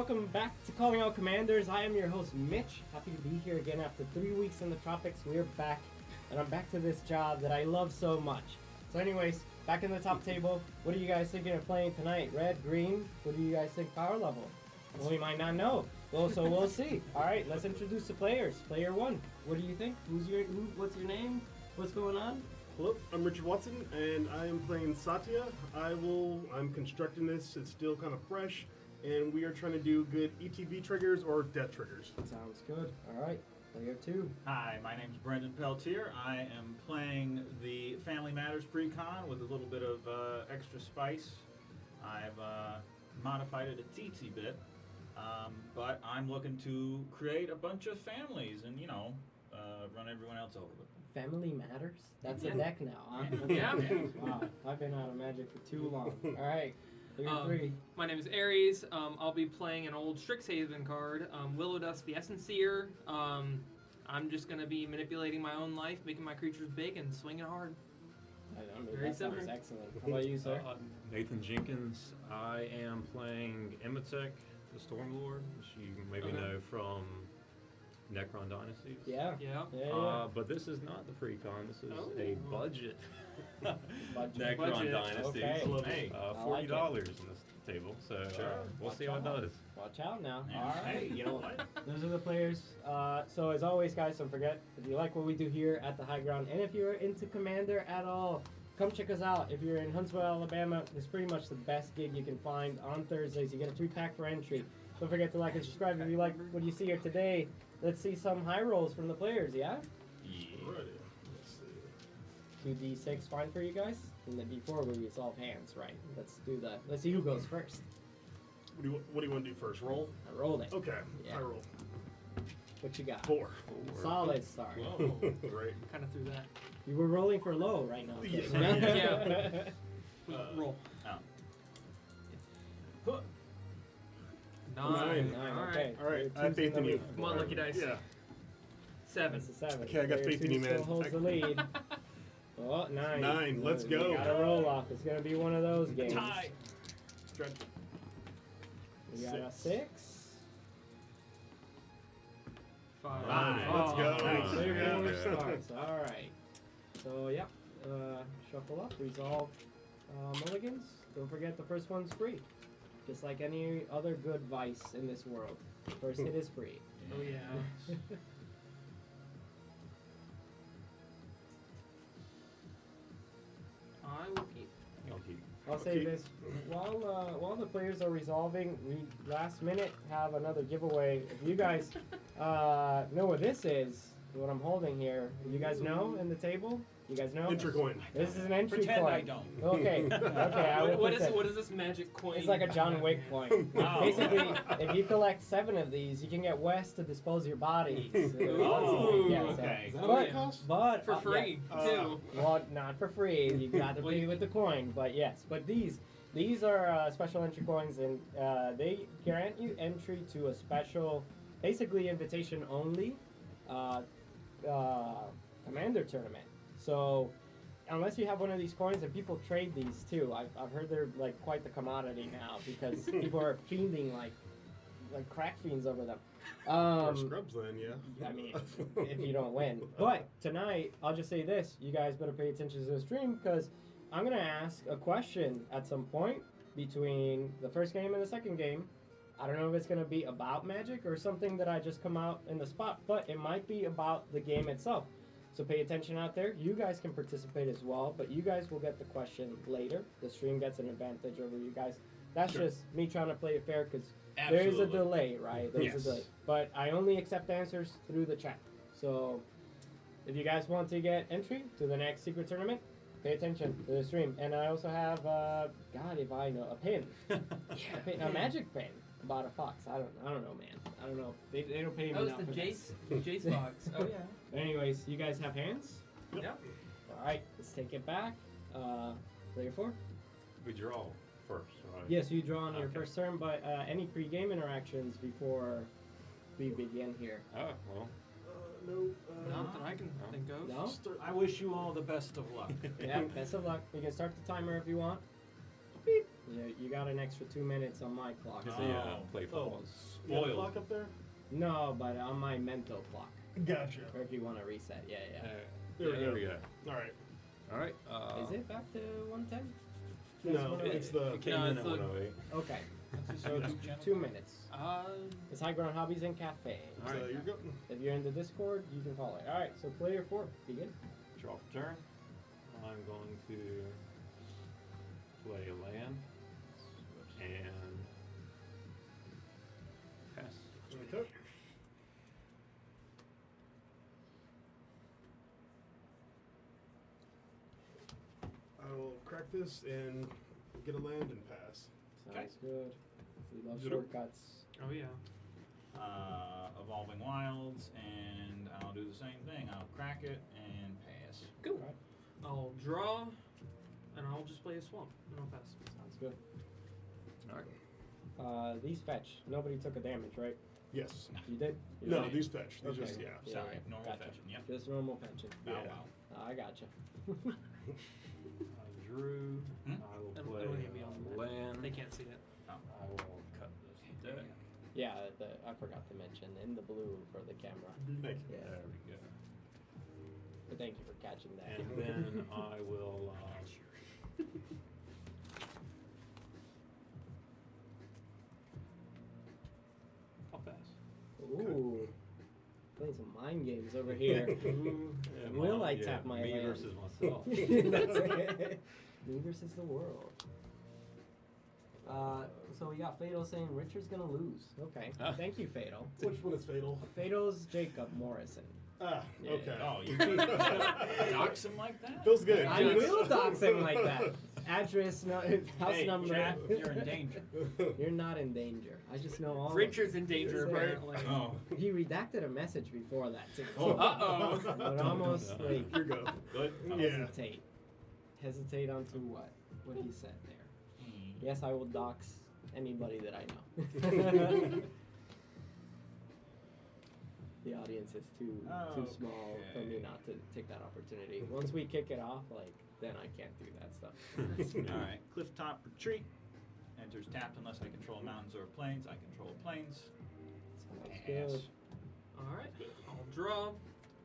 welcome back to Calling Out Commanders. I am your host, Mitch. Happy to be here again after 3 weeks in the tropics. We're back, and I'm back to this job that I love so much. So anyways, back in the top table, what are you guys thinking of playing tonight? Red, green? What do you guys think power level? Well, we might not know. Well, so we'll see. All right, let's introduce the players. Player one, what do you think? What's your name? What's going on? Hello, I'm Richard Watson, and I am playing Satya. I'm constructing this. It's still kind of fresh, and we are trying to do good ETB triggers or death triggers. Sounds good. All right, player two. Hi, my name's Brendan Peltier. I am playing the Family Matters pre-con with a little bit of extra spice. I've modified it a teensy bit, but I'm looking to create a bunch of families and, run everyone else over with them. Family Matters? That's a deck now, huh? Yeah. Wow, I've been out of Magic for too long. All right, player three. My name is Aries. I'll be playing an old Strixhaven card, Willow Dust the Essence Seer. I'm just going to be manipulating my own life, making my creatures big, and swinging hard. Very that sounds excellent. How about you, sir? Nathan Jenkins. I am playing Emitek, the Stormlord, which you maybe know from Necron Dynasties. Yeah. But this is not the pre-con. This is a budget Budget. Necron Dynasties. Okay. Hey, $40 in this table. So we'll see how it does. Watch out now. Yeah. All right. Hey, you know what? Those are the players. So as always, guys, don't forget, if you like what we do here at the High Ground, and if you're into Commander at all, come check us out. If you're in Huntsville, Alabama, it's pretty much the best gig you can find on Thursdays. You get a 3-pack for entry. Don't forget to like and subscribe if you like what you see here today. Let's see some high rolls from the players, yeah? Alrighty. Let's see. 2d6 fine for you guys? And then before we resolve hands, right? Let's do that. Let's see who goes first. What do you want to do first? Roll? I rolled it. Okay. Yeah. I roll. What you got? 4. Solid start. Great. Kind of threw that. You were rolling for low right now. Yeah. Roll. Oh. 9. 9, All okay. right. All right. I have faith in you. Come on, lucky dice. Yeah. 7. That's a 7. Okay, I got Player faith in two you, man. Still holds the lead. Oh, 9. 9, let's You go. got a roll off. It's going to be one of those games. Tie. Stretch it. We got a 6. 5. Let's go. Nice. Clear Yeah. forward starts. All right. So, yeah. Shuffle up. Resolve mulligans. Don't forget the first one's free. Just like any other good vice in this world. The first hit is free. Oh, yeah. I will keep. I'll say Okay. this: while the players are resolving, we last minute have another giveaway. If you guys know what this is, what I'm holding here, you guys know in the table. You guys know. Enter coin. This is an entry Pretend coin. I don't. Okay. I will What pretend. is this magic coin? It's like a John Wick coin. Oh. Basically, if you collect 7 of these, you can get Wes to dispose your bodies. Oh, Yeah, so- okay. Is that But- what it costs? But for free, too. Well, not for free. You got to pay with the coin. But yes, but these are special entry coins, and they grant you entry to a special, basically invitation only, commander tournament. So unless you have one of these coins, and people trade these too. I've heard they're like quite the commodity now because people are fiending like crack fiends over them. Or scrubs then, yeah. I mean, if you don't win. But tonight, I'll just say this. You guys better pay attention to the stream because I'm going to ask a question at some point between the first game and the second game. I don't know if it's going to be about Magic or something that I just come out in the spot, but it might be about the game itself. So pay attention out there. You guys can participate as well, but you guys will get the question later. The stream gets an advantage over you guys. That's just me trying to play it fair because there's a delay, right? There's a delay. But I only accept answers through the chat. So if you guys want to get entry to the next secret tournament, pay attention to the stream. And I also have, God, if I know, a pin. A magic pin. About a fox. I don't know, man. I don't know. They don't pay me That was enough the for this. Jace box. Oh, yeah. Anyways, you guys have hands? Yep. All right, let's take it back. Player 4. We draw first, right? Yes, you draw on your Okay. first turn, but any pre-game interactions before we begin here? Oh, well. No. Not that I can think of. No? I wish you all the best of luck. Yeah, best of luck. You can start the timer if you want. Beep. You got an extra 2 minutes on my clock. It's Oh. a play Oh, pause. you got a Spoiled. clock up there? No, but on my mental clock. Gotcha. Or if you want to reset, yeah. There we go. go. All right. All right. Is it back to 110? No, it's the. It came No, in it's at the- 108. Okay. That's So just channel. 2 minutes. It's High Ground Hobbies and Café. All right. You're good. If you're in the Discord, you can follow it. All right. So player 4, begin. Draw for turn. I'm going to play a land and pass. Okay. I will crack this and get a land and pass. Sounds good. We love Good. shortcuts. Oh yeah. Evolving Wilds, and I'll do the same thing. I'll crack it and pass. Cool. Alright. I'll draw, and I'll just play a swamp, and I'll pass. Sounds good. All right. These fetch. Nobody took a damage, right? Yes. You did? You No, did? these fetch. These Okay. just, yeah. Sorry, normal gotcha. fetching, yep. Just normal fetching. Bow Yeah. wow. I gotcha. I drew. Hmm? I will It'll play only be on the map. land. They can't see it. I will cut this deck. Yeah, I forgot to mention in the blue for the camera. Thank you. Yeah. There we go. But thank you for catching that. And then I will. I'll pass. Ooh, playing some mind games over here. Yeah, Will well, I yeah, tap my me land? versus myself. That's it. Me versus the world. So we got Fatal saying Richard's gonna lose. Okay. Huh? Thank you, Fatal. Which one is fatal? Fatal's Jacob Morrison. Ah, Yeah. okay. Oh, you dox him like that? Feels good. I will dox him like that. Address, house Hey, number. Jack, you're in danger. You're not in danger. I just know all. Richard's in danger, Yes, sir. apparently. Oh, He redacted a message before that. Too. Oh. Uh-oh. But almost No. like Here you go. good. Yeah. hesitate. Hesitate onto what? What he said there. Yes, I will dox anybody that I know. The audience is too small for me Okay. not to take that opportunity. Once we kick it off, like then I can't do that stuff. All right, clifftop retreat. Enters tapped unless I control mountains or plains. I control plains. Sounds Pass. good. Alright, I'll draw.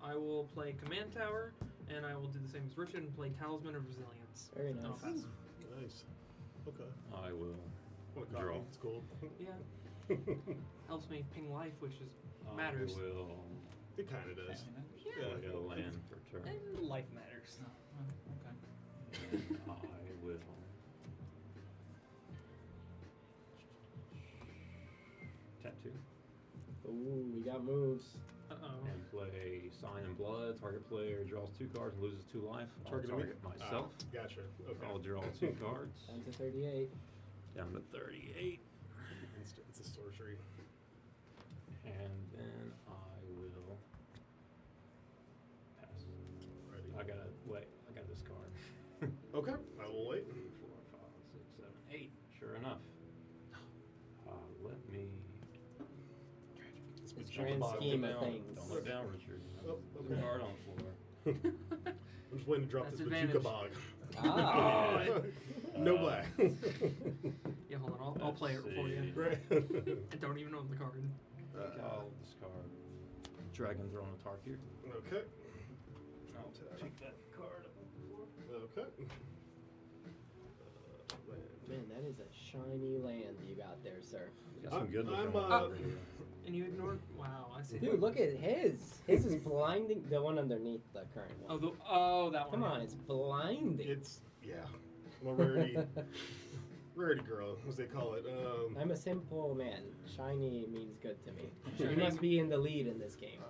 I will play Command Tower, and I will do the same as Richard and play Talisman of Resilience. Very And I'll nice. pass. Nice. Okay. I will What a Draw. copy. It's cool. Yeah, helps me ping life, which is matters. I will It kind of does. Family Yeah. play a land for turn. And life matters. Okay. And I will tattoo Ooh, we got moves. Uh-oh. and play Sign and Blood. Target player draws 2 cards and loses 2 life. I'll Target target me? myself. Gotcha. Okay. I'll draw 2 cards. Down to 38. Down to 38. It's a sorcery. And then I will pass. Ready. I gotta wait. I got this card. Okay. I will wait. 4, 5, 6, 7, 8. Sure enough. Let me. The Jump grand above. scheme of down. things. Don't look down, Richard. Oh, There's okay. a card on the floor. I'm just waiting to drop That's this advantage. Bajuka Bog. Ah. No black. Yeah, hold on. I'll play it Let's for you. see. Right. I don't even own the card. I think I'll discard Dragon Throne of Tarkir. Okay. I'll take that card up on the floor. Okay. Man, that is a shiny land you got there, sir. Got some good I'm, looking uh, ones. And you ignored. Wow, I see. Dude, look at his. His is blinding. The one underneath the current one. That one. Come on, yeah. it's blinding. It's, yeah. I'm a rarity girl, as they call it. I'm a simple man. Shiny means good to me. You Shiny. must be in the lead in this game.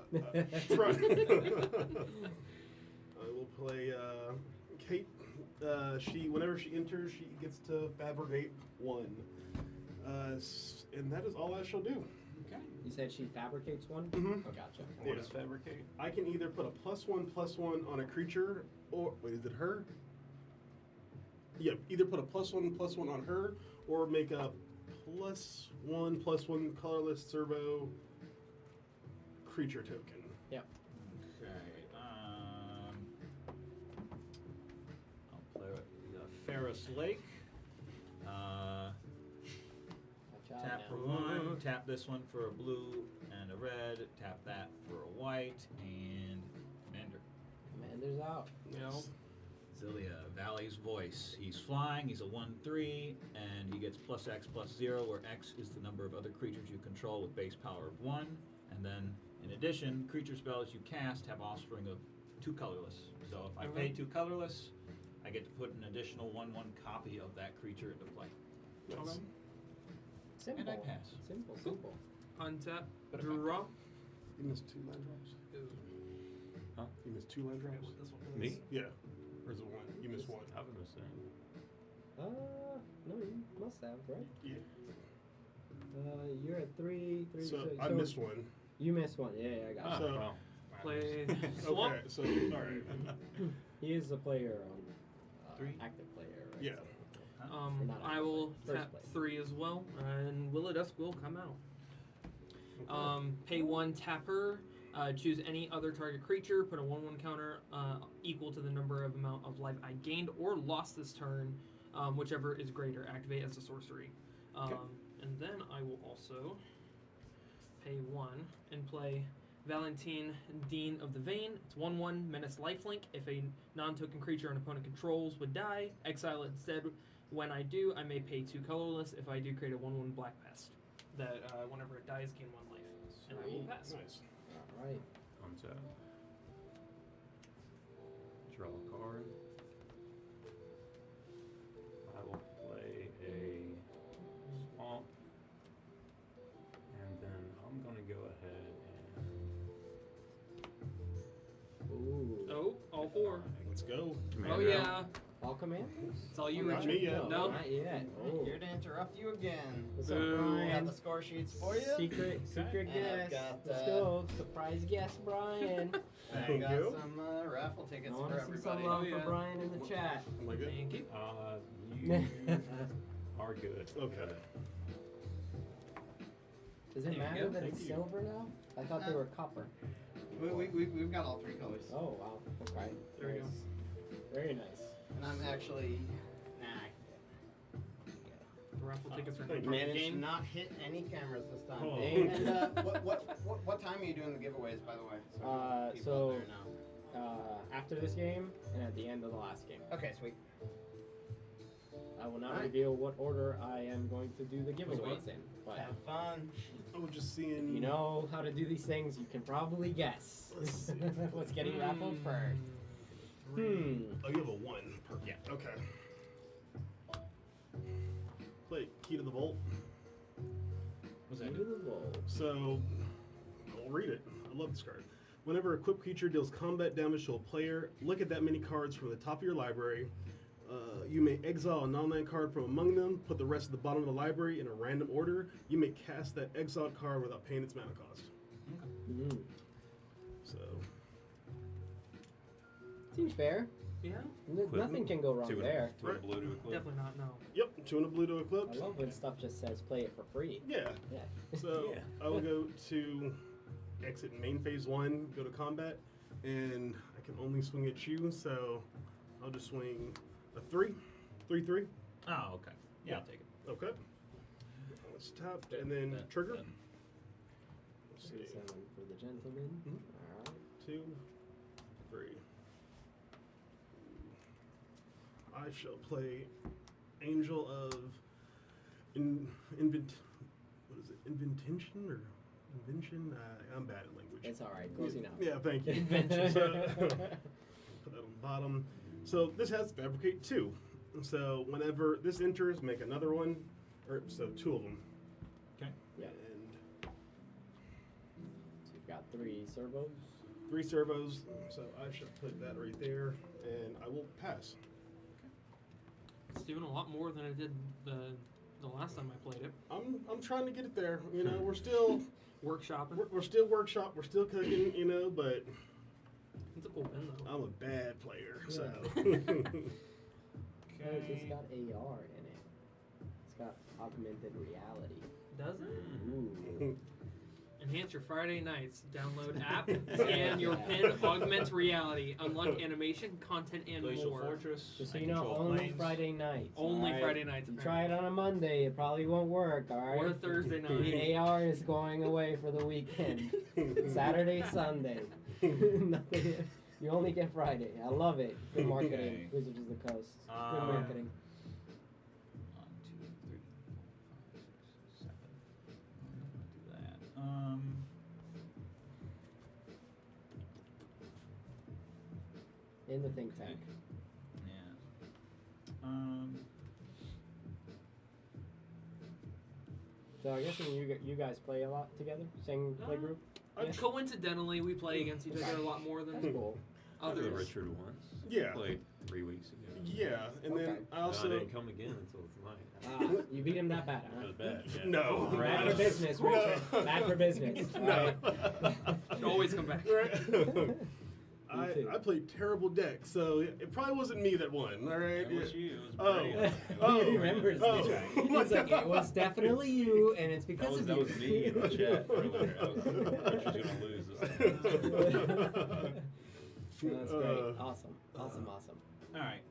Right. I will play Kate. Whenever she enters, she gets to fabricate 1. And that is all I shall do. Okay. You said she fabricates one? Mhm. Oh, gotcha. What Yeah. is Fabricate? I can either put a +1/+1 on a creature, or wait, is it her? Yeah, either put a +1/+1 on her, or make a +1/+1 colorless servo creature token. Yep. Okay. I'll play Ferris Lake. for 1. Tap this one for a blue and a red. Tap that for a white. And Commander. Commander's out. Zilia, Valley's Voice. He's flying, he's a 1/3, and he gets +X/+0, where X is the number of other creatures you control with base power of 1. And then, in addition, creature spells you cast have offspring of 2 colorless. So if I pay 2 colorless, I get to put an additional 1/1 copy of that creature into play. Nice. Simple. And I pass. Simple. Untap, But draw. You missed 2 land drops. Huh? You missed 2 land drops. Me? Yeah. Or is it 1? You missed 1. I haven't missed any. No, you must have, right? Yeah. You're at 3. So I missed 1. You missed 1. Yeah, I got it. So- well. Play swamp. Okay. So all right. He is the player on 3. active player. Right? Yeah. Or not I active will player, tap first 3 as well, and Will o' Dusk will come out. Okay. Pay 1 tapper. Choose any other target creature. Put a 1/1 counter equal to the number of amount of life I gained or lost this turn, whichever is greater. Activate as a sorcery. And then I will also pay 1 and play Valentine, Dean of the Vein. It's 1/1 menace lifelink. If a non-token creature an opponent controls would die, exile it instead. When I do, I may pay 2 colorless. If I do, create a 1/1 black pest that whenever it dies, gain 1 life. And I will pass. Nice. All right. Untap. Draw a card. I will play a swamp. And then I'm going to go ahead Ooh. Oh, all 4. Let's go. and. Oh yeah, All commanders? it's all you, Not Richard. me yet. No. Not yet. Oh. Here to interrupt you again. What's up, Boo. I got Brian? the score sheets for you. Secret And I've guest. got, Let's go. Surprise guest, Brian. I Thank got you. some raffle I tickets want for to see some everybody. love Oh, yeah. for Brian in the chat. Am I good? Thank you. You are good. Okay. Does There it you matter go. that Thank it's you. silver now? I thought they were copper. We've got all 3 colors. Oh, wow. Okay. There we go. Nice. Very nice. And I'm actually. The raffle tickets are Thank you. Managed to game. not hit any cameras this time. Oh. And what time are you doing the giveaways, by the way? People so- out there know. After this game and at the end of the last game. Okay, sweet. I will not Alright. reveal what order I am going to do the giveaways in. But Have fun. I was just seeing. if you know how to do these things, you can probably guess Let's see. what's getting raffled first. Oh, you have a 1. Perfect. Yeah. Okay. Play Key to the Vault. What's that Key do? to the vault. So, I'll read it. I love this card. Whenever a equipped creature deals combat damage to a player, look at that many cards from the top of your library. You may exile a non-land card from among them, put the rest at the bottom of the library in a random order. You may cast that exiled card without paying its mana cost. Mm. So, Seems fair. Yeah, Nothing can go wrong Two there. and a blue to equip. definitely not. No. yep, 2 and a blue to I Eclipse. love when stuff just says play it for free. Yeah. Yeah. So Yeah. I will go to exit main phase 1, go to combat, and I can only swing at you, so I'll just swing a 3. 3/3. Oh, okay. Yeah, I'll take it. Okay. Let's tap and then trigger. Done. Let's see. 37 for the gentleman. Mhm. Alright. 2, 3. I shall play Angel of What is it? Invention or invention? I'm bad at language. It's alright. Close enough. Yeah, thank you. Invention. So, put that on the bottom. So this has Fabricate 2. So whenever this enters, make another one. So 2 of them. Okay. Yeah. And So you've got 3 servos. 3 servos. So I should put that right there, and I will pass. It's doing a lot more than it did the last time I played it. I'm trying to get it there. You know, we're still Workshopping. we're still workshop. We're still cooking. You know, but It's a cool pen though. I'm a bad player. So. Oh, it's got AR in it. It's got augmented reality. Does it? Ooh. Enhance your Friday nights. Download app, scan your pin, augment reality, unlock animation, content, and Glacial more. Fortress. Just so I you know, control only planes. Friday nights. Only alright? Friday nights. You try it on a Monday, it probably won't work, alright? Or a Thursday night. The AR is going away for the weekend. Saturday, Sunday. Nothing. You only get Friday. I love it. Good marketing. Okay. Wizards of the Coast. Good Um, marketing. 1, 2, 3, 4, 5, 6, 7. Do that. In the think tank. Yeah. So I guess you guys play a lot together? Same play group? Yeah. Coincidentally, we play against each other a lot more That's than cool. I played others. Richard once. Yeah. Played 3 weeks ago. Yeah, and Okay. then I No, also. I didn't come again until tonight. You beat him that bad, It huh? was bad. Yeah. No. Bad for business, Richard. Bad for business. No. Should always come back. Me too. I played terrible decks, so it probably wasn't me that won. All right. It was you. It was Oh. Brady. Oh. He remembers Oh. me. He's like, it was definitely you, and it's because That of was you. me in the chat earlier. Richard's gonna lose this time. That's great. Awesome. Awesome. All right.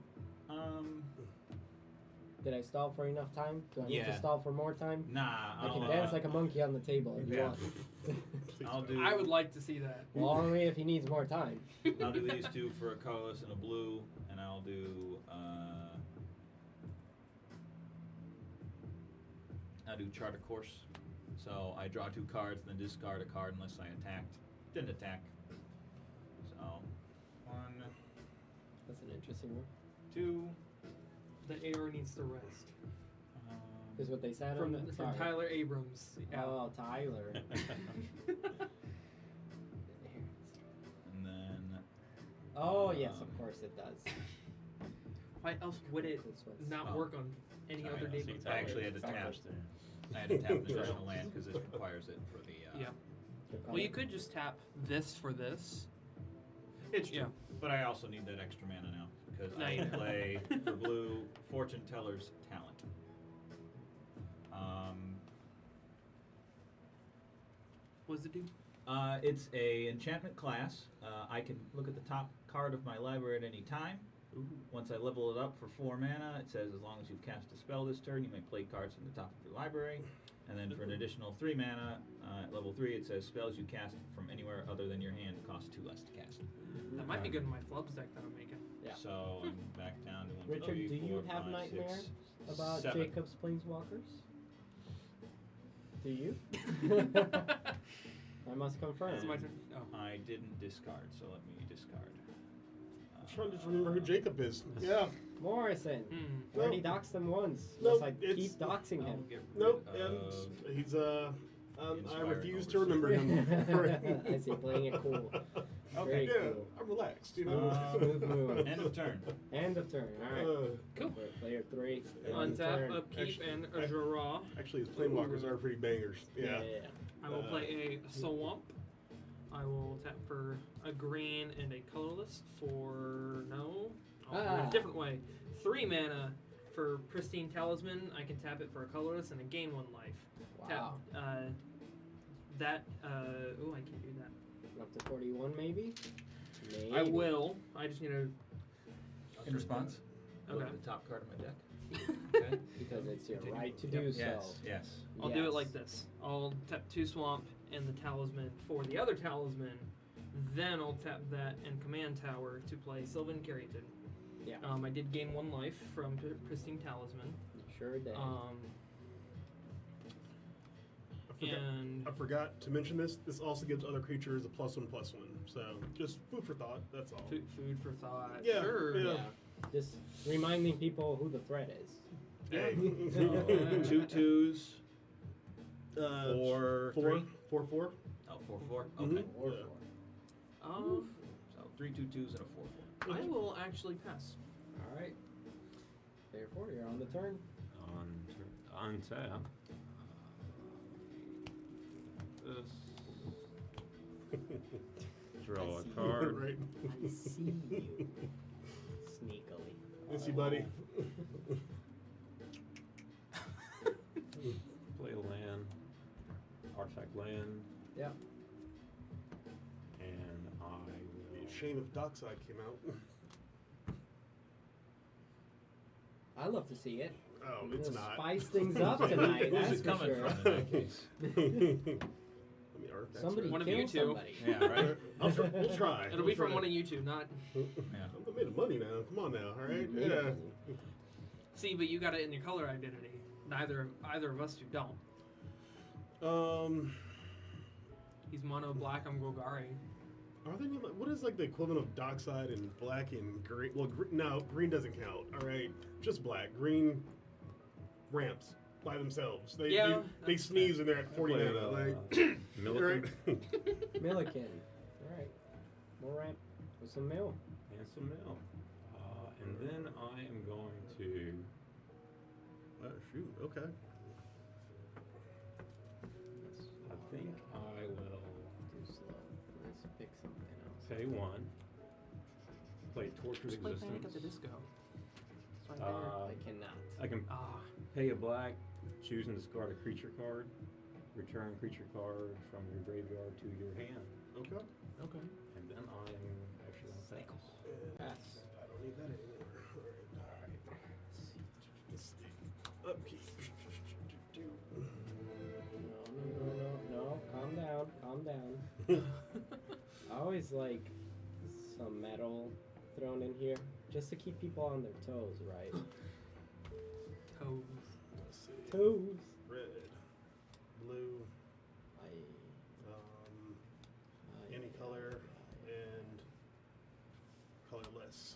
Did I stall for enough time? Do I need to Yeah. stall for more time? Nah. I can dance like a monkey on the table if you Yeah. want. I'll do. I would like to see that. Well, only if he needs more time. I'll do these two for a colorless and a blue, and I'll do. I'll do chart a course. So I draw 2 cards, then discard a card unless I attacked. Didn't attack. So 1, That's an interesting one. 2. The AR needs to rest. Is what they said From, on the from Tyler Abrams. Yeah. Oh, Tyler. And then. Oh, yes, of course it does. Why else would it That's what's- not Oh. work on any Sorry, other I day? see. but I actually had to Tyler? tap. I had to tap an additional land because this requires it for the. Yeah. Good Well, you call. could just tap this for this. It's true. Yeah. But I also need that extra mana now because No, I you don't. play for blue Fortune Teller's Talent. What does it do? It's a enchantment class. I can look at the top card of my library at any time. Once I level it up for 4 mana, it says as long as you've cast a spell this turn, you may play cards from the top of your library. And then for an additional 3 mana, at level 3, it says spells you cast from anywhere other than your hand cost 2 less to cast. That might be good in my flubs deck that I'm making. Yeah. So I'm back down to 1, Richard, 2, do you 4, have 5, nightmare 6, about 7. Jacob's Planeswalkers? Do you? I must confirm. It's my turn. Oh. I didn't discard, so let me discard. I'm trying to just remember who Jacob is. Yeah. Morrison. Hmm. Already doxed him once. Nope, Must I it's- keep doxing I'll him? get rid Nope. of- And he's I Inspired refuse to Overseer. remember him. I see, playing it cool. Okay. Very Yeah, cool. I'm relaxed. You know. Smooth move. End of turn. End of turn. All right. Cool. Player 3. end of turn. Untap, upkeep, Actually, and a draw. Actually, his Planewalkers are pretty bangers. Yeah. I will play a Swamp. I will tap for a green and a colorless for no. I'll do it a different way. 3 mana for Pristine Talisman. I can tap it for a colorless and a gain 1 life. Wow. Tap oh, I can't do that. Up to 41, maybe? I will. I just need to. In response, look Okay. at the top card of my deck. Okay. Because it's your Continue. right to do so. Yes. Yes. I'll do it Yes. like this. I'll tap 2 Swamp and the Talisman for the other Talisman. Then I'll tap that and Command Tower to play Sylvan Carrington. Yeah. I did gain 1 life from Pristine Talisman. Sure did. And I forgot to mention this. This also gives other creatures a +1/+1. So just food for thought. That's all. food for thought. Yeah, Sure. yeah. Just reminding people who the threat is. Hey. So, 2 2s. 4 4 3. 4 4. Oh, 4 4. Mhm. Okay. Or Yeah. So 3 2 2s and a 4 4. I will actually pass. All right. Player 4, you're on the turn. On tap. This. Draw I a see. card. Right. I see you. Sneakily. Miss you, buddy. Play a land. Artifact land. Yeah. And I It'd be will. a shame if Dockside came out. I love to see it. Oh, We're it's gonna not. Spice things up tonight. Who's That's it for coming sure. from in that case? Let me artifact. Somebody One of kill you two. somebody. Yeah, right. We'll try. It'll be from one of you two, not. Yeah. I'm made of money now. Come on now, all right? Made of Yeah. money. See, but you got it in your color identity. Either of us two don't. He's mono black. I'm Golgari. Are there any, what is like the equivalent of Dockside and black and green? Well, no, green doesn't count. All right, just black. Green ramps by themselves. They Yeah, they that's sneeze and they're at 40 Played, mana. Like, Milliken right? Milliken. All right. More ramp with some mill. and some milk. And then I am going to. Oh, shoot. Okay. I think I will Too slow. Let's pick something else. pay 1. Play Tortured Just play Panic at Existence. the Disco. It's right there. I cannot. I can Ah, pay a black, choose and discard a creature card. Return creature card from your graveyard to your hand. Okay. okay. And then I am actually going to pass. Pass. I don't need that anymore. All right. Let's see. Upkeep. No. Calm down. Calm down. I always like some metal thrown in here just to keep people on their toes, right? Toes. Let's see. Toes. Red, blue, I, any color, and colorless.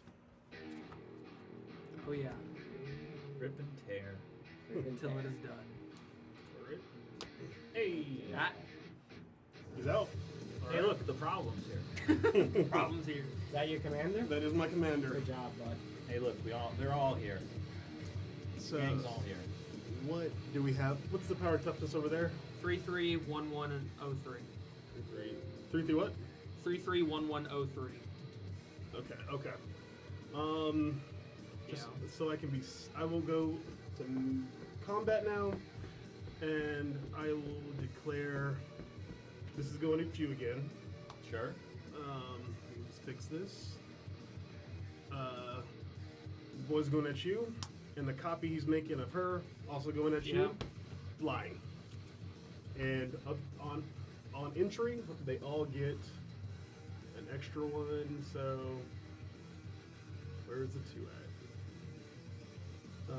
Oh yeah. Rip and tear. Until it is done. All right. Hey. That He's out. Hey, look, the problem's here. problems here. Is that your commander? That is my commander. Good job, bud. Hey, look, they're all here. So, Gang's all here. what do we have? What's the power toughness over there? 3-3, 1-1, and 0-3. 3 what? 3-3, 1-1, 0-3. Okay. Just Yeah. so I can be. I will go to combat now, and I will declare. This is going at you again. Sure. Let's fix this. Boy's going at you, and the copy he's making of her also going at you. Flying. And up on entry, they all get an extra one. So where's the 2 at?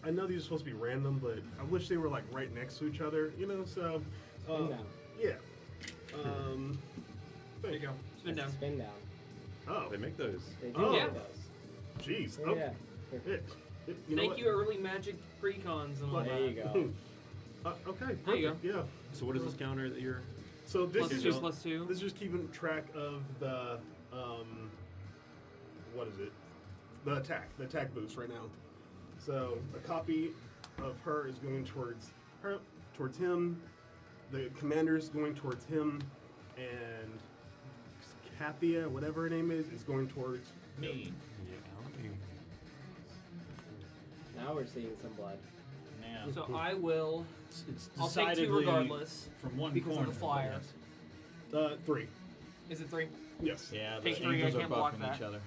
I know these are supposed to be random, but I wish they were like right next to each other. You know, so Spin down. yeah. There you go. Spin down. Spin down. Oh, They make those. They do Oh. get Yeah. those. jeez. Yeah. Oh, Yeah. you know Thank what? you, early Magic precons and all There that. you go. Okay, perfect. There you go. Yeah. So what is this counter that you're? So this Plus is 2, just plus 2. this is just keeping track of the what is it? The attack boost right now. So a copy of her is going towards him. The commander is going towards him, and Kathia, whatever her name is going towards Me. Yeah. Now we're seeing some blood. Yeah. So I will. It's I'll take 2 decidedly regardless from one because corner. of the flyer. Yes. 3. Is it 3? Yes. Yeah, the Take 3, I angels are can't block buffing that. each other.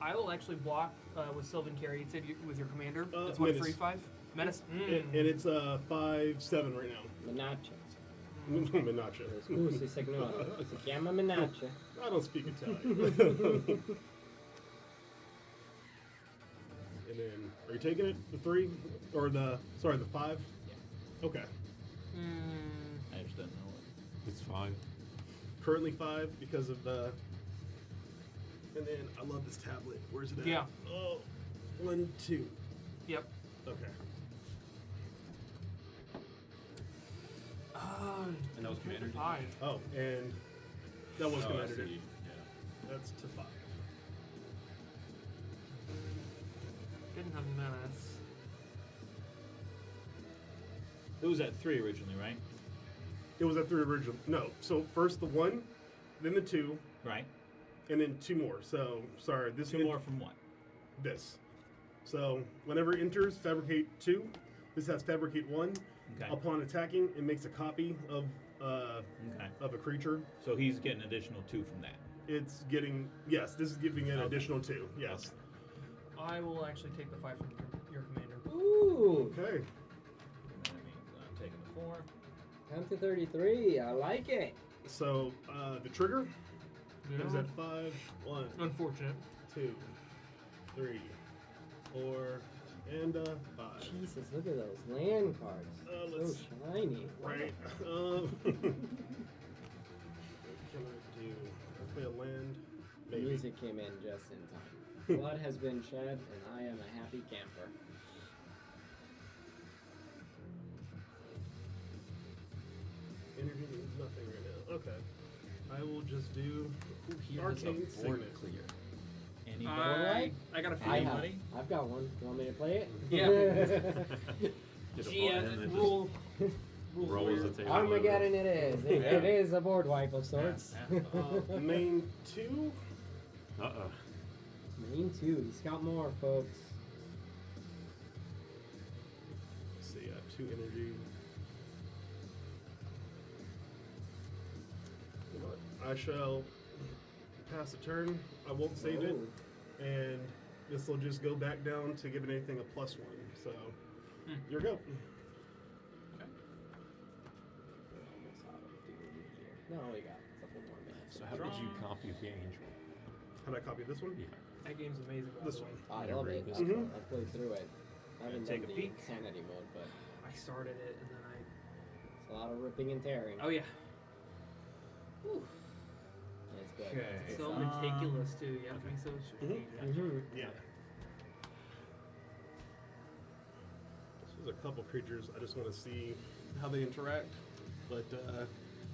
I will actually block with Sylvan Carry. You said with your commander. It's Menace. 3/5. Menace. And it's 5/7 right now. Minaccia. Minaccia. Scusi, signore. Si chiama minaccia. I don't speak Italian. And then, are you taking it? The 3? Or the 5? Yeah. Okay. I just don't know what. It's 5. Currently 5 because of the. And then, I love this tablet. Where's it at? Yeah. Oh, 1, 2. Yep. Okay. And that was commander. 5. Oh, and that was Oh, I commander. see. Yeah. That's to 5. Didn't have Menace. It was at 3 originally, right? It was at 3 original. No. So, first the 1, then the 2, Right. and then 2 more. So, sorry. This 2 more from what? This. So whenever it enters, fabricate 2. This has fabricate 1. Okay. Upon attacking, it makes a copy of a creature. So he's getting additional 2 from that. It's getting this is giving an additional 2. Yes. I will actually take the 5 from your commander. Ooh. Okay. That means I'm taking the 4. Down to 33. I like it. So the trigger Yeah. is at 5. 1, Unfortunate. 2, 3, 4, and 5. Jesus, look at those land cards. So Let's shiny. right. What can I do? I play a land. Maybe. Music came in just in time. Blood has been shed, and I am a happy camper. Energy means nothing right now. Okay. I will just do Here's arcane a board signet. clear. Anybody? I got a I feeling. have. Anybody? I've got one. You want me to play it? Yeah. Get a button GM and just rule. rolls the table. Armageddon it is. It is a board wipe of sorts. Yeah. Main 2. Uh-oh. Main 2. He's got more, folks. Let's see, I have 2 energy. You know what? I shall pass a turn. I won't save it. Oh. And this will just go back down to giving anything a +1. So, here we go. Okay. No, we got a couple more minutes. So how did you copy the angel? How did I copy this one? Yeah. That game's amazing. by This the way. one. I love it. This one. I played through it. I haven't Take done a the peek. insanity mode, but I started it and then it's a lot of ripping and tearing. Oh yeah. It's good. Okay. It's So fun. meticulous too. You have to be so strategic. Mhm. Yeah. There's a couple creatures. I just want to see how they interact. But,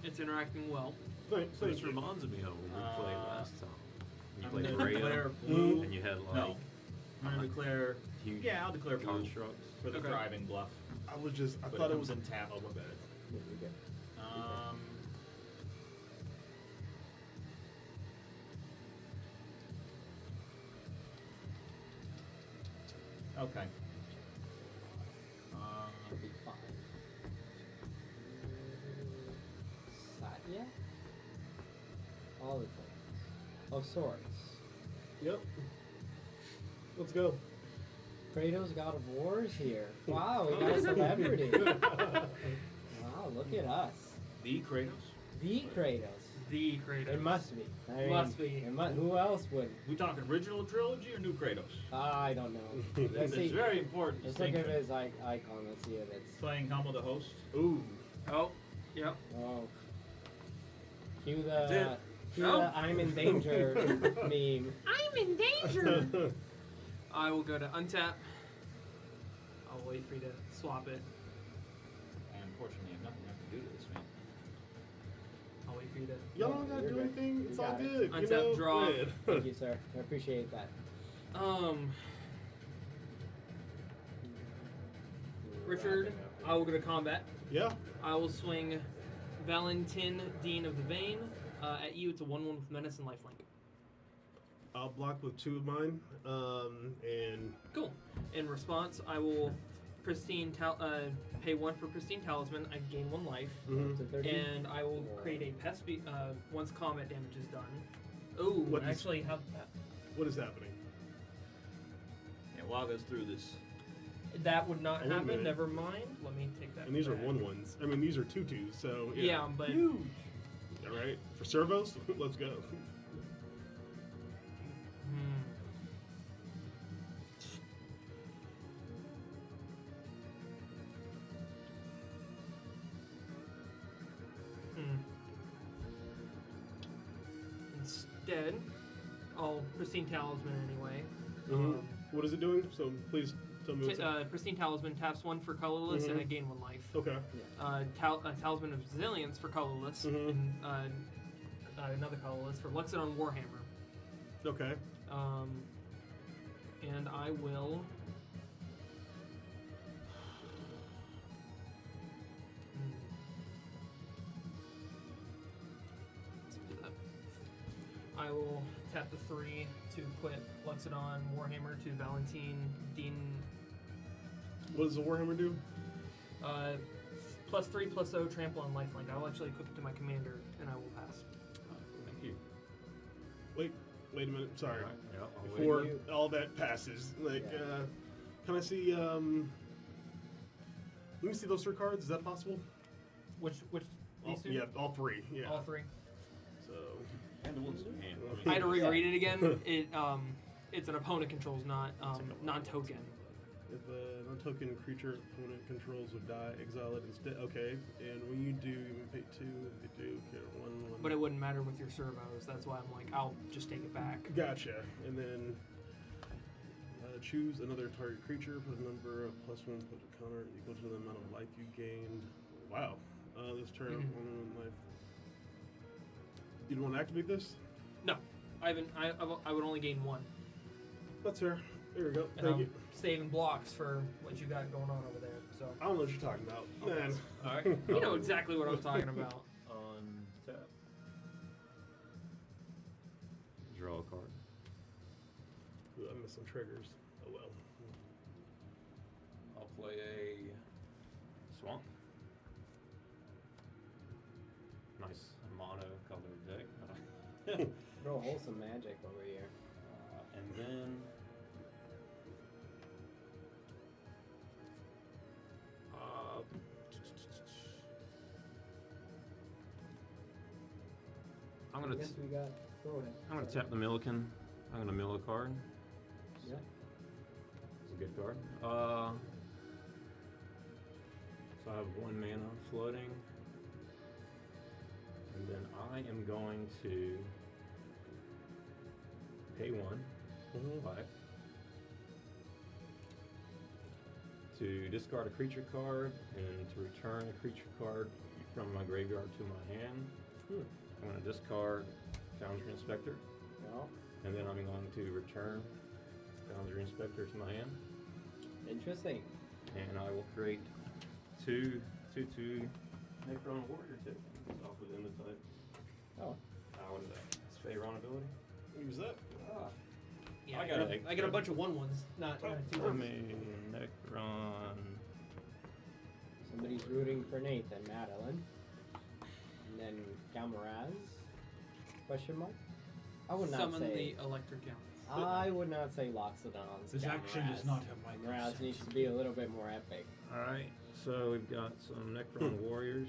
It's interacting well. thanks. So this reminds me of when we played last time. You I'm played going to Rhea, declare blue. blue. and you had like No. I'm going to declare. huge Yeah, I'll declare blue constructs. for the Okay. driving bluff. I But thought it comes was in tap. Oh, my bad. Yeah, you're good. Okay. Should be fine. Satya? All the things. Of sorts. Yep. Let's go. Kratos God of War is here. Wow, we got a celebrity. Wow, look at us. The Kratos. The Kratos. The Kratos. It must be. I mean, Must be. Who else would? We talking original trilogy or new Kratos? I don't know. Let's It's see. very important. Let's look at distinction. his icon. Let's see if it's. Playing Helm of the Host. Ooh. Oh. Yep. Oh. Cue That's the. it. Cue Oh. the I'm in danger meme. I'm in danger. I will go to untap. I'll wait for you to swap it. And unfortunately, I have nothing I can do to this man. I'll wait for you to. Y'all don't gotta You're do good. anything. You It's all got it. good. You Untap, know? draw. Go ahead. Thank you, sir. I appreciate that. Richard, I will go to combat. Yeah. I will swing Valentin, Dean of the Vein. At you, it's a 1/1 with menace and lifelink. I'll block with 2 of mine. And Cool. In response, I will pay 1 for Pristine Talisman. I gain 1 life. mhm. To 13. And I will create a pest once combat damage is done. Oh, What is- actually, how What is happening? Yeah, walk us through this. that would not Oh, wait a happen. minute. Never mind. Let me take that. And these are back. 1/1s. I mean, these are 2/2s. So Yeah, but Huge. All right. For servos, let's go. hmm. Instead, I'll Pristine Talisman anyway. Mhm. What is it doing? So please tell me what's up. Pristine Talisman taps 1 for colorless and I Mhm. gain 1 life. Okay. Talisman of Resilience for colorless Mhm. and another colorless for Luxodon Warhammer. Okay. And I will. Let's do that. I will tap the 3 to equip Luxodon Warhammer to Valentine Dean. What does the Warhammer do? +3/+0 trample on lifelink. I will actually equip it to my commander, and I will pass. Thank you. Wait a minute. Sorry. Alright, yeah, I'll wait. Before you. all that passes, like, Yeah. can I see? Let me see those 3 cards. Is that possible? Which these two? Yeah, all 3. Yeah. All 3. So. And the one's in hand. I had to reread it again. It's an opponent controls, not non-token. If a non-token creature opponent controls would die, exile it instead. Okay, and when you do, you may pay 2. If you do, get 1. But it wouldn't matter with your servos. That's why I'm like, I'll just take it back. Gotcha. And then choose another target creature. Put a number of +1, put a counter equal to the amount of life you gained. Wow. This turn, 1 life. You don't want to activate this? No, I would only gain 1. That's fair. There we go. And Thank I'm you. saving blocks for what you got going on over there. So I don't know what you're talking about. Man. Alright. you know exactly what I'm talking about. On tap. Draw a card. Ooh, I missed some triggers. Oh well. I'll play a swamp. Nice mono-colored deck. Real wholesome magic over here. And then I'm gonna Yes, we got. Go ahead. I'm gonna tap the Milliken. I'm gonna mill a card. Yeah. It's a good card. So I have 1 mana floating. And then I am going to pay 1 life to discard a creature card and to return a creature card from my graveyard to my hand. I'm going to discard Foundry Inspector, No. and then I'm going to return Foundry Inspector to my hand. Interesting. And I will create 2 Necron Warrior tokens off within the type. Oh. What is that? It's Pharaon ability. Use that. Yeah, I I got a bunch of 1/1s, not 2. I mean, Necron. Somebody's rooting for Nathan, Madeline. And then Galmaraz? Question mark? I would not Summon say. the electric count. I would not say Loxodon's This action does Galmaraz. not have my Galmaraz consent. needs to be a little bit more epic. Alright, so we've got some Necron Warriors.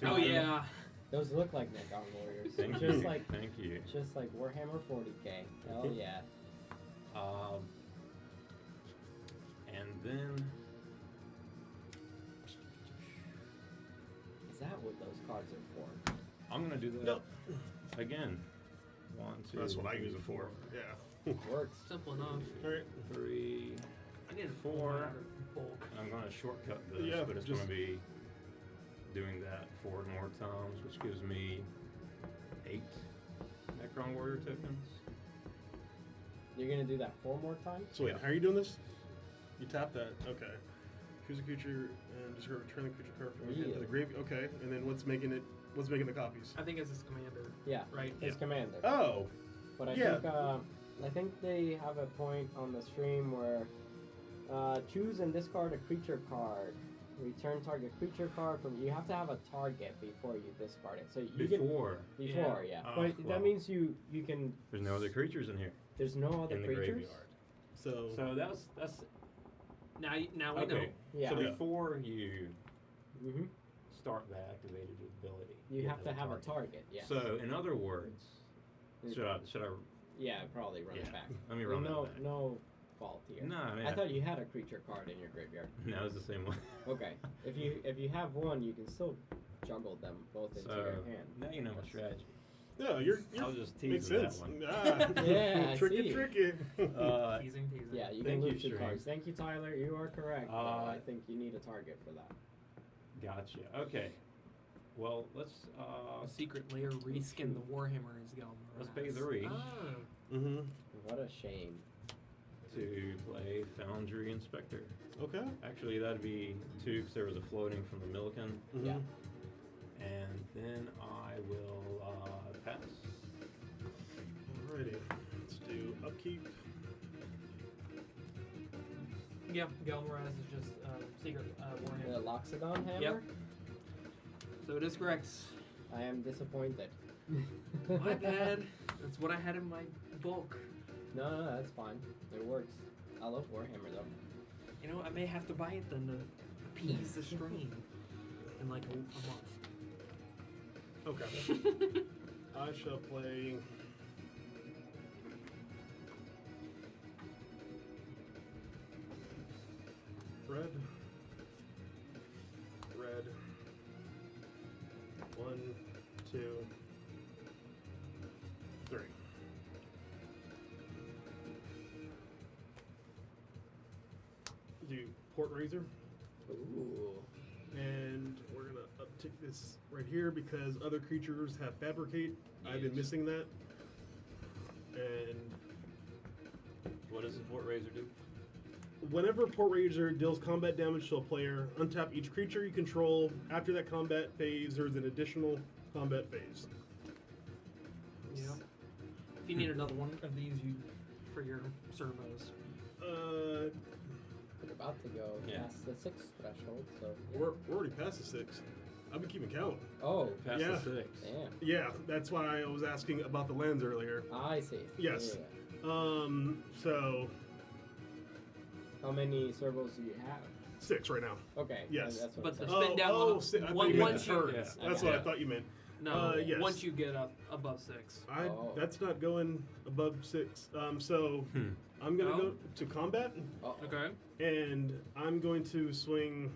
Oh yeah. Those look like Necron Warriors. Thank just you. like Thank you. just like Warhammer 40k. Hell yeah. And then Is that what those cards are for? I'm gonna do that No. again. 1, 2. That's what I use 3, it for. 4, Yeah. Works. Simple enough. Alright. 3. I need a 4. bulk. I'm gonna shortcut this, Yeah, but it's just- gonna be doing that 4 more times, which gives me 8 Necron Warrior tokens. You're gonna do that 4 more times? So wait, Yeah. how are you doing this? You tap that. Okay. Choose a creature and just return the creature card from your hand to the grave. Okay. And then what's making the copies? I think it's his commander. Yeah. Right. His commander. Oh. But Yeah. I think they have a point on the stream where choose and discard a creature card. Return target creature card from. You have to have a target before you discard it. So you Before. can before, yeah. Oh, But well. that means you can. There's no other creatures in here. There's no other in the creatures. graveyard. So that's Now we know. okay. Yeah. So Yeah. before you hmm start the activated ability, You have to have a target. Yeah. So in other words, should I Yeah, probably run it back. Let me Well, run no, that back. no fault here. No, I mean, I thought you had a creature card in your graveyard. No, it's the same one. Okay. If you have one, you can still juggle them both into So your hand. now you know my strategy. Yeah, you're I'll just makes tease that sense. one. Ah. Yeah, I tricky, see. tricky. Teasing. Yeah, you Thank can you, lose 2 Shrink. cards. Thank you, Tyler. You are correct. But I think you need a target for that. Gotcha. Okay. Well, let's A secret layer reskin the Warhammer is going. let's pay 3 Mm-hmm. What a shame. to play Foundry Inspector. Okay. Actually, that'd be 2 because there was a floating from the Milliken. Mm-hmm. Yeah. And then I will pass. Alrighty. Let's do upkeep. Yeah, Galmaraz is just secret The Warhammer. Loxodon hammer? Yep. So it is correct. I am disappointed. My bad. That's what I had in my bulk. No, that's fine. It works. I love Warhammer though. You know, I may have to buy it then to appease the stream in like a month. Okay. I shall play. Red. 1, 2, 3. Do Port Razor. Ooh. And we're gonna uptick this right here because other creatures have Fabricate. I've been Yes. missing that. And What does the Port Razor do? whenever Port Razor deals combat damage to a player, untap each creature you control. After that combat phase, there's an additional combat phase. Yeah. If you need another one of these, for your servos. We're We're about to go Yeah. past the 6 threshold, so. we're already past the 6. I've been keeping count. Oh, Past Yeah. the 6. damn. Yeah, that's why I was asking about the lands earlier. I see. Yes. Yeah. So How many servos do you have? 6 right now. Okay. Yes. That's what But it the says. spin down on I thought one- you meant once the you- turns. Yeah. That's Okay. what I thought you meant. No, yes. once you get up above 6. Oh. That's not going above 6. So I'm gonna Oh. go to combat, Uh-oh. Okay. and I'm going to swing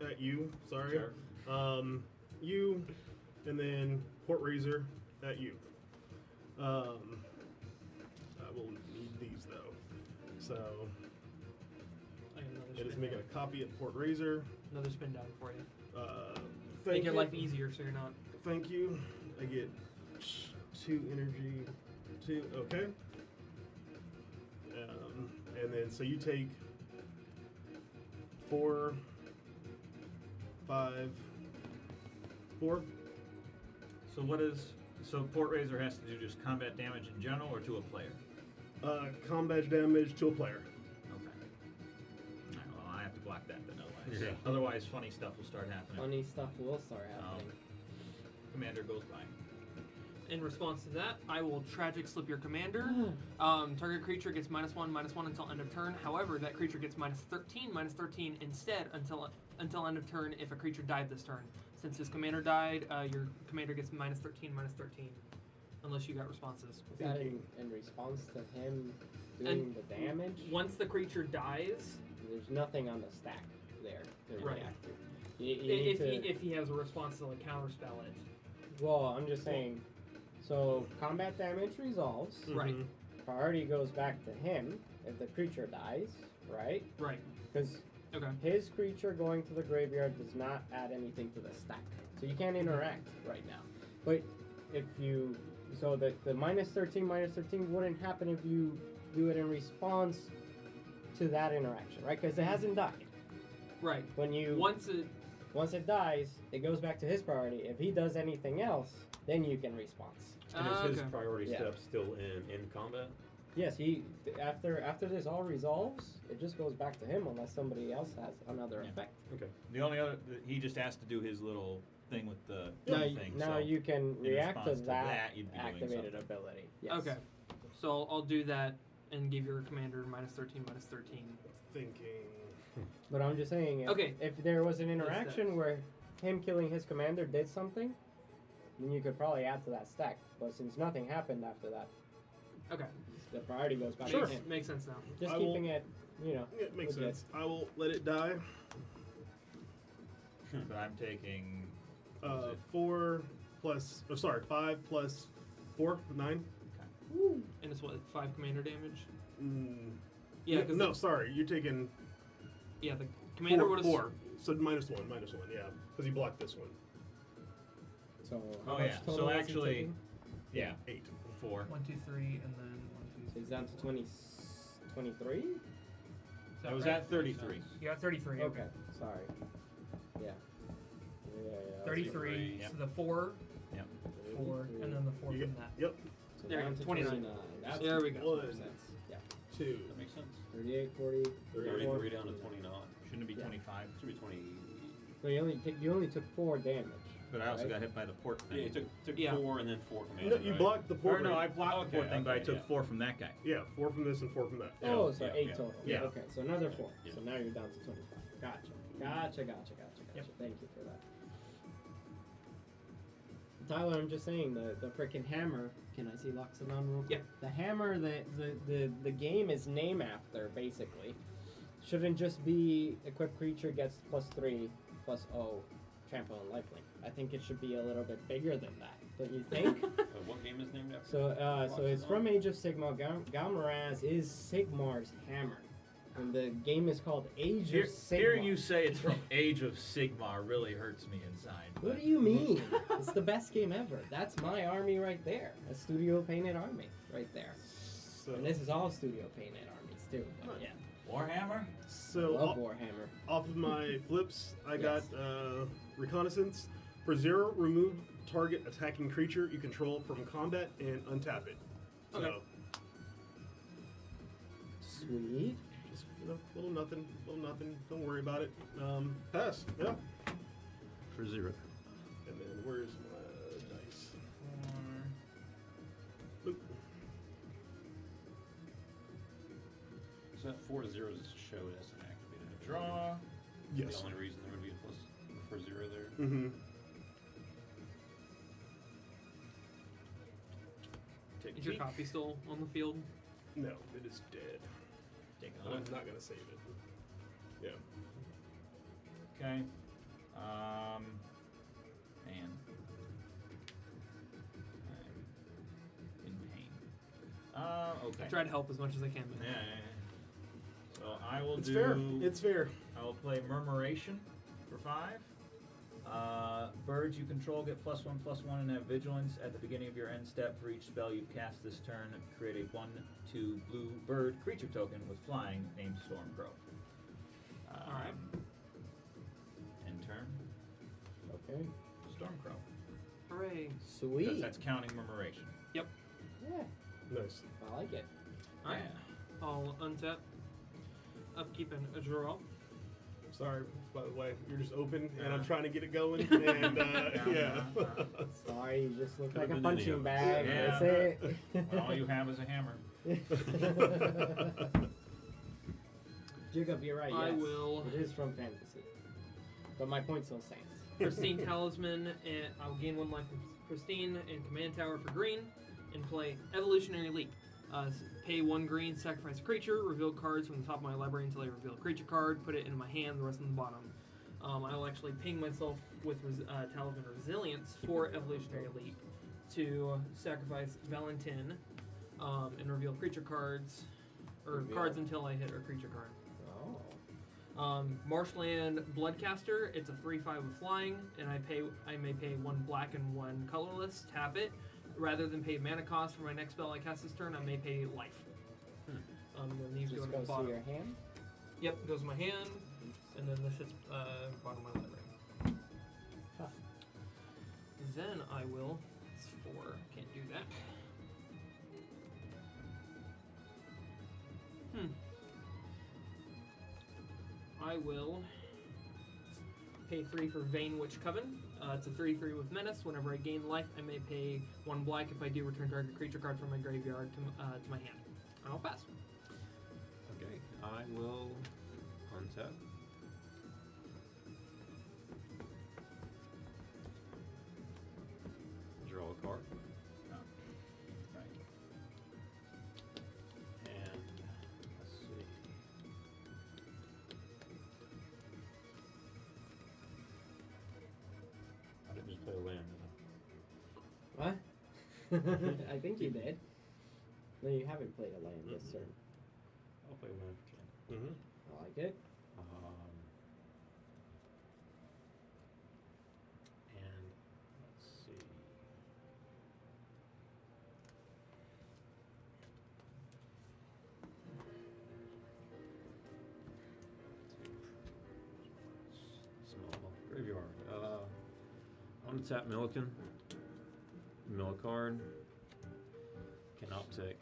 at you. Sorry. Sure. You, and then Port Razor at you. I will need these though. So I got another it is spin making a down. copy of Port Razor. Another spin down for you. Thank Make your you. life easier so you're not. Thank you. I get 2 energy. 2. Okay. And then so you take 4, 5, 4. So Port Razor has to do just combat damage in general or to a player? Combat damage to a player. Okay. Alright, well, I have to block that then otherwise. Yeah. Otherwise, funny stuff will start happening. Funny stuff will start happening. Commander goes by. In response to that, I will tragic slip your commander. Target creature gets -1/-1 until end of turn. However, that creature gets -13/-13 instead until end of turn if a creature died this turn. Since his commander died, your commander gets -13/-13, unless you got responses. Is that in response to him doing the damage? Once the creature dies, There's nothing on the stack there to Right. react to. You need if he has a response to like counterspell it, Well, I'm just saying. So combat damage resolves. Right. Mhm. Priority goes back to him if the creature dies, right? right? Because Okay. his creature going to the graveyard does not add anything to the stack, so you can't interact right now. But if you, so the -13/-13 wouldn't happen if you do it in response to that interaction, right? Because it hasn't died. Right. When you Once it once it dies, it goes back to his priority. If he does anything else, then you can response. And is his okay. priority Yeah. step still in combat? Yes, he after this all resolves, it just goes back to him unless somebody else has another Yeah. effect. Okay. The only other, he just has to do his little thing with the Now, thing. now so you can react to response to that, that, you'd be doing activated something. ability. Yes. Okay. So I'll do that and give your commander -13/-13. Thinking. But I'm just saying, if, Okay. if there was an What's interaction that? where him killing his commander did something, then you could probably add to that stack. But since nothing happened after that, Okay. the priority goes back Sure. to him. Makes sense now. Just I keeping will- it, you know. It makes legit. sense. I will let it die. So I'm taking 4 plus. Oh, sorry, 5 plus 4, 9. And it's what, 5 commander damage? Yeah. Yeah. No, sorry, you're taking Yeah. The commander would have. 4. So -1, -1. Yeah, because you blocked this one. So, Oh, how much yeah. total So was he actually- taking? yeah 8. 4. 1, 2, 3, and then 1, 2, So he's down to 23? I was at 33. You got 33. Okay, sorry. Yeah. Yeah. 33. Yeah. So the 4, Yep. 4, and then the 4 You from get, that. yep. So There you down go, to 29. That's There we go. 1, makes sense. Yeah. 2, That makes sense. 38, 40, 33 down to 29. Shouldn't it be Yeah. 25? Should be 20. So you only took 4 damage. But I also right? got hit by the port thing. Yeah, you took Yeah. 4 and then 4 from No, Andrew, you right? blocked the Or port. no, I blocked the port thing, but I okay, took yeah. 4 from that guy. Yeah, 4 from this and 4 from that. Oh, so Yeah, 8 yeah. total. Yeah. Okay, so another 4. Yeah. So now you're down to 25. Gotcha. Yep. Thank you for that. Tyler, I'm just saying the freaking hammer. Can I see Loxodon real quick? Yep. The hammer that the game is named after basically shouldn't just be equipped creature gets +3 +0 trample and lifelink. I think it should be a little bit bigger than that. Don't you think? What game is named after? So it's from Age of Sigmar. Galmaraz is Sigmar's hammer. And the game is called Age of Sigmar. Hearing you say it's from Age of Sigmar really hurts me inside. What do you mean? It's the best game ever. That's my army right there. A studio painted army right there. So, And this is all studio painted armies too. But yeah, Warhammer? so love off, Warhammer. off of my flips, I got Yes. Reconnaissance. For 0, remove target attacking creature you control from combat and untap it. So, Okay. Sweet. just, little nothing. Don't worry about it. Pass. Yeah. For 0. And then where's my dice? Boop. So that 4 zeros is showed as an activated Draw. Yes. The only reason there would be a plus for 0 there. Mm-hmm. Take a Is your peek. copy still on the field? No, it is dead. Take a I'm look. not gonna save it. Yeah. Okay. Man. I'm in pain. Okay. I try to help as much as I can. Yeah, yeah, yeah. So I will It's do. fair. It's fair. I will play Murmuration for 5. Birds you control get +1/+1 and have vigilance at the beginning of your end step for each spell you've cast this turn. Create a 1/2 blue bird creature token with flying named Stormcrow. Alright. End turn, Okay. Stormcrow. Hooray. Because Sweet. that's counting Murmuration. Yeah, Nice. I like it. Alright. I'll untap. Upkeep and a draw. Sorry, by the way, you're just open, and I'm trying to get it going, and yeah. Sorry, you just look like Could've a been punching any of bag. us. That's Yeah. it. When all you have is a hammer. Jacob, you're right. I Yes. will- It is from fantasy, but my point still stands. Pristine Talisman, and I'll gain 1 life from Pristine and Command Tower for green, and play Evolutionary Leap. Pay 1 green, sacrifice a creature, reveal cards from the top of my library until I reveal a creature card, put it in my hand, the rest in the bottom. I'll actually ping myself with Talisman Resilience for Evolutionary Leap to sacrifice Valentin and reveal creature cards, or Reveal. cards until I hit a creature card. Oh. Marshland Bloodcaster, it's a 3/5 with flying, and I may pay 1 black and 1 colorless, tap it. Rather than pay mana cost for my next spell I cast this turn, I may pay life. Then these go Just to the goes to bottom. your hand. Yep, goes to my hand, and then this hits bottom of my library. Huh. Then I will. It's 4. Can't do that. I will pay 3 for Vain Witch Coven. It's a 3/3 with Menace. Whenever I gain life, I may pay 1 black. If I do, return target creature card from my graveyard to my hand. I'll pass. Okay, I will untap. Draw a card. Right. And let's see. I didn't just play a land, did What? I think you did. No, you haven't played a land this turn. I? I'll play a land for 10. Mm-hmm. I like it. And let's see. Small graveyard. On the tap Milliken. Mill a card. Can uptick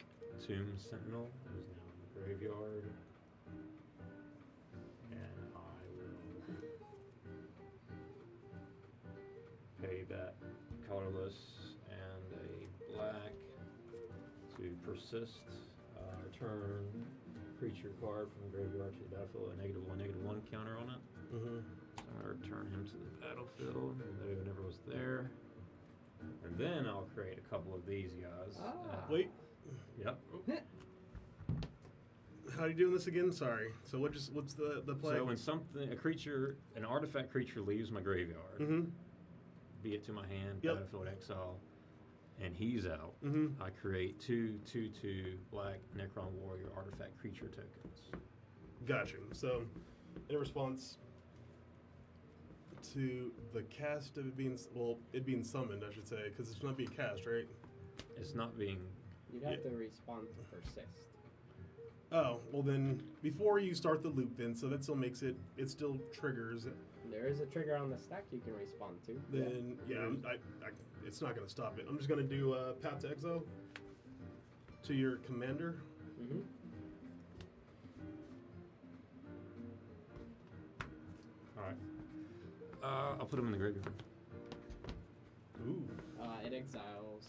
Tomb Sentinel, who's now in the graveyard. And I will colorless, and a black to persist. Return creature card from the graveyard to the battlefield, a -1/-1 counter on it. Mm-hmm. So I'm going to return him to the battlefield, though he never was there. And then I'll create a couple of these guys. Wait. Yep. How are you doing this again? Sorry. So what's the play? So when an artifact creature leaves my graveyard, Mm-hmm. be it to my hand, Yep. battlefield exile, and he's out, Mm-hmm. I create 2/2/2 black Necron Warrior artifact creature tokens. Gotcha. So, in response to the cast of it being summoned, I should say, because it's not being cast, right? It's not being. You'd have to respond to persist. Oh, well then, before you start the loop then, so that still makes it still triggers. There is a trigger on the stack you can respond to. Then, yeah, it's not going to stop it. I'm just going to do Path to Exile to your commander. Mm-hmm. Alright. I'll put him in the graveyard. Ooh. It exiles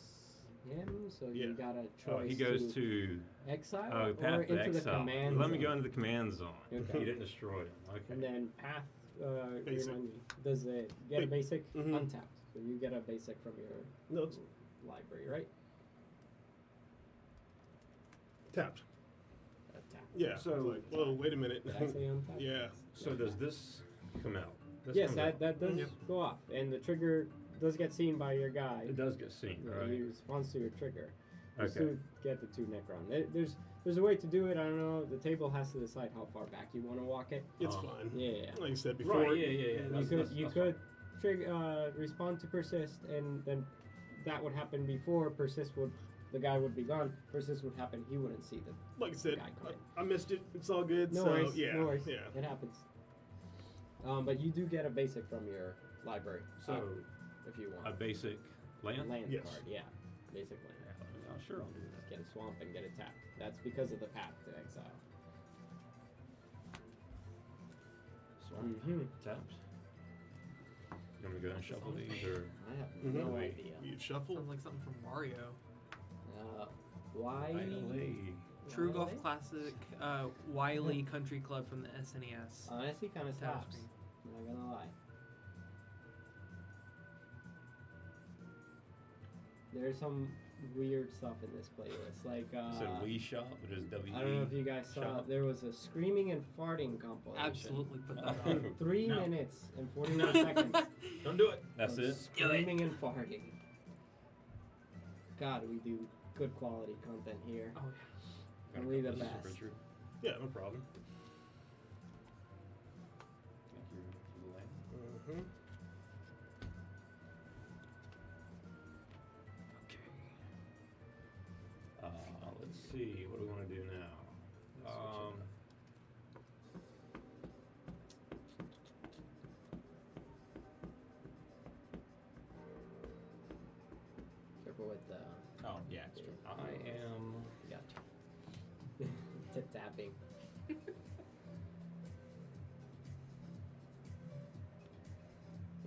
him, so Yeah. you got a choice. Oh, he goes to. exile Oh, or path to into the exile. command Let me zone. go into the command zone. Okay. He didn't destroy him. Okay. And then path. Basic. Remind me, does it get a Wait. basic? Mhm. Untapped. So you get a basic from your No, it's library, right? tapped. Tapped. Yeah. So- So, like, whoa, wait a minute. Did I say untapped? Yeah. So does this come out? This Yes, comes that, out. that does Yep. go off, and the trigger does get seen by your guy. It does get seen, right? He responds to your trigger. You Okay. still get the 2 Necron. There's a way to do it. I don't know. The table has to decide how far back you want to walk it. It's Oh. fine. Yeah. Like I said before. Right, yeah. You That's- could that's fine. trigger respond to persist, and then that would happen before persist would. The guy would be gone. Persist would happen. He wouldn't see the Like I said, guy coming. I missed it. It's all good. No so, worries. yeah. No worries. Yeah. It happens. But you do get a basic from your library. So if you a want basic land? land Yes. card, yeah, basic land. Oh, sure, I'll do that. Just get a swamp and get a tap. That's because of the path to exile. Swamp. Mm-hmm. Tapped. You want me to go ahead and shuffle these, or I have Mhm. no idea. You shuffle. Sounds like something from Mario. Why? Idly. True Why? Golf Classic, Wiley Country Club from the SNES. Honestly, kind of Tap slaps. screen. Not gonna lie. There's some weird stuff in this playlist, like It said Wii Shop, but it's W. I don't know if you guys saw. Shop. There was a screaming and farting compilation. Absolutely put that Oh. on. In 3 No. minutes and 49 seconds. Don't do it. That's of it? Screaming and farting. God, we do good quality content here. Oh, Only the This is best. Richard. Yeah, no problem. Thank you for the land. Mm-hmm. Okay. Let's see. What do we want to do now? Careful with the Oh, yeah, it's true. I am. gotcha. Tip tapping. You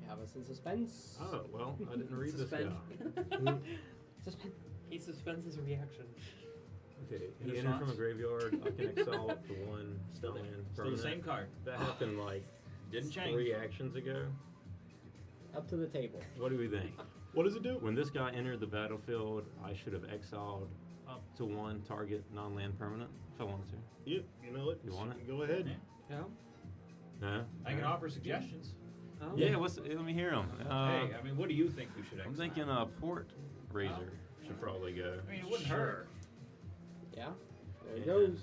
have us in suspense. Oh well, I didn't read this Suspend. guy. Suspense. He suspends his reaction. Okay, His he entered from a response? graveyard. I can exile up to 1 Still the, land still the permanent. same card. That happened like Didn't change. 3 actions ago. Up to the table. What do we think? What does it do? When this guy entered the battlefield, I should have exiled up to 1 target non-land permanent if I wanted to. Yeah, you know it. You want it? Go ahead. Yeah. Yeah. No? I can offer suggestions. Oh. Yeah, let me hear them. Hey, I mean, what do you think we should exile? I'm thinking Port Razor should probably go. I mean, it wouldn't hurt. Yeah. There it Yeah. goes.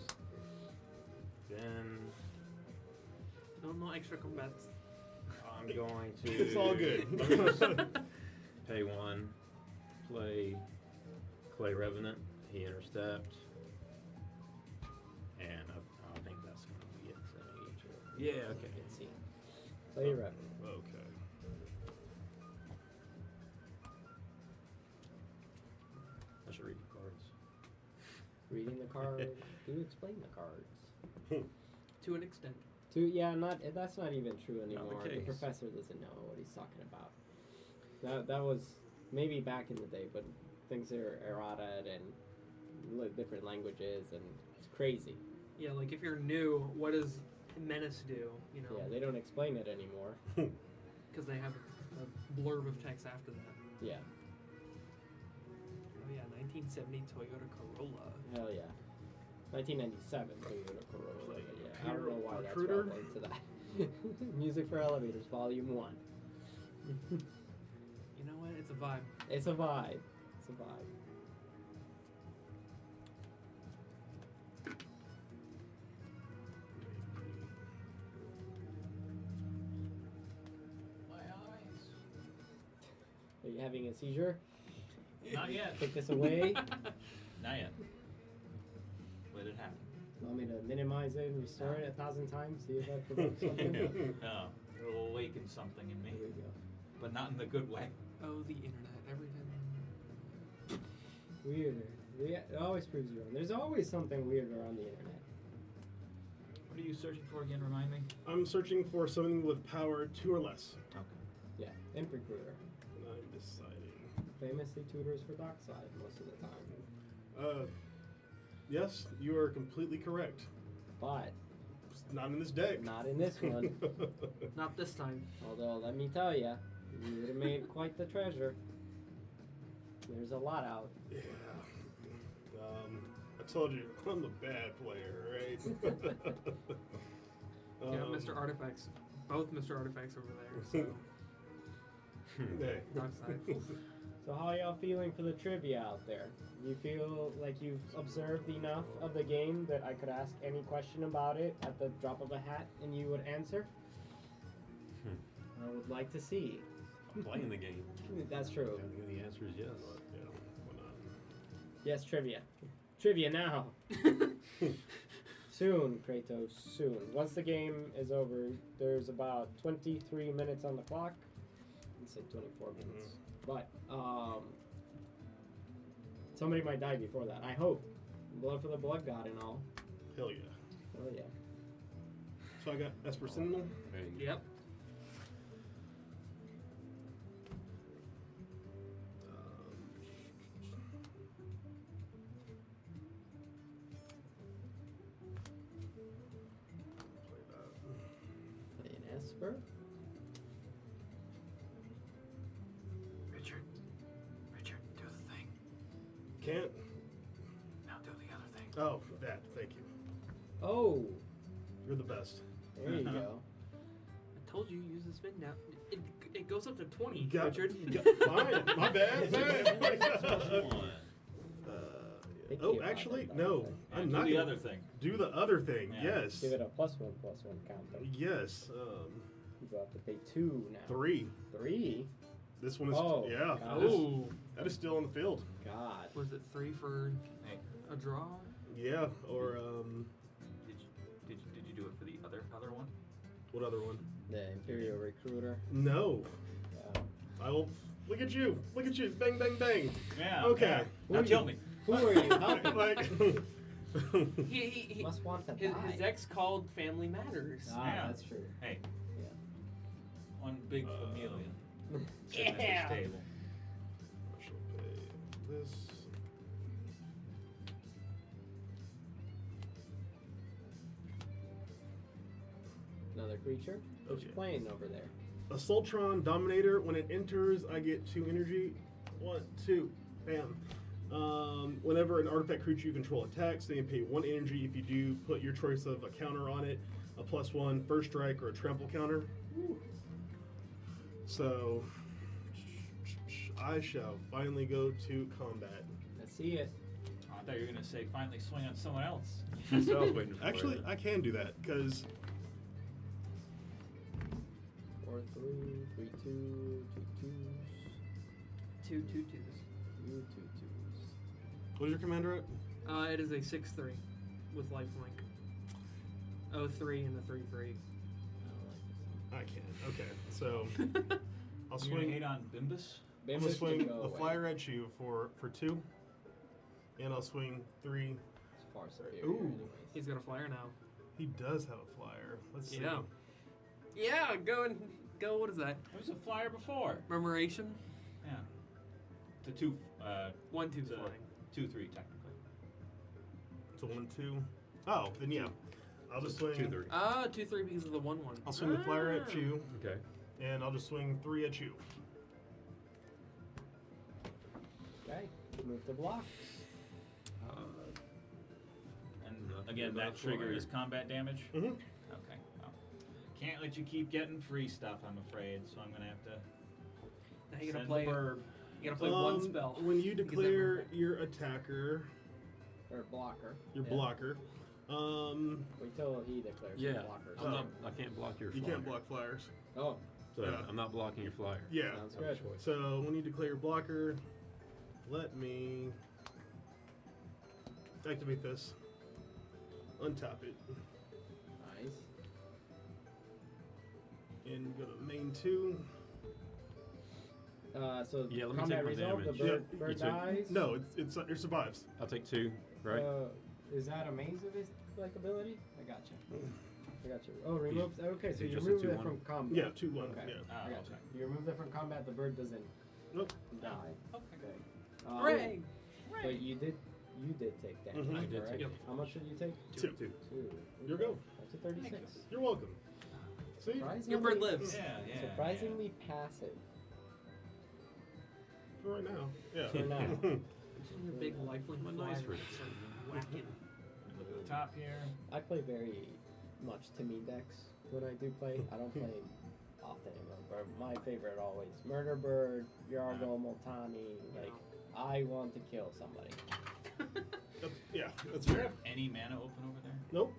Then No extra combats. I'm going to. It's all good. Pay 1, play Clay Revenant. He intercept, and I think that's going to be it for me. Yeah. Okay. Let's see. Play your revenue. Okay. I should read the cards. Reading the card. Do explain the cards. To an extent. That's not even true Not the anymore. The case. professor doesn't know what he's talking about. That was maybe back in the day, but things are errata and different languages, and it's crazy. Yeah, like if you're new, what does Menace do? You know? Yeah, they don't explain it anymore. Because they have a blurb of text after that. Yeah. Oh yeah, 1970 Toyota Corolla. Hell yeah. 1997 Toyota Corolla. Like Yeah, I don't know why Recruiter? that's relevant to that. Music for Elevators, Volume 1. You know what? It's a vibe. It's a vibe. It's a vibe. My eyes. Are you having a seizure? Not yet. Take this away. Not yet. Let it happen. Want me to minimize it and restore it 1,000 times? See if that provokes something? No, it'll awaken something in me, There we go. but not in the good way. Oh, the internet. Everything. Weirder. It always proves you wrong. There's always something weirder on the internet. What are you searching for again? Remind me. I'm searching for something with power 2 or less. Okay. Yeah, Imp Recruiter. And I'm deciding. Famously tutors for Dockside most of the time. Yes, you are completely correct. But Not in this deck. not in this one. Not this time. Although, let me tell you, you would have made quite the treasure. There's a lot out. Yeah. I told you, I'm the bad player, right? Yeah, Mr. Artifacts. Both Mr. Artifacts over there. So, Hey. Dockside. So how are y'all feeling for the trivia out there? You feel like you've observed enough of the game that I could ask any question about it at the drop of a hat and you would answer? I would like to see. I'm playing the game. That's true. I think the answer is yes. Yeah, why not? Yes, trivia. Trivia now. Soon, Kratos, soon. Once the game is over, there's about 23 minutes on the clock. Let's say 24 minutes. But, somebody might die before that. I hope. Blood for the blood god and all. Hell yeah. Oh, yeah. So I got Esper Sentinel. There you go. Yep. Play that. Play an Esper. Richard, do the thing. Can't. Now do the other thing. Oh, that. Thank you. Oh, You're the best. there you go. I told you use the spin down. It goes up to 20, Got- Richard. Fine. My bad. One. Picky Oh, about actually, it, no. though. I'm do not the gonna other thing. do the other thing. Yeah. Yes. Give it a +1/+1 counter. Yes. You have to pay 2 now. 3. 3? This one is. Oh, yeah. God. This, Oh, that is still on the field. God. was it 3 for Hey, a draw? Yeah. Or did you do it for the other one? what other one? The Imperial Recruiter. No. Yeah. I will. Look at you. Look at you. Bang, bang, bang. Yeah. Okay. Yeah. Now kill me. Who are you helping? Like. He Must want to his die. ex called Family Matters. Ah, Yeah. that's true. Hey. Yeah. One big chameleon. Sitting at Yeah. this table. I shall pay this. Another creature? What you Okay. playing over there? A Sultron Dominator. When it enters, I get 2 energy. 1, 2. Bam. Whenever an artifact creature you control attacks, they can pay 1 energy. If you do, put your choice of a counter on it, a +1 first strike or a trample counter. Woo. So, I shall finally go to combat. I see it. Oh, I thought you were gonna say finally swing on someone else. That's what I was waiting for. Actually, I can do that because 4/3, 3/2, 2/2s, 2/2/2s. 2/2s. what is your commander at? It is a 6/3 with lifelink. 0/3 and a 3/3. I can. Okay, so I'll You gonna swing. hate on Bimbus? I'm gonna Bimbus swing can go the away. flyer at you for 2, and I'll swing 3. It's far superior. Ooh. Anyways. He's got a flyer now. He does have a flyer. Let's see. Yeah. Yeah, go. What is that? There was a flyer before. Rememoration. Yeah. to 2. 1, 2 It's a flying. 2, 3 technically. So 1, 2. Oh, then yeah. I'll just swing. 2, 3. 2, 3 because of the 1, 1. I'll swing the flyer at you, Okay. and I'll just swing 3 at you. Okay. Move to block. And Nothing again, about that trigger flyer. is combat damage. Mm-hmm. Okay. Well, can't let you keep getting free stuff, I'm afraid. So I'm gonna have to Now you gotta send play. the bird. You gotta play one spell. When you Because declare everyone- your attacker, Or blocker. your Yeah. blocker, Wait till he declares Yeah. his blocker. I'm not, I can't block your you flyer. can't block flyers. Oh, So Yeah. I'm not blocking your flyer. Yeah. sounds Have a good. choice. So when you declare your blocker, let me activate this. Untap it. Nice. And go to main 2. So Yeah, let me combat take my resolve, the damage. bird, Yeah, bird you took- dies. No, it survives. I'll take 2, right? Is that a maze of his like ability? I got you. I got you. Oh, remove. Okay, so you you just a remove it 2-1? from combat. Yeah, 2-1. Okay. Yeah. Ah, I got okay. you. You remove it from combat. The bird doesn't Nope. die. Okay. Okay. Hooray! But you did take damage. Mhm. I did correct? take Yep. How much did you take? 2. 2. Here we go. Up to 36. You're welcome. See? Surprisingly, Your bird lives. Yeah, yeah. Surprisingly passive. For right now. Yeah. For now. Your big lifelink Well, nice flyer. for- Start whacking. Look at the top here. I play very much to me decks when I do play. I don't play often anymore, but my favorite always Murder Bird, Yargo, Multani. Like I want to kill somebody. Yeah, that's Do you fair. have any mana open over there? Nope.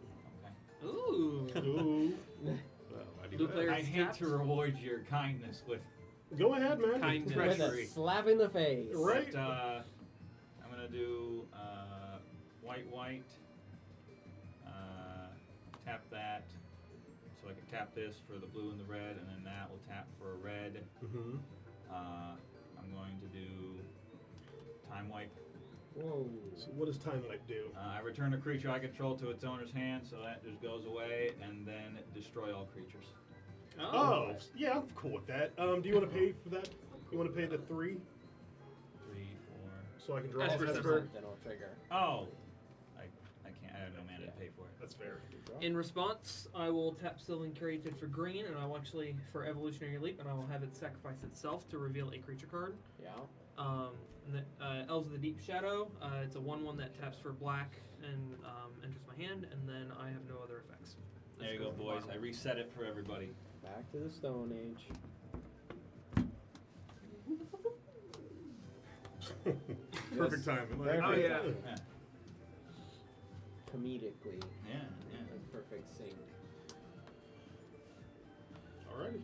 Okay. Ooh. Ooh. Well, I do Blue that. player- I hate tapped? to reward your kindness with Go ahead, man. Kindness. With a treachery. slap in the face. Right. But, I'm gonna do white. Tap that, so I can tap this for the blue and the red, and then that will tap for a red. Mm-hmm. I'm going to do time wipe. Whoa. So what does time light do? I return a creature I control to its owner's hand, so that just goes away, and then destroy all creatures. Oh, yeah, I'm cool with that. Do you want to pay for that? You want to pay the 3 3, 4. so I can draw That's off first Esper? Then it'll trigger. Oh, I can't. I have no mana to pay for it. That's fair. In response, I will tap Sylvan Curated for green, and I will actually, for Evolutionary Leap, and I will have it sacrifice itself to reveal a creature card. Yeah. Elves of the Deep Shadow, it's a 1/1 that taps for black and enters my hand, and then I have no other effects. There you go, boys. I reset it for everybody. Back to the Stone Age. Perfect timing. Perfect Oh, yeah. timing. Yeah, Comedically, yeah. in perfect sync. Alrighty.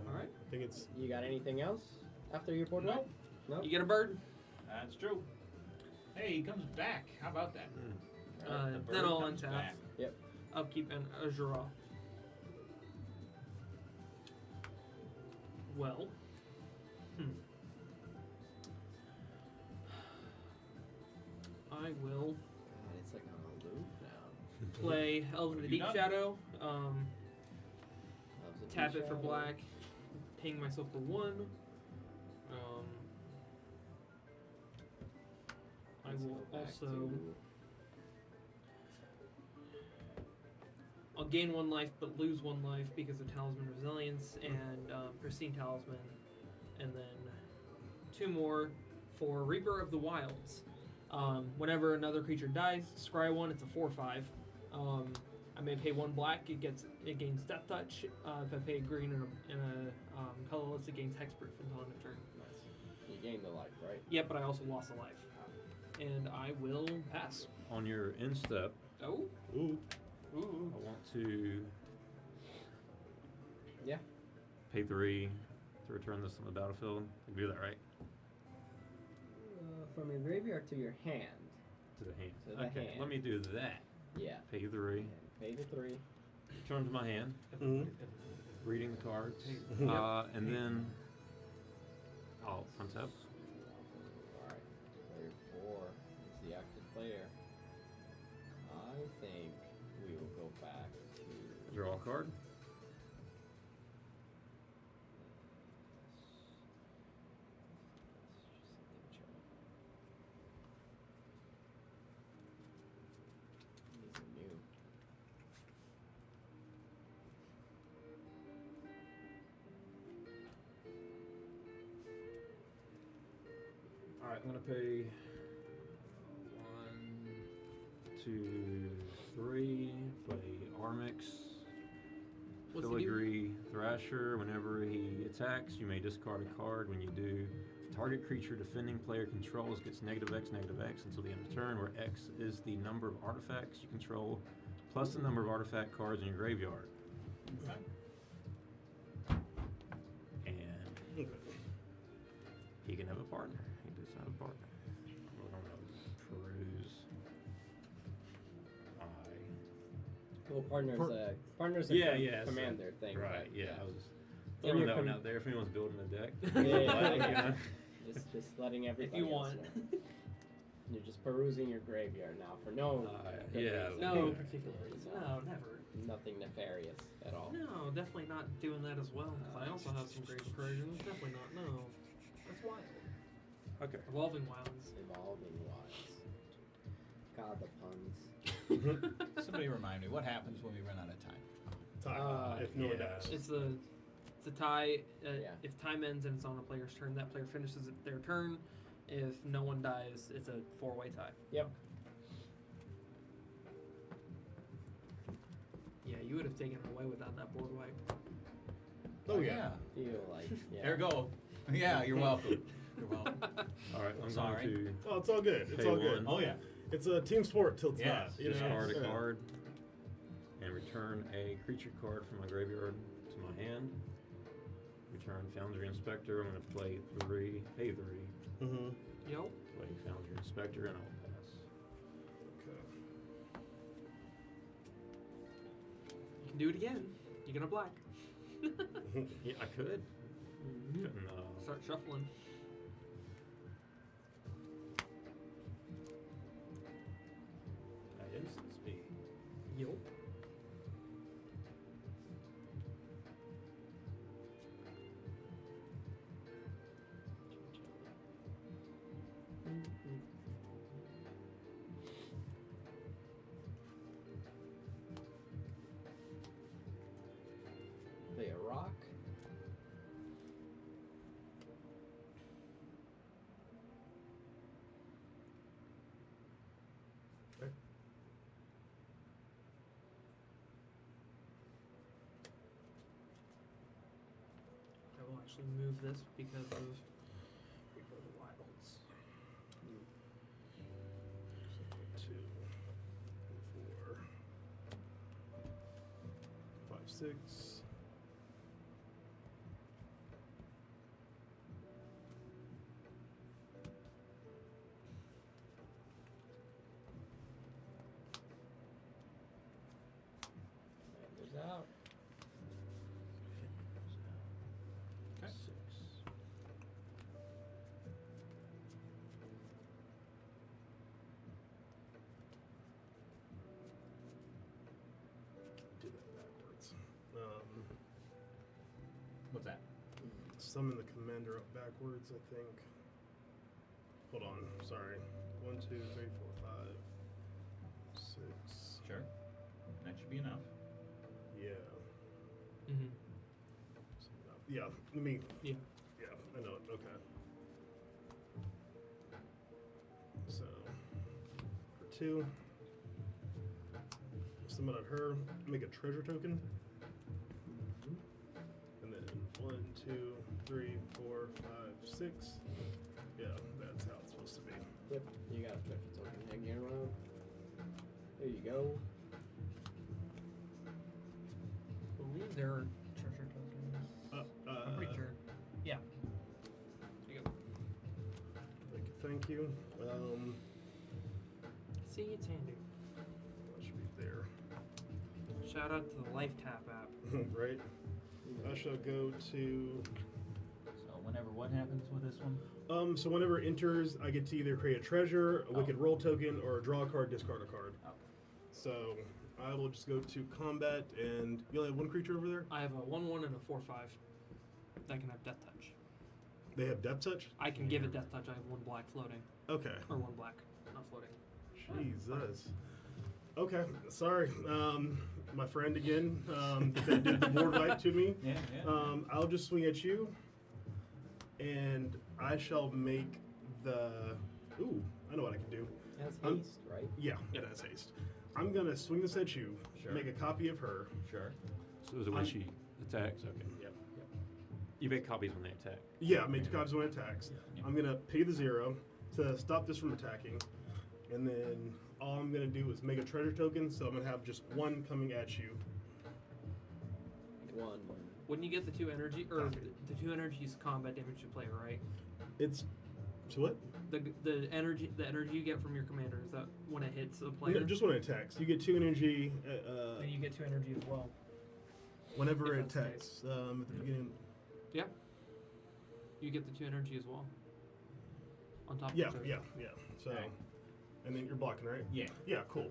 Alright. I think it's. You got anything else after your board wipe? No. You get a bird. That's true. Hey, he comes back. How about that? The bird Then I'll comes untap. back. Upkeep and Azura. Well. I will God, it's like on a loop now. play Elves of the You Deep done? Shadow. Loves a Tap blue it for shadow. black. Ping myself for 1. I Let's will go back also. to- I'll gain 1 life but lose 1 life because of Talisman Resilience and Pristine Talisman. And then 2 more for Reaper of the Wilds. Whenever another creature dies, scry 1, it's a 4/5. I may pay 1 black, it gains Death Touch. If I pay green in a colorless, it gains Hexproof until end of turn. Nice. You gained the life, right? Yep, but I also lost a life. And I will pass. On your end step, Oh. Ooh. Ooh. I want to Yeah. pay 3 to return this on the battlefield. I can do that, right? From your graveyard to your hand. To the hand. To the Okay, hand. let me do that. Yeah. Pay 3. And pay the 3. Return to my hand. Mm-hmm. Reading the cards. Yep. And then I'll untap. Alright. Player 4 is the active player. I think we will go back to. Draw a card. Alright, I'm gonna pay 1, 2, 3. Play Armix. What's he do? Filigree Thrasher. Whenever he attacks, you may discard a card. When you do, the target creature defending player controls gets -X until the end of turn, where X is the number of artifacts you control plus the number of artifact cards in your graveyard. Okay. And Okay. he can have a partner. He does have a partner. We're going to peruse. Well, partner's a Yeah, commander thing. Right, but, yeah. I was just Give throwing me a that one com- out there if anyone's building a deck. Yeah. Just letting everybody If you else want. know. You're just perusing your graveyard now for no good yeah. reason. No Yeah. particular reason. No, never. Nothing nefarious at all. No, definitely not doing that as well. I also have some great recursions. Definitely not. No. That's wild. Okay. Evolving Wilds. Evolving wilds. God, the puns. Somebody remind me, what happens when we run out of time? Time. If no one yeah. dies. It's a tie. Yeah. If time ends and it's on a player's turn, that player finishes their turn. If no one dies, it's a 4-way tie. Yep. Yeah, you would have taken it away without that board wipe. Oh yeah. Feel like yeah. There you go. Yeah, you're welcome. You're welcome. Alright, I'm Sorry. going to Oh, it's all good. It's Pay all good. one. Oh yeah. It's a team sport till it's Yes. not. You know? discard a Yeah. card and return a creature card from my graveyard to my hand. Return Foundry Inspector. I'm going to play 3, pay 3. Mm-hmm. Yo. Play Foundry Inspector and I'll pass. Okay. You can do it again. You're gonna black. Yeah, I could. Couldn't, Start shuffling. at instant speed. Yo. Play a rock. I will actually move this because of the wilds. 2, 4, 5, 6. Landers out. Okay. 6. Do that backwards. What's that? Summon the commander up backwards, I think. Hold on. Sorry. 1, 2, 3, 4, 5, 6. Sure. That should be enough. Yeah. Mm-hmm. Yeah. Let me. Yeah. Yeah, I know it. Okay. So, for 2, summon on her, make a treasure token. And then 1, 2, 3, 4, 5, 6. Yeah, that's how it's supposed to be. Yep. You got a treasure token hanging around. There you go. I believe there are treasure tokens. I'm pretty sure. Yeah. There you go. Thank you. See, it's handy. That should be there. Shout out to the Life Tap app. Right? I shall go to. So whenever what happens with this one? So whenever it enters, I get to either create a treasure, a wicked roll token, or draw a card, discard a card. Oh. So I will just go to combat, and you only have one creature over there? I have a 1/1 and a 4/5 that can have Death Touch. They have depth touch? I can give it Death Touch. I have 1 black floating. Okay. Or 1 black, not floating. Jesus. Okay, sorry. My friend again that did the board wipe to me. Yeah. I'll just swing at you, and I shall make Ooh, I know what I can do. That's I'm- haste, right? Yeah, it has haste. I'm gonna swing this at you. Sure. Make a copy of her. Sure. So is it when she attacks? Okay. Yep. You make copies when they attack. Yeah, make 2 copies when it attacks. Yeah. I'm gonna pay the 0 to stop this from attacking, and then all I'm gonna do is make a treasure token. So I'm gonna have just 1 coming at you. 1. Wouldn't you get the 2 energy, or Copy. the 2 energies combat damage to player, right? It's so what? The energy you get from your commander, is that when it hits a player? No, just when it attacks. You get 2 energy. And you get 2 energy as well. Whenever If it that's the attacks. At the beginning. Yeah. You get the 2 energy as well. On top of Yeah, the yeah, yeah. So, Okay. and then you're blocking, right? Yeah. Yeah, cool.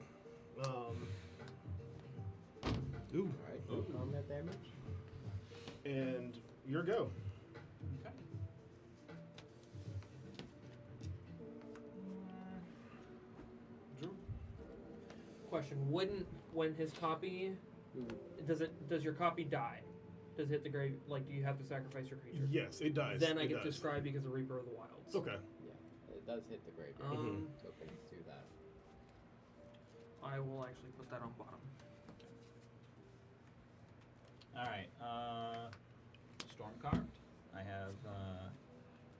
Ooh, Alright, no combat damage. and your go. Okay. Drew. Question: when his copy does your copy die? Does it hit the grave? Like, do you have to sacrifice your creature? Yes, it dies. Then I it get to dies. describe because of Reaper of the Wilds. Okay. Yeah, it does hit the graveyard. Um, Tokens do that. I will actually put that on bottom. All right. Storm carved. I have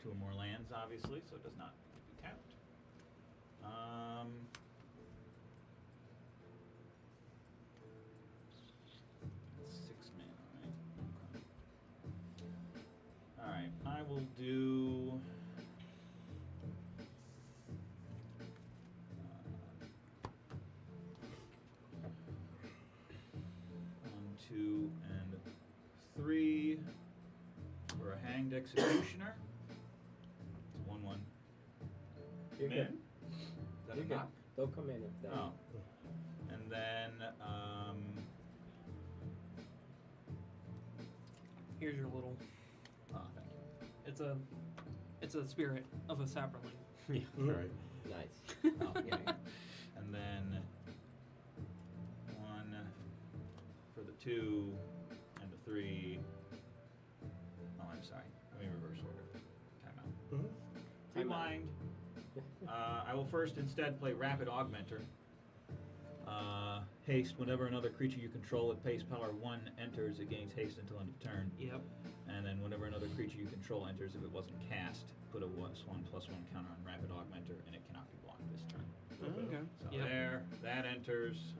2 or more lands, obviously, so it does not need to be tapped. It's 6 mana, right? Okay. All right. I will do. 1, 2, and 3 for a hanged executioner. It's 1/1. You're Min? good. Is that You're a good. knock? They'll come in if they. Oh. And then, Here's your little. oh, thank you. It's a spirit of a sapperling. Yeah. Mhm. Right. Nice. Okay. And then 1 for the 2 and the 3. Oh, I'm sorry. Let me reverse order. Time out. Mhm. Rewind. I will first instead play Rapid Augmenter. Haste. Whenever another creature you control at pace power 1 enters, it gains haste until end of turn. Yep. And then whenever another creature you control enters, if it wasn't cast, put a +1/+1 counter on Rapid Augmenter, and it cannot be blocked this turn. Okay. So Yep. there, that enters.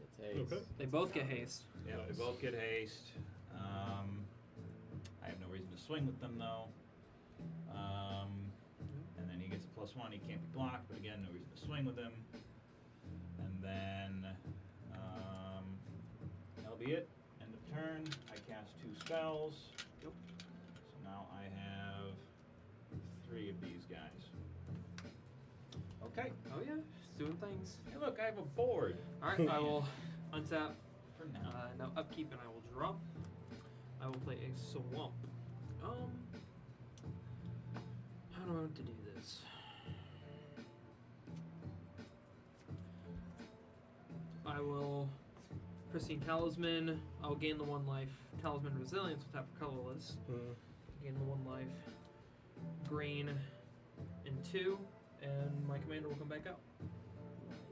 It's haste. Okay. They both get haste. Yeah, Nice. they both get haste. I have no reason to swing with them though. And then he gets a +1. He can't be blocked, but again, no reason to swing with him. And then that'll be it. End of turn. I cast 2 spells. Yep. So now I have 3 of these guys. Okay. Oh yeah, it's doing things. Hey, look, I have a board. All right, I will untap. For now. Now upkeep, and I will draw. I will play a swamp. How do I want to do this? I will Pristine Talisman. I'll gain the 1 life. Talisman Resilience will tap for colorless. Mhm. Gain the 1 life. Green and 2, and my commander will come back out.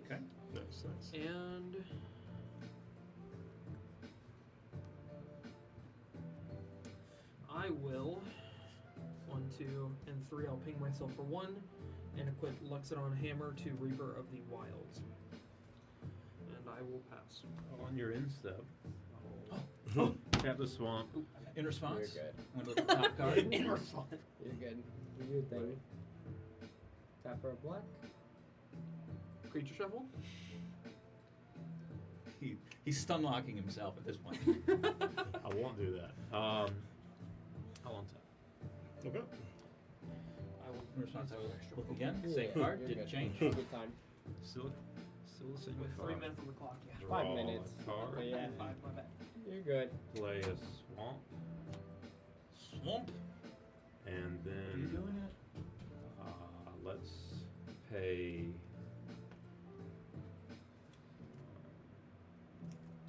Okay. Nice, nice. And I will 1, 2, and 3. I'll ping myself for 1 and equip Luxodon Hammer to Reaper of the Wilds. And I will pass. On your instep, Oh. tap the swamp. In response, You're good. I'm going to look at the top card. In response. You're good. Do your thing. Tap for a black. Creature shuffle. He's stun locking himself at this point. I won't do that. I'll untap. Okay. I will In response, I will look With again. Yeah, Same card, you're didn't good. change. Good time. Still the same. 3 minutes on the clock. Yeah. Draw 5 minutes. a card. Yeah. 5, my bad. You're good. Play a swamp, Swamp. and Are you then doing it? let's pay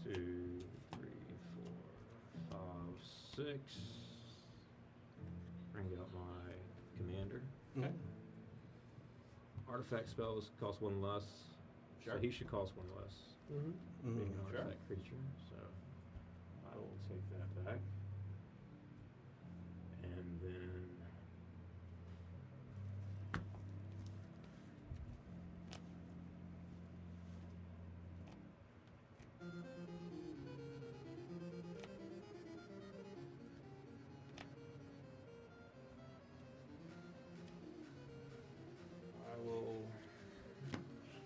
1, 2, 3, 4, 5, 6. Bring out my commander. Okay. artifact spells cost one less. Sure. So he should cost one less. Mm-hmm. Being an Sure. artifact creature. So I will take that back. And then I will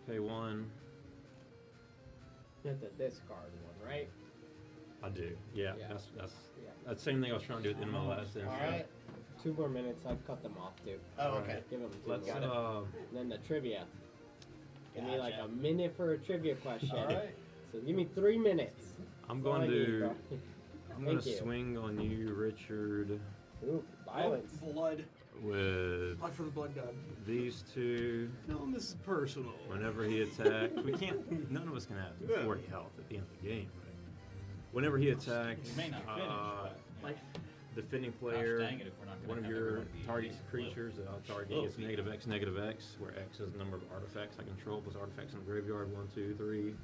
pay one. You have to discard one, right? I do. Yeah, Yeah. that's Yeah. that's the same thing I was trying to do at the end of my last All instance. right. 2 more minutes. I've cut them off too. Oh, okay. Give them 2 Let's more. Then the trivia. Give me like Gotcha. a minute for a trivia question. All right. So give me 3 minutes. I'm That's all going I need, to bro. I'm going Thank to you. swing on you, Richard, Ooh, violence. Blood. with Blood for the blood god. these two. No, this is personal. Whenever he attacks, we can't. None of us can have Yeah. 40 health at the end of the game. Right? Whenever he attacks, You may not finish, but Like, defending gosh player, dang it if we're not one gonna of have your everyone be target decent creatures that I'll target Oh. gets negative X, where X is the number of artifacts I control plus artifacts in the graveyard. 1, 2, 3,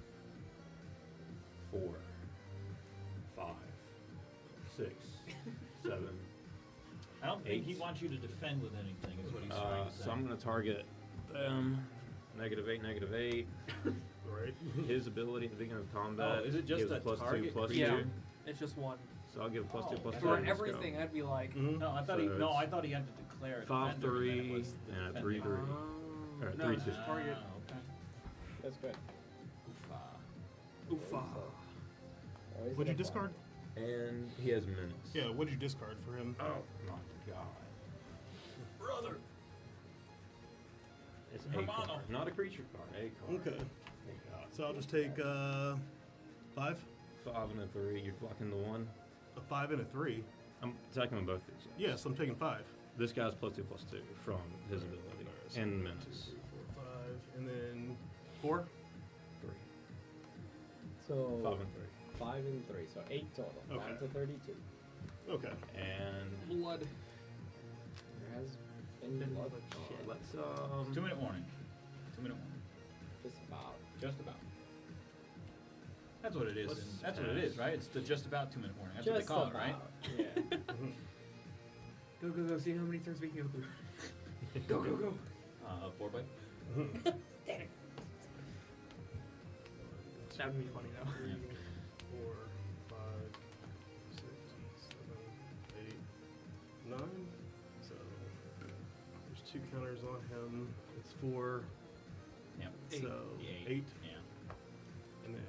4, 5, 6, 7. I don't think he 8. wants you to defend with anything, is what he's trying to say. So I'm going to target them. -8, -8. Right. His ability at the beginning of combat. Oh, is it just gives a +2, target +2. yeah, it's just one. So I'll give a +2, Oh, +2. For Let's go. everything, I'd be like, Mhm. No, I thought So I it's thought he had to declare a 5, defender, and then 3, it was the and a defending. 3, 3. Or no, 3, it's 2. just target. Okay. That's good. Oofa. Always What'd you a discard? And he has menace. Yeah, what'd you discard for him? Oh my god. Brother. It's a Hermano. card. Not a creature card. A card. Okay. Thank God. So I'll just take 5, 5 and a 3. You're blocking the 1. a 5 and a 3. I'm attacking with both these. guys. Yes, I'm taking 5. This guy's +2/+2 from his ability. Alright, so And 1, 2, menace. 3, 4, 5, and then 4. 3. So 5 and 3. 5 and 3, so 8 total. Okay. Down to 32. Okay. And Blood. There has been Been blood. blood. Shit. let's 2-minute warning. 2-minute warning. Just about. Just about. That's what it is. Let's That's what it is, right? It's the just about 2-minute warning. That's Just what they call it, right? about. Yeah. Go, go, go. See how many turns we can go through. Go, go, go. 4 by. That would be funny though. 4, 5, 6, 7, 8, 9. So there's 2 counters on him. It's 4. Yeah. So The 8. Yeah. And then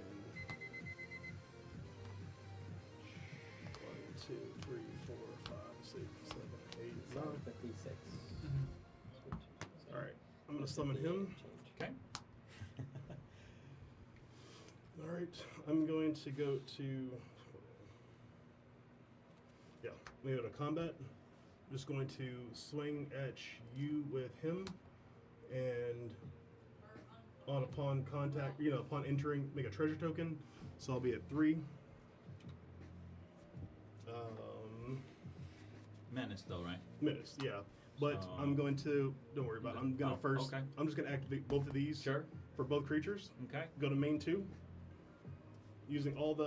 1, 2, 3, 4, 5, 6, 7, 8, 9. 56. Alright, I'm gonna summon him. Okay. Alright, I'm going to go to. Yeah, we go to combat. I'm just going to swing at you with him, and upon contact, upon entering, make a treasure token. So I'll be at 3. Menace, though, right? Minutes, yeah. But So- I'm going to. Don't worry about it. I'm gonna Oh, first. okay. I'm just gonna activate both of these. Sure. For both creatures. Okay. Go to main 2. Using all the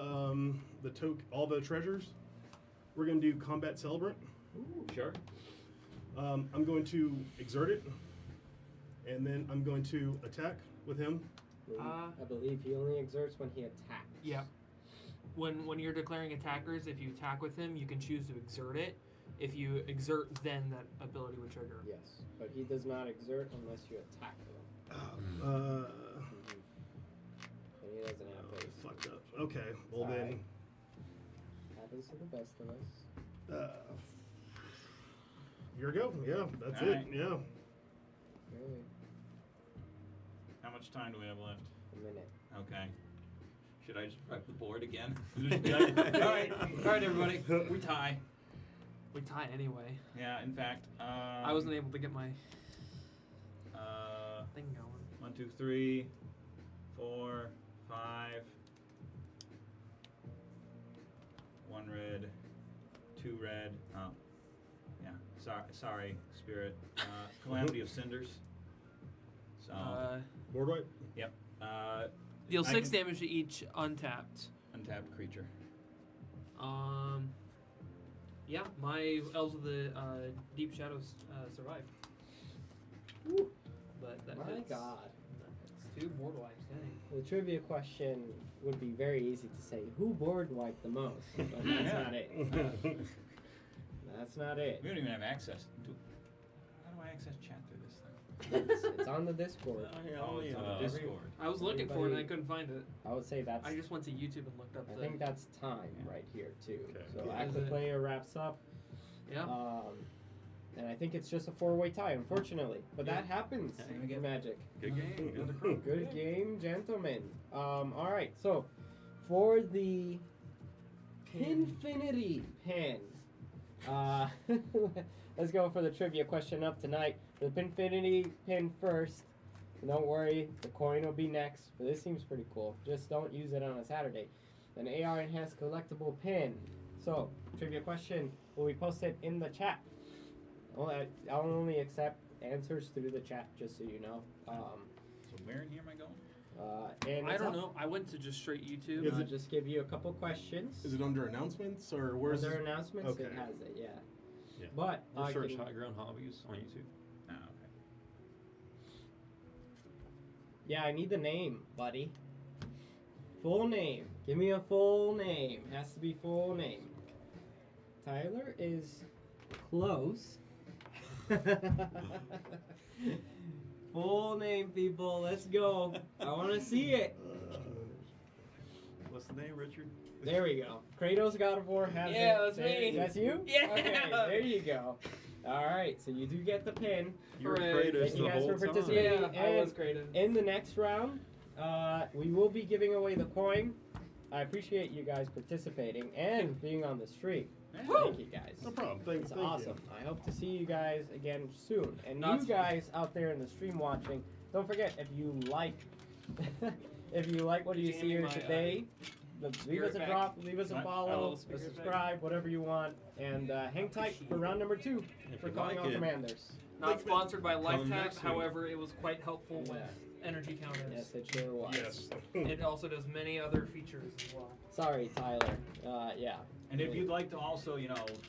all the treasures. We're gonna do combat celebrant. Sure. I'm going to exert it, and then I'm going to attack with him. I believe he only exerts when he attacks. Yep. When you're declaring attackers, if you attack with him, you can choose to exert it. If you exert, then that ability would trigger. Yes, but he does not exert unless you attack him. Uh, And he doesn't have haste. fucked up. Okay, well then. Happens to the best of us. Here we go. Yeah, that's Alright. it. Yeah. Really, How much time do we have left? a minute. Okay. Should I just prep the board again? All right, everybody. We tie. We tie anyway. Yeah, in fact. I wasn't able to get my Uh, thing going. 1, 2, 3, 4, 5. 1 red, 2 red. Oh, yeah. Sorry, Spirit. Calamity of Cinders. So, Board wipe. yep. Deal I 6 can- damage to each untapped. Untapped creature. Yeah, my Elves of the Deep Shadows survive. Woo. But that My hits. God. It's 2 board wipes, dang. The trivia question would be very easy to say. Who board wiped the most? But that's Yeah. not it. That's not it. We don't even have access to. How do I access chat through this thing? It's on the Discord. Oh, it's on the every- Discord. I was looking for it and I Everybody- couldn't find it. I would say that's. I just went to YouTube and looked up I the. think that's time right here too. Okay. So Yeah. as the player wraps up, Yeah. and I think it's just a 4-way tie, unfortunately. But that happens Yeah. in Magic. Good game. Good crew. Good game, gentlemen. All right, so for the Pinfinity Pin, let's go for the trivia question up tonight. The Pinfinity Pin first. Don't worry, the coin will be next. But this seems pretty cool. Just don't use it on a Saturday. An AR enhanced collectible pin. So, trivia question will be posted in the chat. I'll only accept answers through the chat, just so you know. So where in here am I going? And I it's don't up. know. I went to just straight YouTube. Is I'll it- just give you a couple questions. Is it under announcements or where's Under it? announcements? It Okay. has it, yeah. Yeah. But Or I search can- High Ground Hobbies on YouTube. Oh, okay. yeah, I need the name, buddy. Full name. Give me a full name. Has to be full name. Tyler is close. Full name, people. Let's go. I want to see it. What's the name, Richard? There we go. Kratos God of War has Yeah, it. that's There- me. That's you? Yeah. Okay, there you go. All right, so you do get the pin. You were Hooray. Kratos Thank you the guys whole for time. participating. Yeah, I was creative. In the next round, we will be giving away the coin. I appreciate you guys participating and being on the stream. Thank you guys. No problem. It's awesome. I hope to see you guys again soon. And Not you guys out there in the stream watching, don't forget if you like what you see here today, leave spirit us a back. drop, leave us a What? A follow, little a spirit back. subscribe, whatever you want, and hang tight for round number 2 If for you calling like all it, commanders. Not sponsored by Come LifeTap, next week. however, it was quite helpful with energy counters. Yes, it sure was. Yes. It also does many other features as well. Sorry, Tyler. Yeah. And if you'd like to also,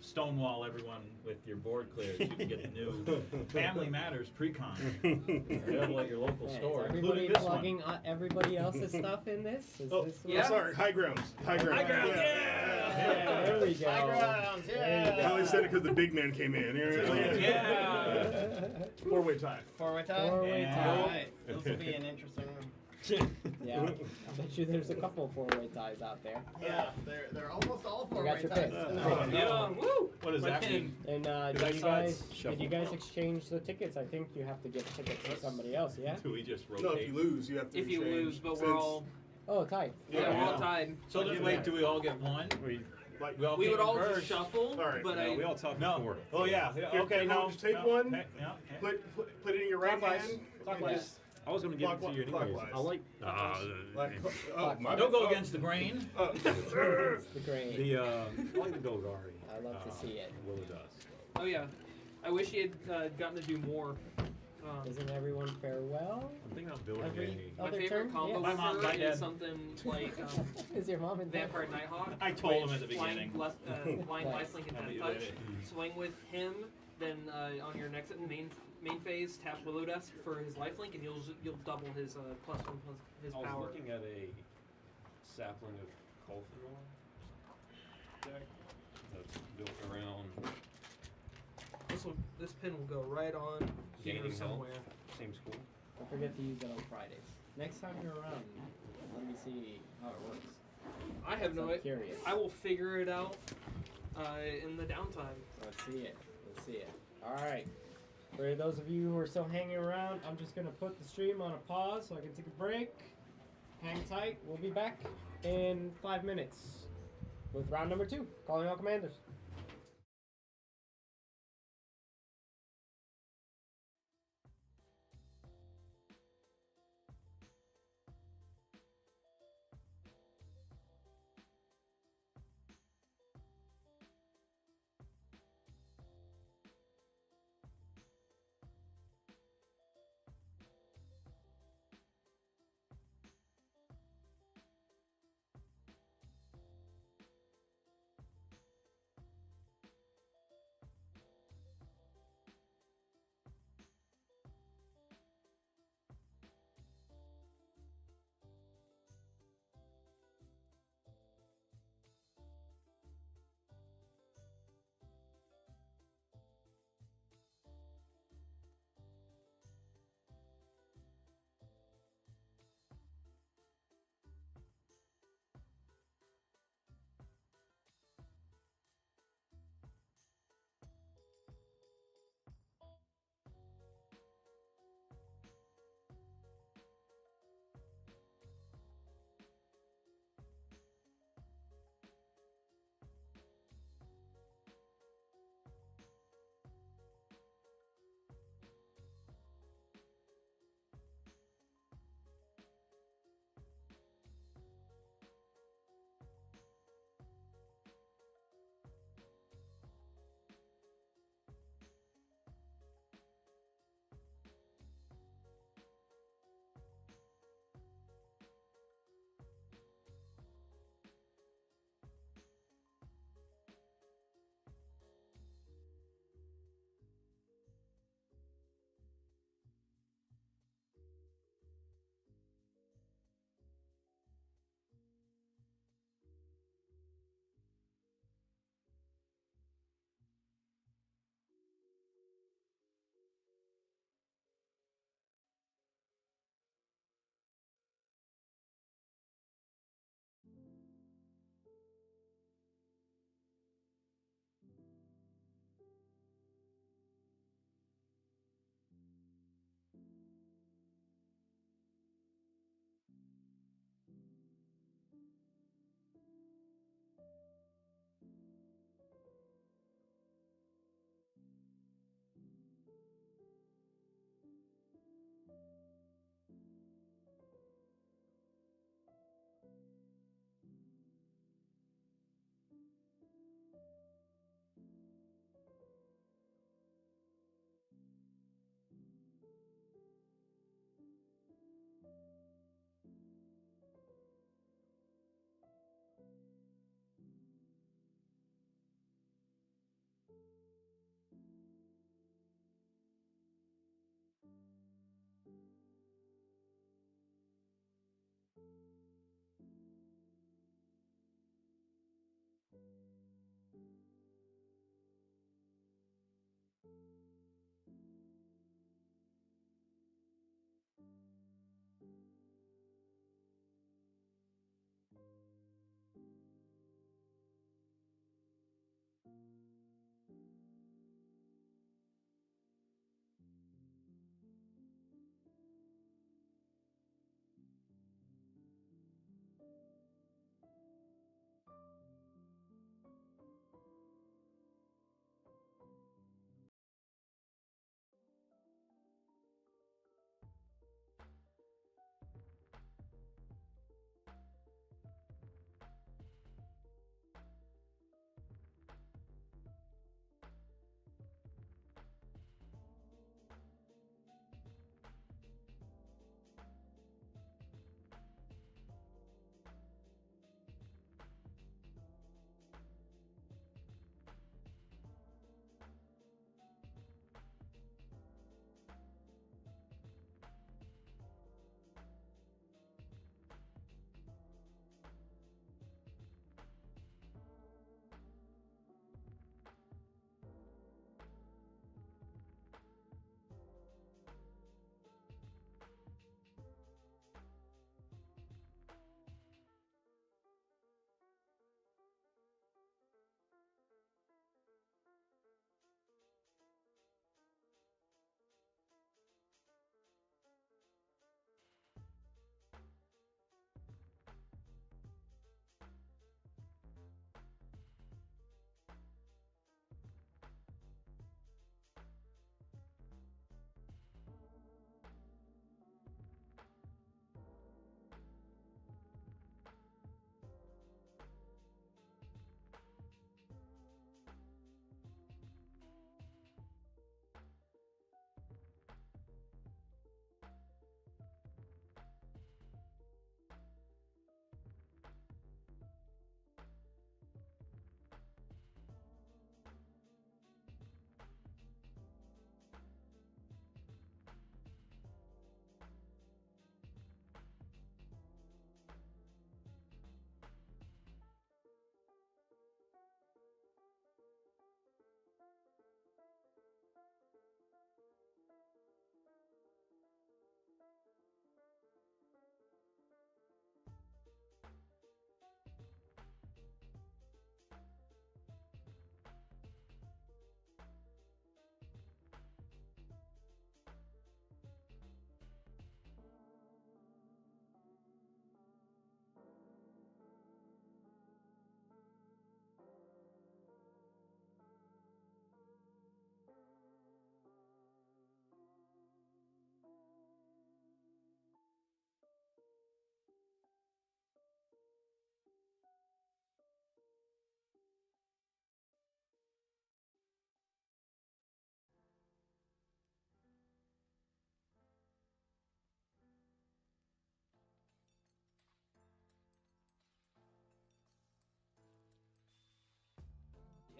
stonewall everyone with your board clears, you can get the new Family Matters pre-con available at your local Man, store, is everybody including this plugging everybody else's stuff in this? Is Oh, this Yeah. sorry. High grounds. High grounds. High grounds, Yeah, there we go. High grounds, There you yeah. go. I only said it because the big man came in. Yeah. 4-way tie. Four-way tie? Four-way tie. All right. This will be an interesting one. Yeah, I bet you there's a couple 4-way ties out there. Yeah, they're almost all You four-way got your ties. pick. Yeah, woo! What does My that pin. mean? And I did you saw guys it's did you guys shuffle. exchange the tickets? I think you have to give tickets to somebody else. Yeah. Do we just rotate? No, if you lose, you have to If you exchange. lose, but we're Since, all Oh, tight. yeah, we're all tied. So then, wait, do we all get one? like, We all We came would in all first. just shuffle, All right. but No, we all talked No. before. Oh yeah. Okay. Here, No. just take no, one. okay, yeah, okay. Put it in your right Clockwise. hand. Clockwise. and just- I was going to give it to you anyways. Clockwise. I like Like, oh, my Don't go oh, against the grain. oh. It's the grain. the I like the Golgari. I love to see it. Willow Dust. oh yeah, I wish he had gotten to do more. Isn't everyone farewell? I'm thinking about building Every My other favorite turn? combo Yeah. My mom, for my it dad. is something like Is your mom in there? Vampire Nighthawk. I told him which at the beginning. Flying Nice. lifelink and I'll death be touch. ready. Swing with him, then on your next main phase, tap Willow Dust for his lifelink, and you'll double his +1 plus his I was power. looking at a sapling of Colfinor deck that's built around This pin will go right on here Gaining health. somewhere. same school. Don't forget to use it on Fridays. Next time you're around, let me see how it works. I have no I'm idea. curious. I will figure it out in the downtime. Let's see it. Let's see it. All right. For those of you who are still hanging around, I'm just going to put the stream on a pause so I can take a break. Hang tight. We'll be back in 5 minutes with round number 2, calling all commanders.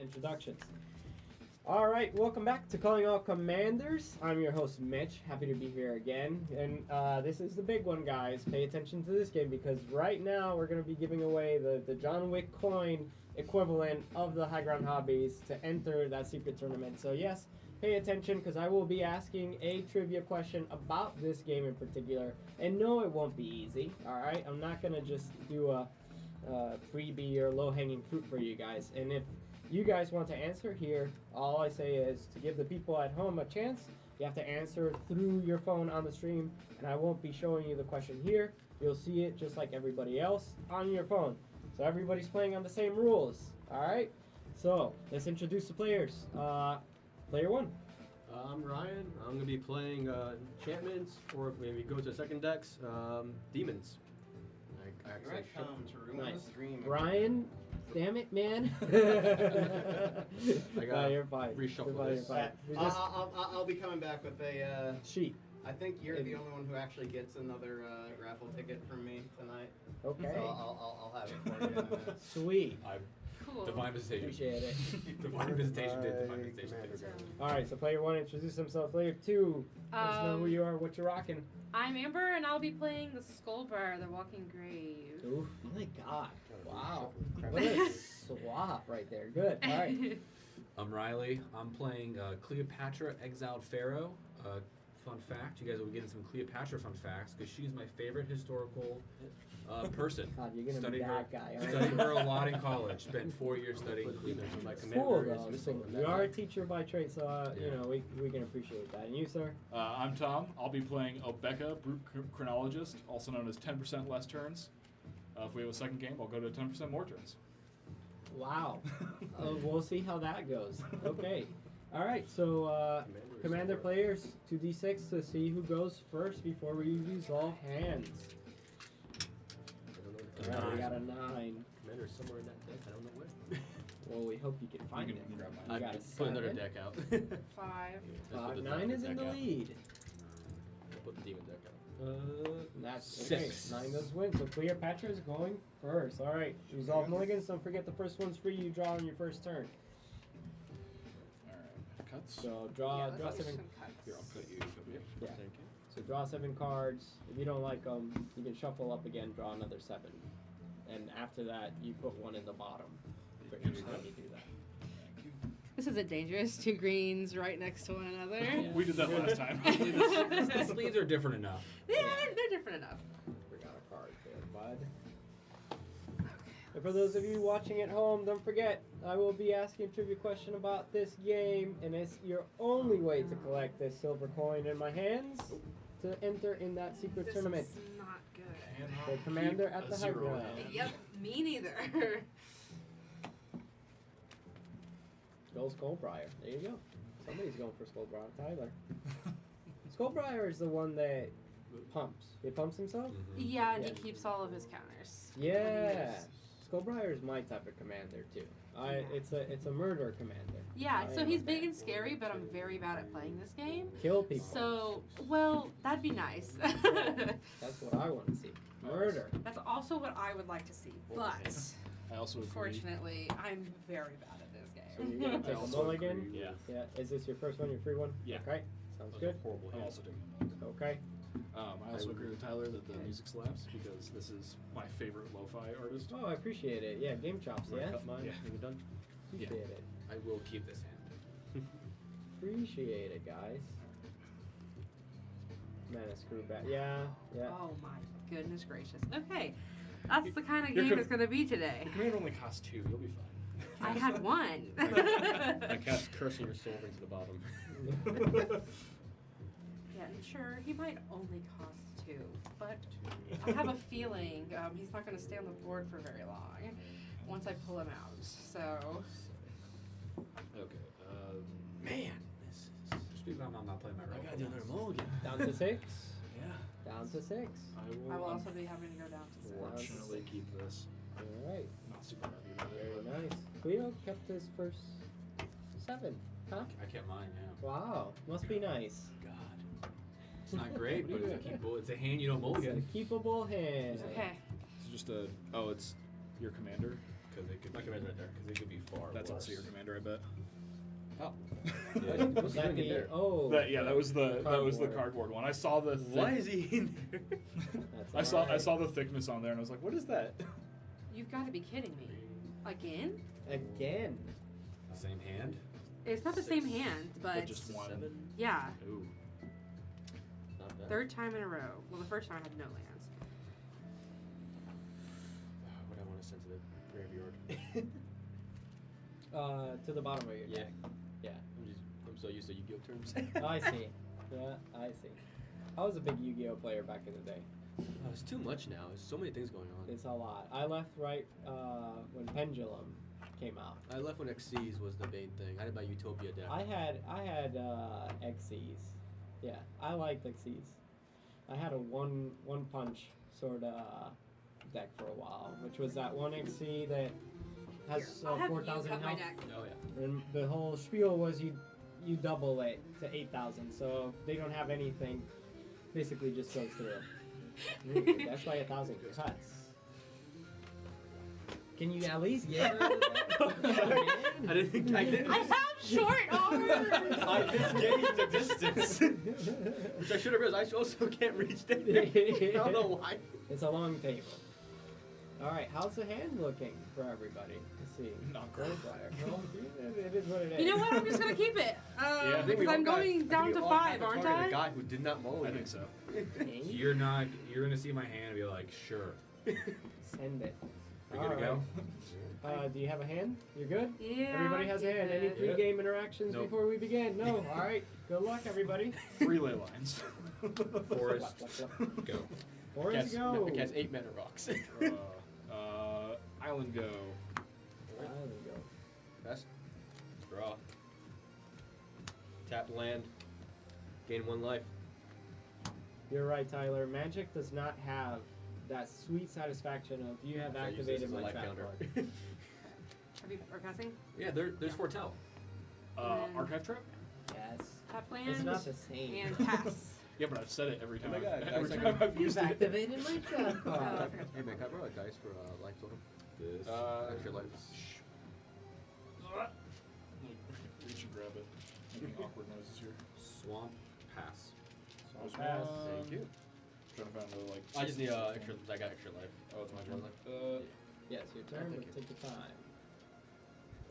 introductions. All right, welcome back to Calling All Commanders. I'm your host, Mitch. Happy to be here again. And this is the big one, guys. Pay attention to this game because right now we're going to be giving away the John Wick coin equivalent of the High Ground Hobbies to enter that secret tournament. So yes, pay attention because I will be asking a trivia question about this game in particular. And no, it won't be easy, all right? I'm not going to just do a freebie or low-hanging fruit for you guys. And if you guys want to answer here, all I say is to give the people at home a chance, you have to answer through your phone on the stream, and I won't be showing you the question here. You'll see it just like everybody else on your phone. So everybody's playing on the same rules, all right? So let's introduce the players. Player one. I'm Ryan. I'm going to be playing enchantments, or if maybe go to second decks, demons. I You're right, actually come to ruin Nice. the stream. Ryan, damn it, man. I got you're fine. reshuffle You're fine, this. you're fine. We just- I'll be coming back with a. sheet. I think you're the only one who actually gets another raffle ticket from me tonight. Okay. So I'll have it for you in a minute. Sweet. Cool. Divine visitation. Appreciate it. Divine visitation did. Divine visitation did. All right, so player one introduce himself. Player two, let us know who you are, what you're rocking. I'm Amber, and I'll be playing the Skullbar, the Walking Grave. Ooh, my God! Wow, what a swap right there. Good. All right. I'm Riley. I'm playing Cleopatra, Exiled Pharaoh. Fun fact, you guys will be getting some Cleopatra fun facts because she's my favorite historical person. God, you're gonna Studied be her, that guy. Aren't studied you? her a lot in college. Spent 4 years studying Cleopatra. My Cool commander is though. missing. So you are a teacher by trade, so you know we can appreciate that. And you, sir? I'm Tom. I'll be playing Obeka, Brute Chronologist, also known as 10% less turns. If we have a second game, I'll go to 10% more turns. Wow. We'll see how that goes. Okay. All right. So commander players 2d6 to see who goes first before we resolve hands. All right, we got a 9. Commander is somewhere in that deck. I don't know where. Well, we hope you can find You it. can grab I mine. got a Put another 7. deck out. 5. 9 is in the lead. I'll put the demon deck out. That's okay. 6. 9 does win. So Cleopatra is going first. All right. Resolve mulligans. Don't forget the first one's free. You draw on your first turn. Alright, cuts. So Yeah, draw let's do 7. some cuts. Here, I'll cut you. Yep. Yeah. Thank you. So draw 7 cards. If you don't like them, you can shuffle up again. Draw another 7. And after that, you put one in the bottom for each time you do that. This is a dangerous. 2 greens right next to one another. We did that last time. The sleeves are different enough. Yeah, they're different enough. We got a card there, bud. And for those of you watching at home, don't forget, I will be asking a trivia question about this game, and it's your only way to collect this silver coin in my hands to enter in that secret This tournament. is not good. The commander at the high zero ground. hand. Yep, me neither. Go Skullbriar. There you go. Somebody's going for Skullbriar. Tyler. Skullbriar is the one that pumps. He pumps himself? Yeah, and he Yeah. keeps all of his counters. Yeah. Skullbriar is my type of commander too. It's a murder commander. Yeah, I so am he's a big fan. and scary, but I'm very bad at playing this game. Kill people. So, well, that'd be nice. That's what I want to see. Murder. That's also what I would like to see, but I also agree. fortunately, I'm very bad at this So game. you're gonna take a also mulligan. agree. Yeah. Yeah. Is this your first one? Your free one? Yeah. Okay. Sounds Those good. are horrible I'm hands. also taking them. Okay. I also agree with Tyler that the music slaps because this is my favorite lo-fi artist. Oh, I appreciate it. Yeah, GameChops. Wanna Yeah. cut mine? Yeah. Are you done? Appreciate it. I will keep this hand. Appreciate it, guys. Man, a screw back. Yeah. Yeah. Oh my goodness gracious. Okay, that's the kind of Your game com- it's going to be today. The commander only costs 2. You'll be fine. I had one. I cast Cursing Your Soul into the bottom. Yeah, sure, he might only cost 2, but I have a feeling he's not going to stay on the board for very long once I pull him out. So, Okay. Man, Speaking of, I'm not playing my I role. gotta do another mulligan. Down to 6. Yeah. Down to 6. I will also be having to go down to 6. Unfortunately, keep this. All right. Not super happy about Very it. but- nice. Cleo kept his first 7. Huh? I kept mine, yeah. Wow. Must be nice. God. It's not great, What but do it's you a keepable. It's a hand you don't It's a mulligan. keepable hand. Okay. It's just a. Oh, it's your commander. Because it could My be command's right there. Because it could be far That's worse. also your commander, I bet. Oh. Yeah. What's he doing in there? That was the cardboard. cardboard one. I saw the. Why is he in there? That's I alright. saw the thickness on there, and I was like, what is that? You've got to be kidding me. Again? Again. Same hand. It's not the same hand, but just one. 7. yeah, Ooh. Not bad. third time in a row. Well, the first time I had no lands. What I want to send to the graveyard. To the bottom of your Yeah. deck. Yeah. I'm so used to Yu-Gi-Oh terms. Oh, I see. Yeah, I see. I was a big Yu-Gi-Oh player back in the day. Oh, it's too much now. There's so many things going on. It's a lot. I left right when Pendulum came out. I left when Xyz was the main thing. I did my Utopia deck. I had Xyz. Yeah, I liked Xyz. I had a one punch sort of deck for a while, which was that one XC that has I'll have you 4,000 cut my health. deck. Oh yeah. And the whole spiel was you double it to 8,000. So if they don't have anything, basically just goes through. Ooh, that's like 1,000 cuts. Can you at least get rid of that? I didn't. I have short arms! I disengaged the distance. Which I should have realized. I also can't reach that. I don't know why. It's a long table. Alright, how's the hand looking for everybody? Let's see. Not great. Well, it is what it is. You know what? I'm just gonna keep it. I think Because I'm going down to 5, aren't I? I? The guy who did not mow. I think so. Okay. You're gonna see my hand and be like, sure. Send it. We good to go? Do you have a hand? You're good? Yeah. Everybody has a hand. Any good. pre-game interactions Nope. before we begin? No. Alright. Good luck, everybody. 3 ley lines. Forest, go. Forest go. It has 8 mana rocks. Island go. Island go. Best. Draw. Tap land. Gain 1 life. You're right, Tyler. Magic does not have that sweet satisfaction of you have So I use this activated as a my life trap counter. card. Have you are casting? Yeah, there's foretell. Archive trap? Yes. Tap land. It's not the same. And pass. Yeah, but I've said it every time. my God, Every guys, time I've You've used it. activated my trap Oh, card. okay. Hey man, can I borrow a dice for life totem? This. Extra life. Reach and grab it. Making awkward noises here. Swamp, pass. So pass. Thank you. Trying to find another like. I just need system. extra. I got extra life. Oh, it's my One turn. life. Yes, your turn, thank but you. take your time.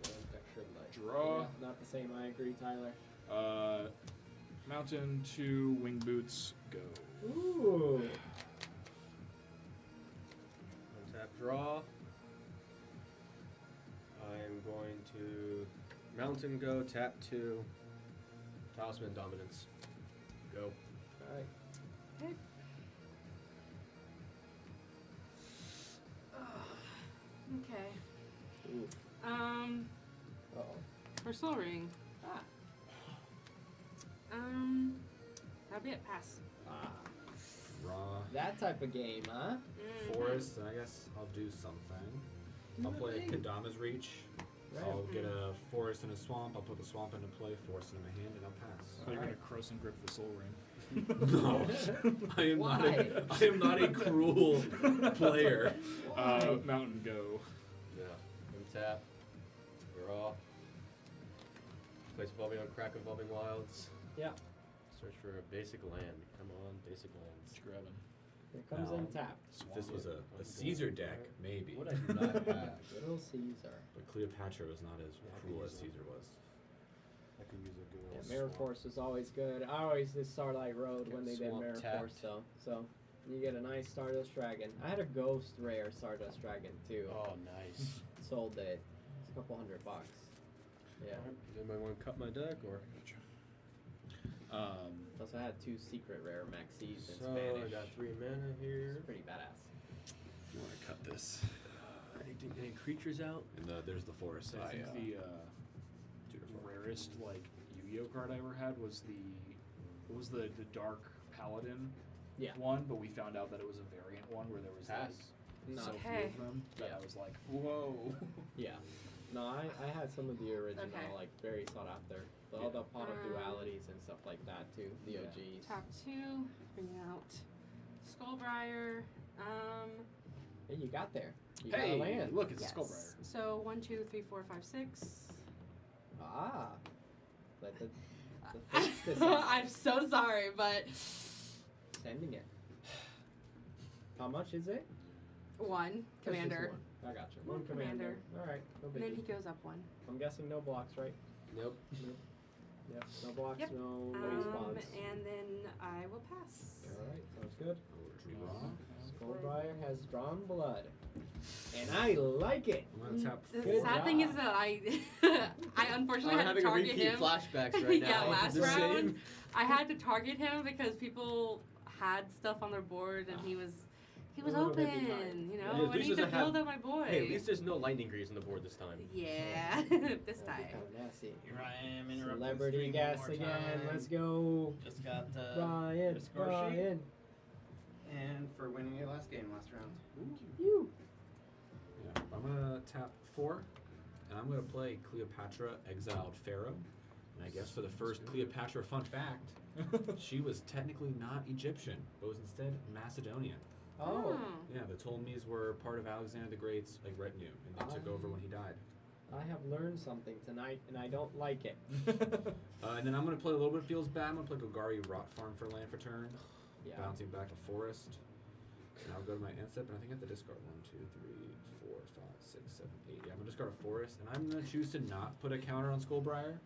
Extra life. Draw. Yeah, not the same, I agree, Tyler. Mountain to wing boots go. Ooh. Untap draw. I'm going to mountain go, tap 2. Talisman dominance. Go. Alright. Okay. Okay. Ooh. Uh-oh. For Soul Ring. Ah. That'll be it. Pass. Ah. Raw. That type of game, huh? Forest, I guess I'll do something. I'll play a Kadama's Reach. Right. I'll get a forest and a swamp. I'll put the swamp into play, forest into my hand, and I'll I pass. thought you were Alright. gonna cross and grip the soul ring. No, I am not a cruel player. Mountain go. Yeah. Untap. Draw. Place evolving on crack evolving wilds. Yeah. Search for a basic land. Come on, basic lands. Just grab him. Here comes No. in tap. If this was a Caesar deck, maybe. What I do not have. Little Caesar. But Cleopatra was not as cruel as Caesar was. I can use a good Yeah, old Mirror swamp. Force was always good. I always did Starlight Road when they did Swamp Mirror tapped. Force, though. So you get a nice Stardust Dragon. I had a Ghost Rare Stardust Dragon too. Oh, nice. Sold it. It's a couple $100. Yeah. Does anybody want to cut my deck or? Plus, I had 2 secret rare Maxis in So Spanish. I got 3 mana here. It's pretty badass. You want to cut this? Any creatures out? And there's the forest. I think the rarest like Yu-Gi-Oh card I ever had was the Dark Paladin Yeah. one, but we found out that it was a variant one where there was Pass. No. so few Okay. of them that Yeah. I was like, whoa. Yeah. No, I had some of the original, Okay. like, very sought after. All the Pot of Dualities and stuff like that, too. The Yeah. OGs. Tap 2. Bring out Skullbriar. Hey, you got there. You got a Hey, land. look, it's Yes. a Skullbriar. So 1, 2, 3, 4, 5, 6. Ah. Let the face decide. I'm so sorry, but Sending it. How much is it? 1 That's commander. just one. I got you. One One commander. All right. No And then he biggie. goes up 1. I'm guessing no blocks, right? Nope. Yep. No blocks. Yep. No respawns. And then I will pass. All right. Sounds good. Draw. Skullbriar has drawn blood, and I like it. I'm gonna tap The Good sad thing job. is that I unfortunately I'm had to having a target repeat him. flashbacks right now. Yeah, last The round. same. I had to target him because people had stuff on their board and he was A little bit open. behind. You Yeah, know, at I least need to doesn't have- build up my boy. Hey, at least there's no lightning greaves on the board this time. Yeah, this That'd be time. kind of nasty. Here I am interrupting Celebrity stream guest one more again. time. Let's go, Just got Brian. the score sheet. Brian. And for winning your last game last round. You. Yeah, I'm gonna tap 4, and I'm gonna play Cleopatra, Exiled Pharaoh. And I guess for the first Cleopatra fun fact, she was technically not Egyptian, but was instead Macedonian. Oh. Yeah, the Ptolemies were part of Alexander the Great's retinue, and they took over when he died. I have learned something tonight, and I don't like it. And then I'm gonna play a little bit of Fields Bad. I'm gonna play Golgari Rot Farm for land for turn, Yeah. bouncing back to Forest. And I'll go to my end step, and I think I have to discard 1, 2, 3, 4, 5, 6, 7, 8. Yeah, I'm gonna discard a Forest, and I'm gonna choose to not put a counter on Skullbriar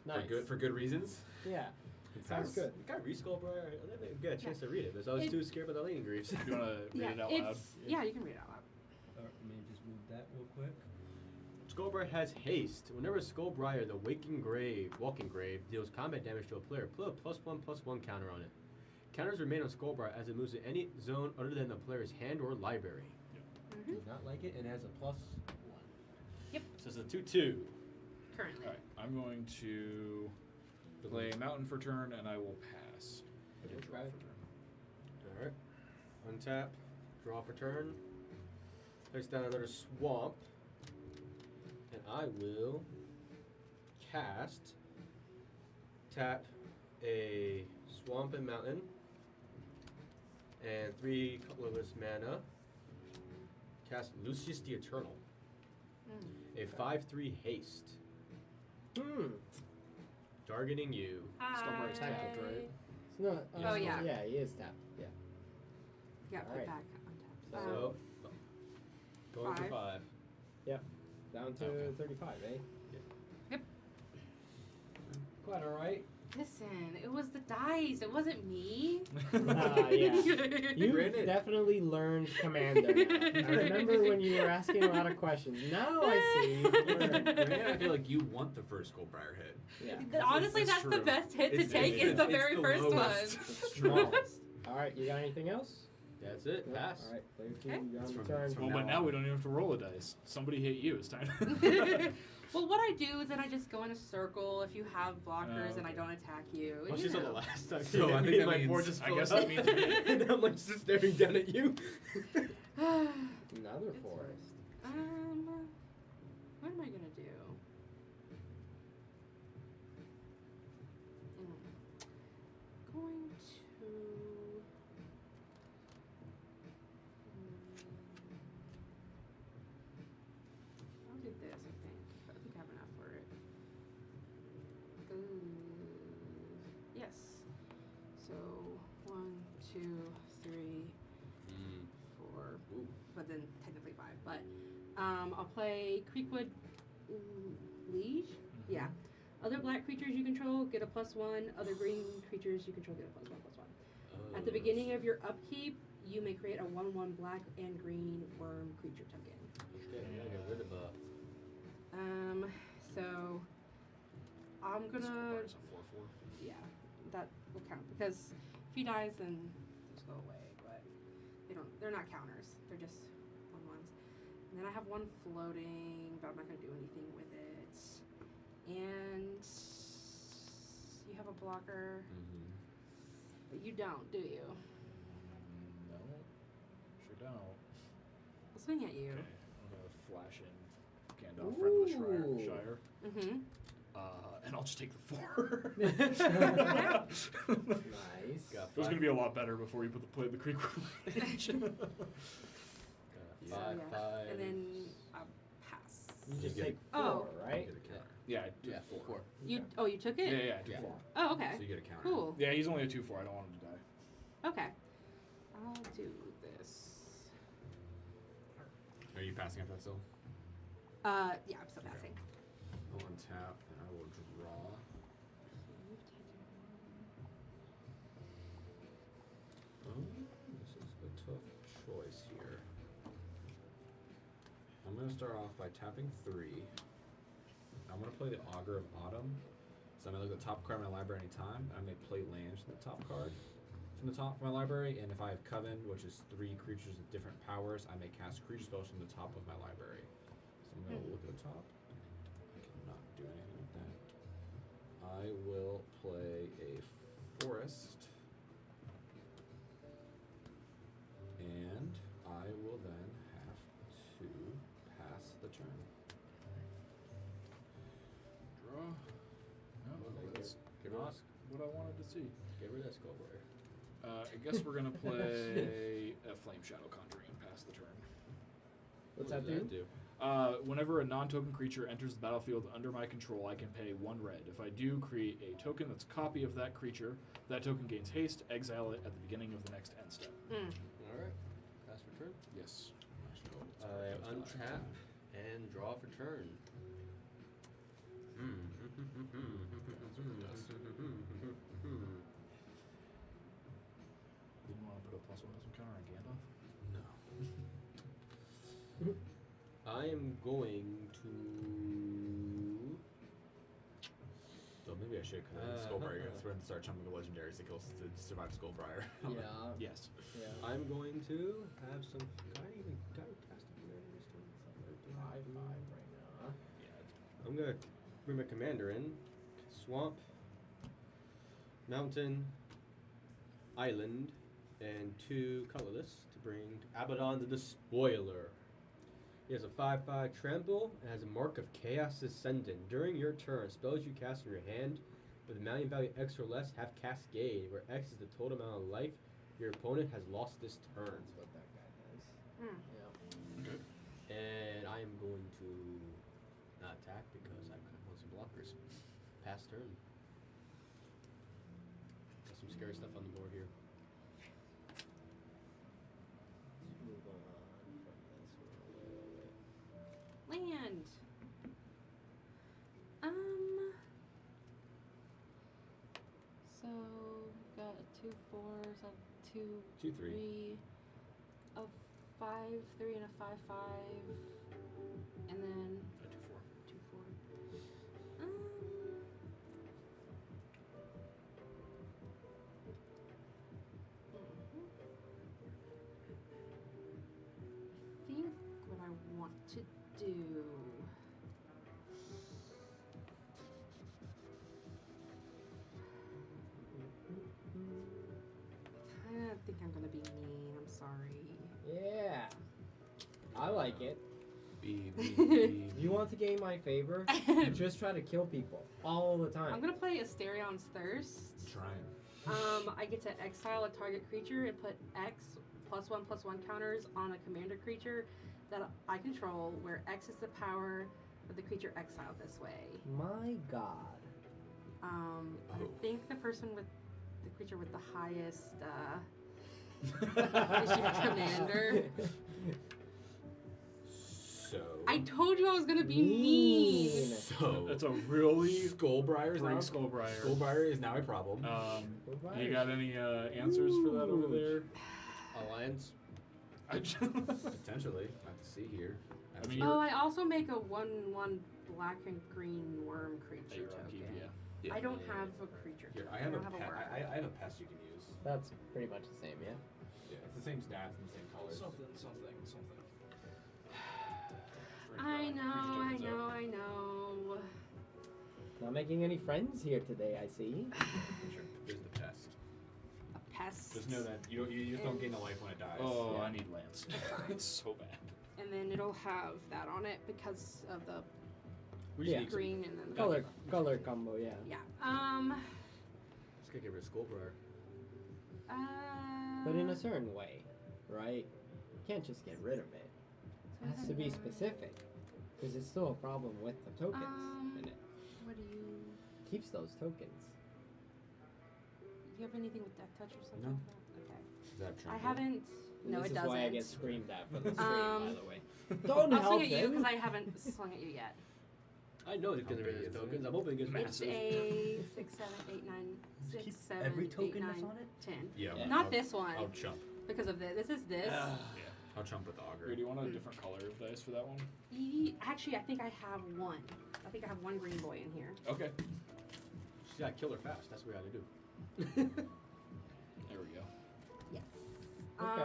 Nice. for good reasons. Yeah. Sounds good. You gotta read Skullbriar. I didn't get a chance to read it, because I was too scared about the lightning greaves. You want to read it out loud? Yeah, you can read it out loud. Let me just move that real quick. Skullbriar has haste. Whenever Skullbriar, the walking grave, deals combat damage to a player, put a +1/+1 counter on it. Counters remain on Skullbriar as it moves to any zone other than the player's hand or library. Mm-hmm. Do not like it, and has a +1. Yep. So it's a 2/2. Currently. Alright, I'm going to play Mountain for turn, and I will pass. I did draw Okay. for turn. Alright. Untap. Draw for turn. Place down another swamp. And I will cast. Tap a swamp and mountain. And 3 colorless mana. Cast Lucius the Eternal. A 5/3 haste. Targeting you. Skullbriar's Hi. tapped, right? It's not, Oh, yeah. Yeah, he is tapped. Yeah. Yeah, put Alright. back on top. So, going for 5. Down to Okay. 35, eh? Yep. Quite alright. Listen, it was the dice. It wasn't me. Yeah. You Granted. definitely learned Commander now. I remember when you were asking a lot of questions. Now I see you've learned. Granted, I feel like you want the first Skullbriar hit. Yeah. Honestly, That's that's the true. best hit to It's- take. it's- Is the it's very the first lowest. one. The smallest. Alright, you got anything else? That's it. No? Pass. Alright, player 2, Okay. you're on It's the from- turn. it's from Well, but now we don't even have to roll a dice. Somebody hit you. It's time. Well, what I do is then I just go in a circle if you have blockers and I okay. don't attack you. Well, you she said the know. last time. So I think that my means- board just I filled guess up. that means me. And I'm like just staring down at you. Another forest. What am I gonna do? Going to. I'll do this. I think I have enough for it. Ooh. Yes. So 1, 2, 3, 4. But then technically 5. But I'll play Creekwood Liege. Yeah. Other black creatures you control get a +1. Other green creatures you control get a +1/+1. At the beginning of your upkeep, you may create a 1/1 black and green worm creature token. Okay, I gotta get rid of So I'm gonna. Skullbriar's a 4/4. Yeah, that will count because if he dies, then those go away. But they're not counters. They're just 1/1s. And then I have 1 floating, but I'm not gonna do anything with it. And you have a blocker, but you don't, do you? No. Sure don't. I'll swing at you. Okay. I'm going to flash in Gandalf, friend of the Ooh. Shire. Mm-hmm. And I'll just take the 4. Nice. Got It was going to be a lot better before you played the Creek Village. Yeah. So, Five, yeah. five. And then I'll pass. You just get take Oh. 4, right? You get a counter. Yeah, I do Yeah, 4. You you took it? Yeah, I do Yeah. 4. Oh, okay. So you get a counter. Cool. Yeah, he's only a 2/4. I don't want him to die. Okay. I'll do this. Are you passing up that still? Yeah, I'm still passing. I'll untap and I will draw. This is a tough choice here. I'm going to start off by tapping 3. I'm going to play the Augur of Autumn. So I'm going to look at the top card of my library anytime. I may play lands from the top card from the top of my library. And if I have Coven, which is 3 creatures with different powers, I may cast creature spells from the top of my library. So I'm going to look at the top. I cannot do anything with that. I will play a forest. And I will then have to pass the turn. Draw. No, that's Get rid not of what I wanted to see. Get rid of that Skullbriar. I guess we're gonna play a Flame Shadow Conjuring and pass the turn. What's What that does do? Whenever a non-token creature enters the battlefield under my control, I can pay 1 red. If I do, create a token that's a copy of that creature. That token gains haste. Exile it at the beginning of the next end step. Alright. Pass for turn. Yes. I untap and draw for turn. Didn't want to put a +1 counter on Gandalf. No. I am going to. So maybe I should because Skullbriar gets to start chumping legendaries to kill to survive Skullbriar. Yeah. Yes. Yeah. I'm going to have some. Can I even cast a commander this turn? 5/5 right now. I'm gonna bring my commander in. Swamp, mountain, island, and 2 colorless to bring Abaddon the Despoiler. He has a 5/5 trample and has a mark of Chaos Ascendant. During your turn, spells you cast from your hand with a mana value X or less have Cascade, where X is the total amount of life your opponent has lost this turn. That's what that guy does. Yeah. Okay. And I am going to not attack because I've got some blockers. Pass turn. Got some scary stuff on the board here. Let's move on from this one a little bit. Land. So got a 2/4, so 2, 2, 3. 3, a 5/3 and a 5/5, and then A 2/4. 2/4. I think what I want to do. I kind of think I'm gonna be mean. I'm sorry. Yeah. I like it. B. You want to gain my favor? You just try to kill people all the time. I'm gonna play Astarion's Thirst. Trying. I get to exile a target creature and put X +1/+1 counters on a commander creature that I control, where X is the power of the creature exiled this way. My God. I think the person with the creature with the highest issue commander. So. I told you I was gonna be mean. So. That's a really Skullbriar is big now. Skullbriar. Skullbriar is now a problem. You got any answers for that over there? Alliance. Potentially. I have to see here. I mean, Oh, I also make a 1/1 black and green worm creature Your token. upkeep, yeah. Yeah. I don't have a creature. Here, token. I have a don't have a worm. I have a pest you can use. That's pretty much the same, yeah? Yeah, it's the same stats and the same colors. Something. I know. Not making any friends here today, I see. There's the pest. A pest. Just know that you just don't gain a life when it dies. Oh, Yeah. I need lands. It's so bad. And then it'll have that on it because of the We just Yeah. need some- green and then the Color combo, yeah. Yeah. Just gotta get rid of Skullbriar. But in a certain way, right? You can't just get rid of it. It has to be specific, because it's still a problem with the tokens in it. What do you? Keeps those tokens. You have anything with death touch or something? No. Like that? Okay. Is that I trample? haven't. No, this it is doesn't. why I get screamed at from the stream, by the way. Don't I'll help swing at you him. because I haven't swung at you yet. I know it's gonna big be is it? tokens. I'm hoping it's It's massive. a 6, 7, 8, 9, 6, keep 7, every 8, token 9, that's on it? 10. Yeah. Yeah. Not I'll, this one. I'll chump. Because of this. This is this. I'll chump with the auger. Or do you want a different color of dice for that one? Actually, I think I have one. I think I have one green boy in here. Okay. She's got killer fast. That's what we gotta do. There we go. Yes. Okay.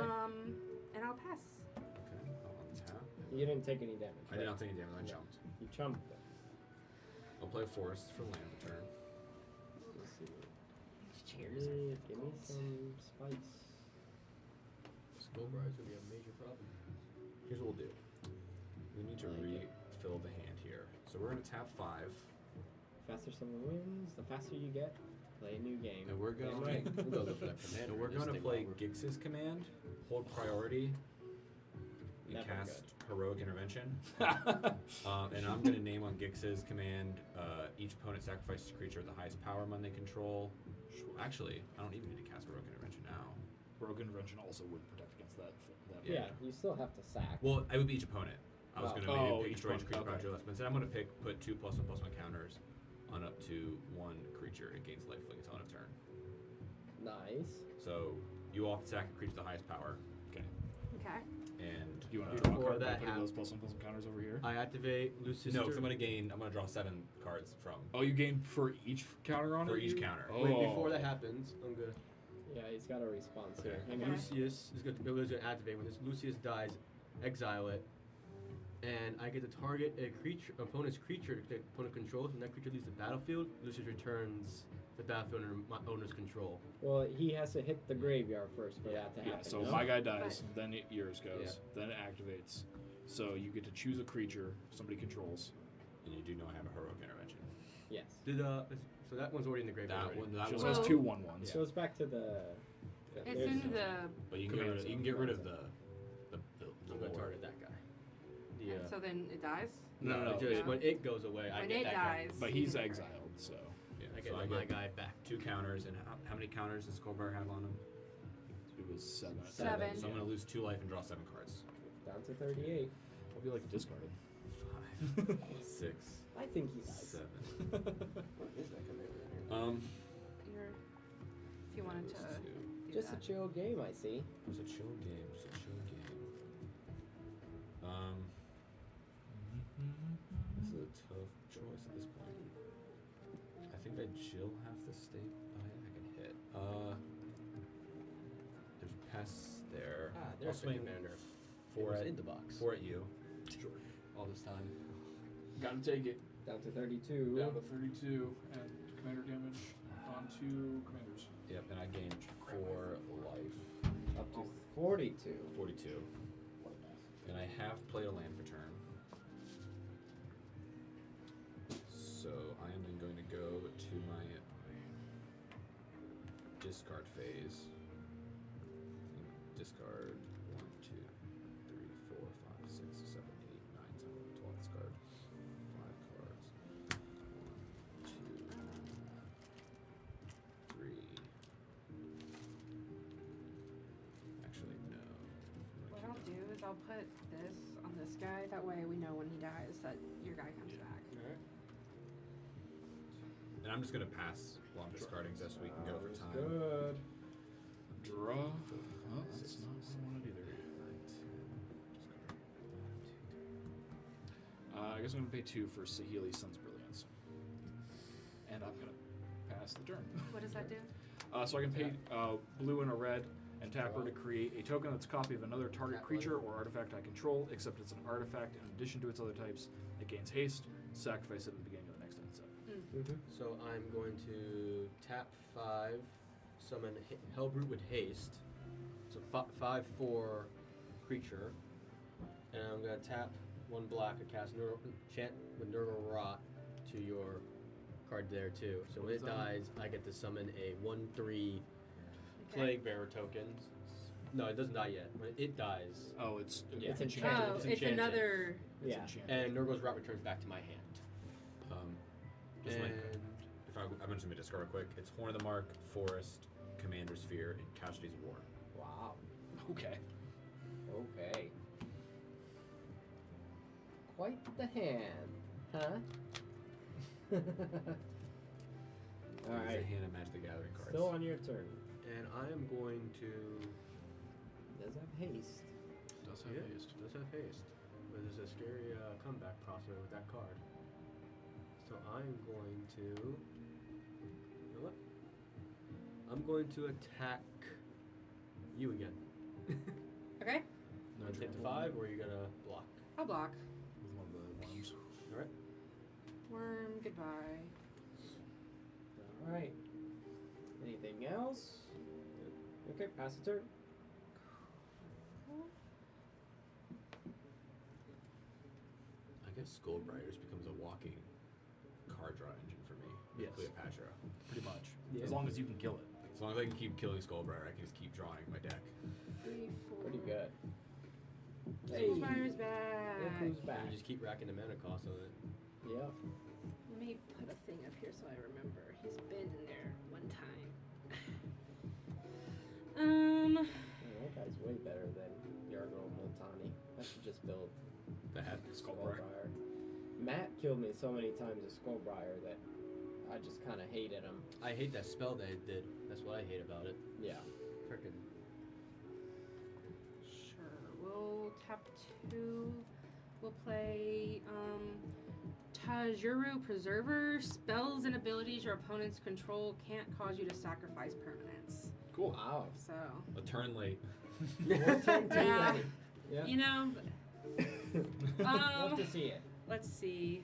And I'll pass. Okay. I'll untap. You didn't take any damage. I did not take any damage. I jumped. You chumped them. I'll play forest for land return. Let's see. These chairs Give me some spice. Skullbriar's gonna be a major problem. Here's what we'll do. We need to refill the hand here. So we're gonna tap 5. Faster someone wins, the faster you get. Play a new game. And we're Damn going. right. We'll go for that commander. And we're Just gonna take play over. Gix's command. Hold priority. You Never cast heroic intervention. And I'm gonna name on Gix's command. Each opponent sacrifices a creature with the highest power among they control. Actually, I don't even need to cast heroic intervention now. Rogue Intervention also would protect against that. Yeah, you still have to sack. Well, I would be each opponent. I was Oh. gonna maybe Oh, pick each destroy each opponent, creature okay. by less, but instead I'm gonna put 2 +1/+1 counters on up to 1 creature. It gains lifelink until end of turn. Nice. So you all have to sack a creature with the highest power. Okay. Okay. And Do you want to draw a Before card by that putting those happens- +1/+1 counters over here? I activate Lucius. no, because I'm gonna draw 7 cards from Oh, you gain for each counter on for it? each you- counter. Oh. Wait, before that happens, I'm gonna. Yeah, he's got a response Okay. here. And Okay. Lucius is gonna activate. When this Lucius dies, exile it, and I get to target a creature, opponent's creature that the opponent controls. When that creature leaves the battlefield, Lucius returns the battlefield under my owner's control. Well, he has to hit the graveyard first for that to Yeah, happen. so no? my guy dies, then yours goes, then it activates. So you get to choose a creature somebody controls. And you do know I have a heroic intervention. Yes. Did so that one's already in the graveyard. That already. one, that So one. it's Well- 2/1/1s. It goes back to the. It's there's in no- the. But you can get rid of, you can get rid of the I'm gonna lore. target that guy. The, And so then it dies. No, just no. when it goes away, I When get it that dies. But you he's can- exiled, so. Yeah, guy. I get so my guy back. 2 counters, and how many counters does Skullbriar have on him? It was 7. Seven. So I'm gonna lose 2 life and draw 7 cards. Down to 38. I'll be like discarded. 5, 6, I think he does. 7. What is that commander in here? You're, if you wanted to do Just a that. chill game, I see. Just a chill game. Just a chill game. This is a tough choice at this point. I think I chill half the state. Oh yeah, I can hit. There's pests there. Ah, I'll there's the swing commander. 4 It was at in the box. 4 at you. Sure. All this time. Gotta take it. Down to 32. Down to 32 and commander damage on 2 commanders. Yep, and I gained 4 life. Up to 42. 42. And I have played a land for turn. So I am then going to go to my discard phase. Discard 1, 2, 3, 4, 5, 6, 7, 8, 9, 10, 11, 12. Discard 5 cards. 1, 2, 3. Actually, no. What I'll do is I'll put this on this guy. That way we know when he dies that your guy comes back. And I'm just gonna pass while I'm discarding this so we can go for time. Good. Draw. Oh, that's not what I wanted either. I guess I'm gonna pay 2 for Sahili's Sun's Brilliance. And I'm gonna pass the turn. What does that do? So I can pay blue and a red and tap her to create a token that's a copy of another target creature or artifact I control, except it's an artifact in addition to its other types. It gains haste, sacrifice it at the beginning of the next end step. So I'm going to tap 5, summon Hellbrute with haste. So 5/4 creature, and I'm gonna tap 1 black and cast chant with Neural Rot to your card there too. So when it dies, I get to summon a 1/3 Plague Bearer token. No, it doesn't die yet. When it dies, Oh, it's It's enchanted. enchanted. Oh, It's it's enchanted. another. It's Yeah. enchanted. and Nurgle's route returns back to my hand. Just like, And if I'm just gonna discard real quick. It's Horn of the Mark, Forest, Commander Sphere, and Casualties of War. Wow. Okay. Okay. Quite the hand, huh? It's All a right. hand of Magic the Gathering cards. Still on your turn. and I am going to. Does have haste. Does have haste. Does have haste. But there's a scary comeback possible with that card. So I'm going to. You know what? I'm going to attack you again. Okay, You want to take the 5, or are you gonna block? I'll block. With one of the worms. All right. Worm, goodbye. All right. Anything else? Okay, pass the turn. I guess Skullbriars becomes a walking card draw engine for me. with Yes. Cleopatra. Pretty much. Yeah. As long as you can kill it. As long as I can keep killing Skullbriar, I can just keep drawing my deck. 3, 4. Pretty good. Skullbriar's back. Look who's And back. you just keep racking the mana cost on it. Yep. Let me put a thing up here so I remember. He's been in there one time. Yeah, that guy's way better than Yargo Multani. I should just build That Skullbriar. Matt killed me so many times with Skullbriar that I just kind of hated him. I hate that spell that it did. That's what I hate about it. Yeah. Frickin'. Sure. We'll tap 2. We'll play Tajuru Preserver. Spells and abilities your opponents control can't cause you to sacrifice permanents. Cool. Wow. So, a turn late. yeah, Yeah. you know, Love to see it. let's see.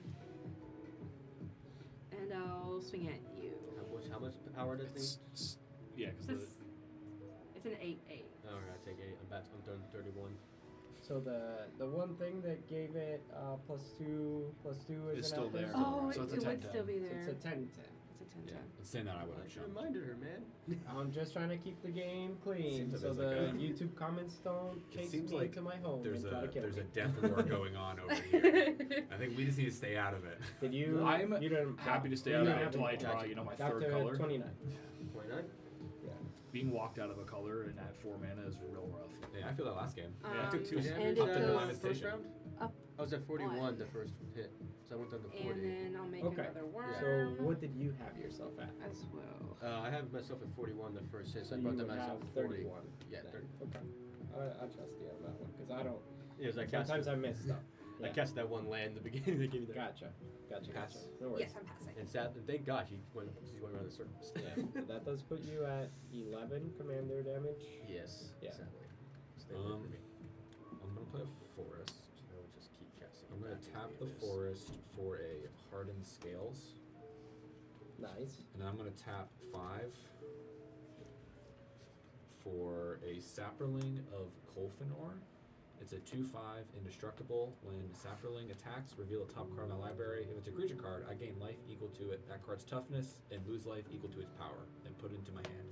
And I'll swing at you. How much power does thing? Yeah, because It's an 8/8. Alright, I take 8. I'm done 31. So the one thing that gave it +2 is It's an still alpha there. stone. Oh, So it, it's a it would 10-10. still be So there. it's a 10-10. It's a 10/10. Yeah. Saying that I would I have should jumped. reminded her, man. I'm just trying to keep the game clean Seems so like the there's like a- YouTube comments don't chase seems me like to my home There's and try to kill a me. death war going on over here. I think we just need to stay out of it. Did you? I'm you didn't happy to stay you out of didn't it have until I any- draw, you know, my Got third to color. 29. 29? Being walked out of a color and at 4 mana is real rough. Yeah, I feel that last game. Yeah, I took 2 and damage. it Up into goes- my first round? Up I was at 41 one. the first hit. So I went down to 40. And then I'll make Okay. another worm So what did you have yourself at? as well. I have myself at 41 the first hit, so I you brought would that myself have to 40. 31. Yeah, then. 30. Okay. I trust you on that one because I don't. Yeah, I cast Sometimes I miss stuff. I Yeah. cast that one land in the beginning. They gave me that. Gotcha. Gotcha. Pass. No worries. Yes, I'm passing. And sad, and thank gosh he's going around the circles. Yeah, that does put you at 11 commander damage. Yes. Yeah. Sadly. Stay away from me. I'm gonna play a forest. I would just keep casting. I'm gonna back tap into the this. forest for a hardened scales, Nice. and then I'm gonna tap 5 for a sapperling of Kolfinor. It's a 2/5 indestructible. When sapperling attacks, reveal a top card of my library. If it's a creature card, I gain life equal to it, that card's toughness, and lose life equal to its power, and put it into my hand.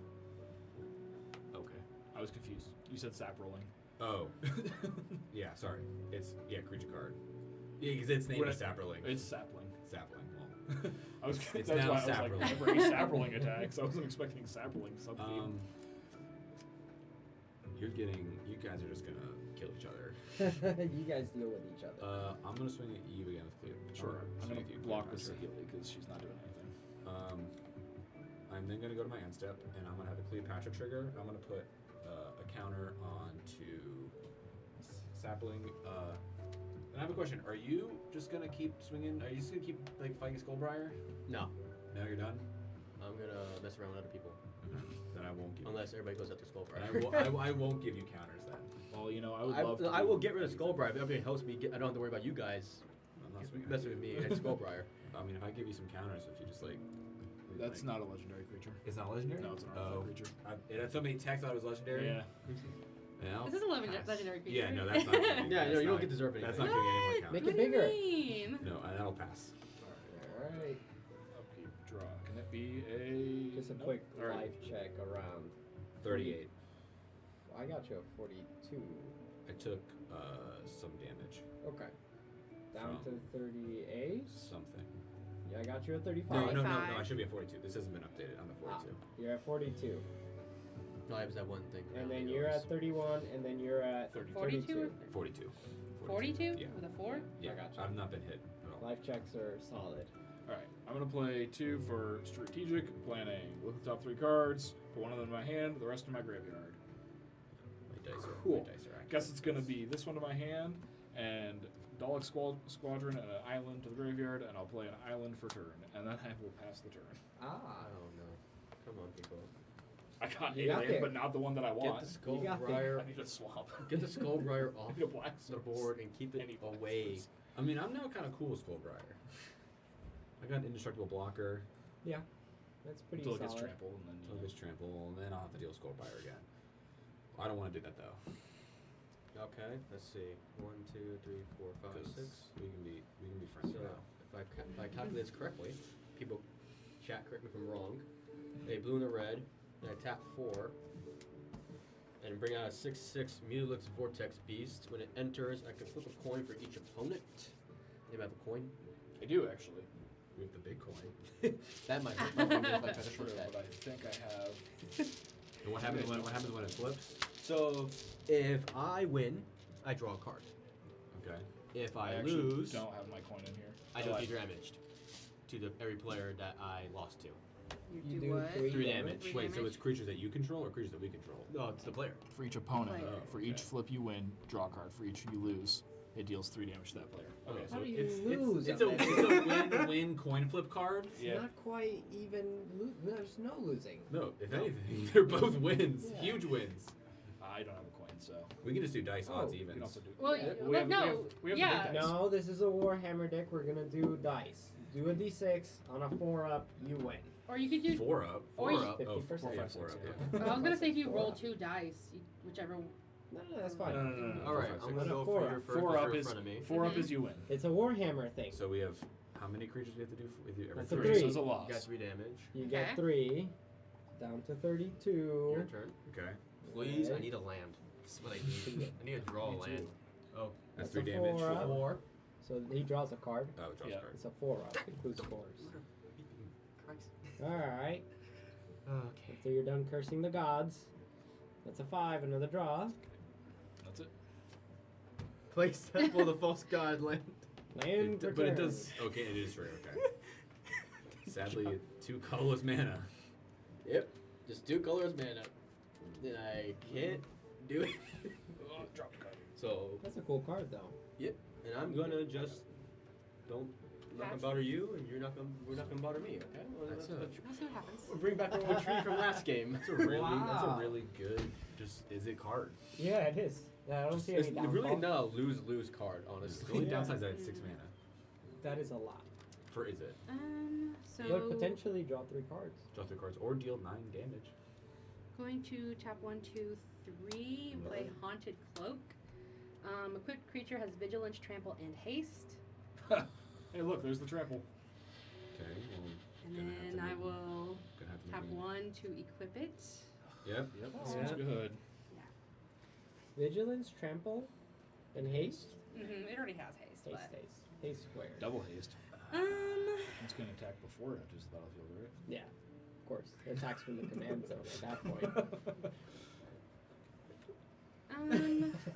Okay. I was confused. You said sap rolling. Oh. Yeah, sorry. It's, creature card. Yeah, because its name What is I- sapperling. It's sapling. Sapling, well. I was. It's That's now why I was sapperling. like, every sapling attacks. I wasn't expecting sapling. Something. You guys are just gonna kill each other. You guys deal with each other. I'm gonna swing at you again with Cleo. Sure. I'm swing gonna at you, block with Cleopatra. Saheeli because she's not doing anything. I'm then gonna go to my end step, and I'm gonna have a Cleopatra trigger. I'm gonna put a counter onto sapling. And I have a question. Are you just gonna keep swinging? Are you just gonna keep like fighting Skullbriar? No. Now you're done. I'm gonna mess around with other people. Then I won't give. Unless everybody goes after And Skullbriar. I won't give you counters then. Well, you know, I would love. I will get rid of Skullbriar, but everybody helps me. I don't have to worry about you guys I'm not swinging. messing with me and Skullbriar. I mean, if I give you some counters, if you just like. That's not a legendary creature. It's not legendary. No, it's an artifact creature. It had so many texts that it was legendary. Yeah. Yeah, This is a pass. legendary creature. Yeah, no, that's not. Giving, Yeah, that's no, you don't not- get deserving. That's anything. not giving any more What? counters. Make it What do you bigger. mean? No, and that'll pass. Alright. Upkeep draw. Can it be a? Just a Nope. quick All right. life check around. 38. I I got you at 42. I took some damage. Okay. Down to 38. Something. Yeah, I got you at 35. No, I should be at 42. This hasn't been updated. I'm at 42. You're at 42. No, I was at one thing. And then you're at 31, and then you're at 42? 42. 42? Yeah. With a 4? Yeah, I gotcha. I've not been hit at all. Life checks are solid. Alright, I'm going to play 2 for strategic planning. Look at the top 3 cards, put one of them in my hand, the rest in my graveyard. My dice are, Cool. my dice are accurate. Guess it's going to be this one to my hand, and Dalek Squadron and an island to the graveyard, and I'll play an island for turn, and then I will pass the turn. Oh no. Come on, people. I got You got alien, there. but not the one that I want. Get the You got Skullbriar. I need a swap. Get the Skullbriar off I need a black the board and keep it Any black away. source. I mean, I'm now kind of cool with Skullbriar. I got an indestructible blocker. Yeah. That's pretty Until it solid. gets trampled, and then Until it gets trample, and then I'll have to deal with Skullbriar again. I don't want to do that though. Okay, let's see. 1, 2, 3, 4, 5, 6. We can be friends So, now. if I calculate this correctly, people chat, correct me if I'm wrong. A blue and a red, and I tap 4, and bring out a 6/6 Mulix Vortex Beast. When it enters, I can flip a coin for each opponent. Anybody have a coin? I do actually. We have the big coin. That might help me if I try to True, flip that. but I think I have. And what happens when it flips? So if I win, I draw a card. Okay. If I I actually lose, don't have my coin in here. I deal 3 damaged to every player that I lost to. You do what? 3 3 damage. damage. Wait, so it's creatures that you control or creatures that we control? No, it's the player. For each opponent, Player. for each flip you win, draw a card. For each you lose, it deals 3 damage to that player. Okay, How so do you it's lose it's on a that? win-win coin flip card. It's Yeah. not quite even. There's no losing. No, if anything, they're both wins. Yeah. Huge wins. I don't have a coin, so We can just do dice odds Oh, we evens. can also do. Well, Yeah, well, no, we have yeah. the big dice. No, this is a Warhammer deck. We're gonna do dice. Do a d6 on a 4-up. You win. Or you could do. 4 up. Or 4 you- up. Oh, 50%. 4 up. 4, 5, 6, Yeah. I was gonna say if you 4 roll up. 2 dice, whichever. No, that's fine. No. All right, 4, 5, I'm 6. gonna go Four for up. your first. 4 you're up in is front of me. 4 up is you win. It's a Warhammer thing. So we have how many creatures we have to do with you every That's a 3, three. so there's a loss. You got 3 damage. You Okay. get 3, down to 32. Your turn. Okay. Please, I Okay. need a land. This is what I need. I need to draw a Me too. land. Oh, That's That's 3 a damage. 4 up. 4. So he draws a card. Oh, draw Yeah. card. It's a 4-up. Includes 4s. Christ. Alright. Okay. After you're done cursing the gods, that's a 5. Another draw. That's it. Place Temple of the False God land. Land But it return. does. Okay, it is free. Okay. Sadly, 2 colorless mana. Yep. Just 2 colors mana. Then I can't do it. Oh, drop the card. So, That's a cool card, though. and I'm gonna just don't not gonna bother you, and we're not gonna bother me. Okay. Well, That's let's We'll see what happens. we'll bring back the tree from last game. That's a really, that's a Wow. really good. Just is it card? Yeah, it is. I don't see any It's downfall. really not a lose card, The honestly. only Yeah. downside is that it's 6 mana. That is a lot. For is it? So But potentially draw 3 cards. Draw 3 cards or deal 9 damage. going to tap 1, 2, 3. And play Haunted Cloak. Equipped creature has vigilance, trample, and haste. Hey, look, there's the trample. Okay. Well, And Gonna have then to I make- will gonna have to tap make me- 1 to equip it. Yep. Yep, Oh, sounds yeah. good. Vigilance, trample, and haste. It already has haste, Haste, but. haste. Haste squared. Double haste. Um. It's going to attack before it enters the battlefield, right? Yeah, of course. It attacks from the command zone at that point.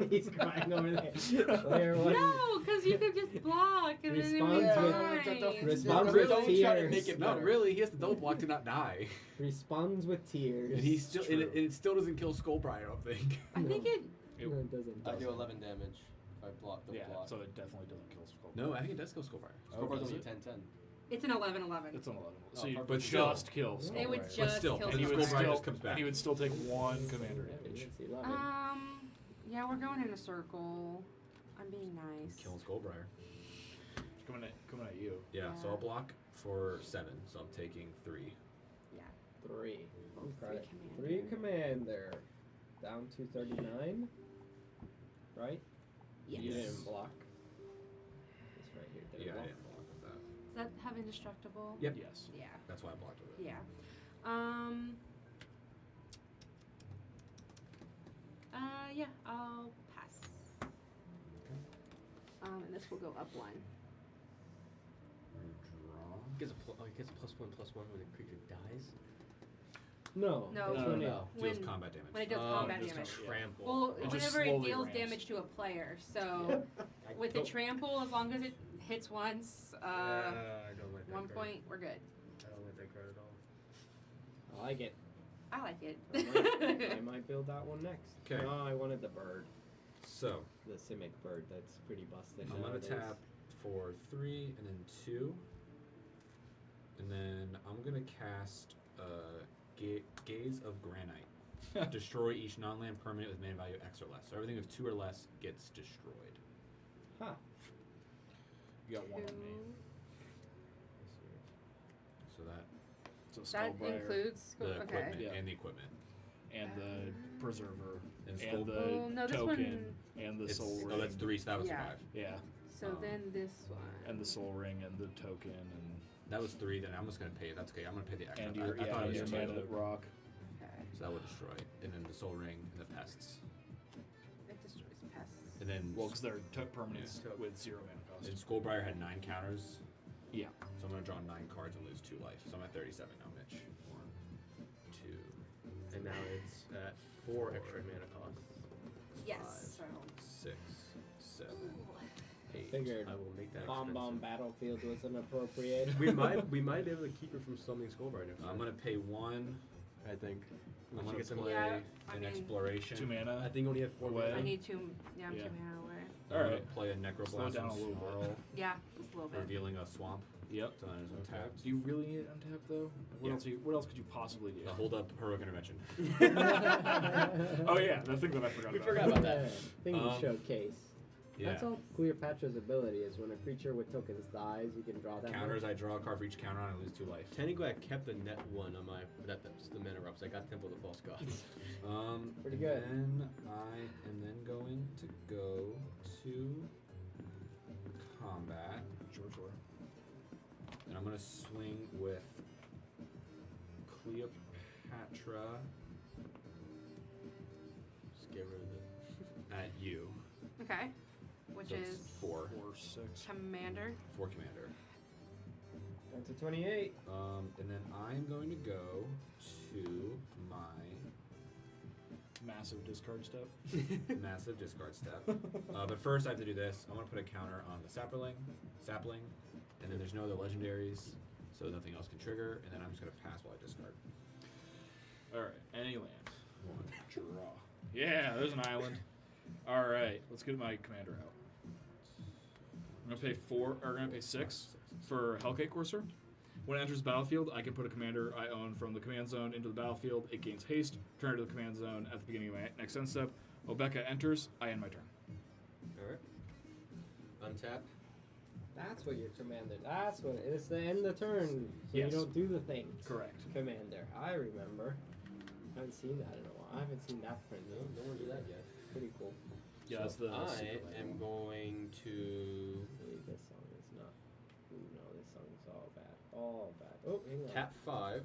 He's crying over there. Player one No, because you could just block and then it Responds would with- die. responds Don't with try to tears. make it Not better. really. He has to double block to not die. Responds with tears. And he still true. it still doesn't kill Skullbriar, I don't think. I think it. No, it doesn't. I do 11 damage if I block the Yeah, block. so it definitely doesn't kill Skull. No, I think it does kill Skullbriar. Scoreboard's does only it? 10-10. It's an 11/11. It's an 11. So Oh, you perfect. but Still. just kill Skull. It would Briar. just still, kill and And he he the would Skullbriar still just comes back. And he would still take 1 commander damage. It's 11. Yeah, we're going in a circle. I'm being nice. Killing Skullbriar. Coming at you. Yeah, so Yeah. I'll block for 7, so I'm taking 3. 3. Oh, Okay. three 3 commander. Down to 39. Right? Yes. You didn't block. It's right here. There Yeah, you I go. didn't block with that. Does that have indestructible? Yep. Yes. Yeah. That's why I blocked with it. Yeah. Yeah, I'll pass. And this will go up 1. Draw. Gets a +1/+1 when the creature dies. No. No, that's no, when it- No, deals when- combat damage. When it does Oh, combat just damage. Trample. Well, It just whenever it slowly deals ramps. damage to a player, so with the trample, as long as it hits once, I don't like that 1 card. point, we're good. I don't like that card at all. I like it. I like it. I might build that one next. 'Kay. No, I wanted the bird. So The Simic bird. That's pretty busted. I'm gonna nowadays. tap for 3 and then 2, and then I'm gonna cast Gaze of Granite. Destroy each non-land permanent with mana value X or less. So everything with 2 or less gets destroyed. Huh. You got one on me. So that So That Skullbriar includes. the Okay. equipment Yeah. and the equipment. and the Preserver And and the Oh, no, this token and the It's, Soul Ring. oh, that's 3, so that was Yeah. 5. Yeah, So then this one. and the Soul Ring and the token and That was 3, then I'm just gonna pay it. That's okay. I'm gonna pay the extra. and your I thought it your was mana 2. rock. Okay. So that would destroy. And then the Soul Ring and the Pests. It destroys pests. And then Well, because they're permanents Yeah. with 0 mana cost. and Skullbriar had 9 counters. Yeah. So I'm gonna draw 9 cards and lose 2 life. So I'm at 37 now, Mitch. 1, 2, And now it's at 4 extra mana cost. Yes. So. 6, 7, 8. Figured I will make that Bomb expensive. Battlefield was inappropriate. we might be able to keep it from summoning Skullbriar next I'm time. gonna pay 1. I think. I'm Once you gonna get some- play Yeah, I an mean- Exploration. 2 mana. I think you only have 4 Away. I mana. need 2. Yeah, I'm Yeah. 2 mana away. I'm gonna Alright. play a Slow Necroblast down a little bit. Snarl, Yeah, just a little bit. revealing a swamp. Yep. So then it's untapped. Do you really need it untapped though? What Yeah. else? What else could you possibly do? Hold up Heroic Intervention. Oh yeah, the thing that I forgot We about. forgot about that. Thing you Um, showcase. Yeah. That's all Cleopatra's ability is when a creature with tokens dies, you can draw that. Counters, I draw a card for each counter and I lose 2 life. Technically, I kept the net 1 on my. That's the mana ups. I got Temple of the False Gods. Pretty and good. Then I am then going to go to combat, Sure. and I'm gonna swing with Cleopatra Just get rid of it. at you. Okay. Which So it's is 4. 4, 6. Commander. 4 commander. That's a 28. And then I'm going to go to my Massive discard step. massive discard step. But first, I have to do this. I want to put a counter on the sapling, and then there's no other legendaries, so nothing else can trigger. And then I'm just gonna pass while I discard. All right. Any land. Draw. Yeah, there's an island. All right. Let's get my commander out. I'm gonna pay 4. Or I'm gonna pay 6 for Hellcate Courser. When it enters the battlefield, I can put a commander I own from the command zone into the battlefield. It gains haste. Turn it to the command zone at the beginning of my next end step. Obeka enters. I end my turn. Alright. Untap. That's what your commander. That's what it's the end of the turn. So Yes. you don't do the things. Correct. Commander. I remember. I haven't seen that in a while. I haven't seen that print. No one do that yet. Pretty cool. Yeah, that's the. I secret am land. going to Wait, this song is not. Ooh, no, this song is all bad. All bad. Oh, hang on. tap 5,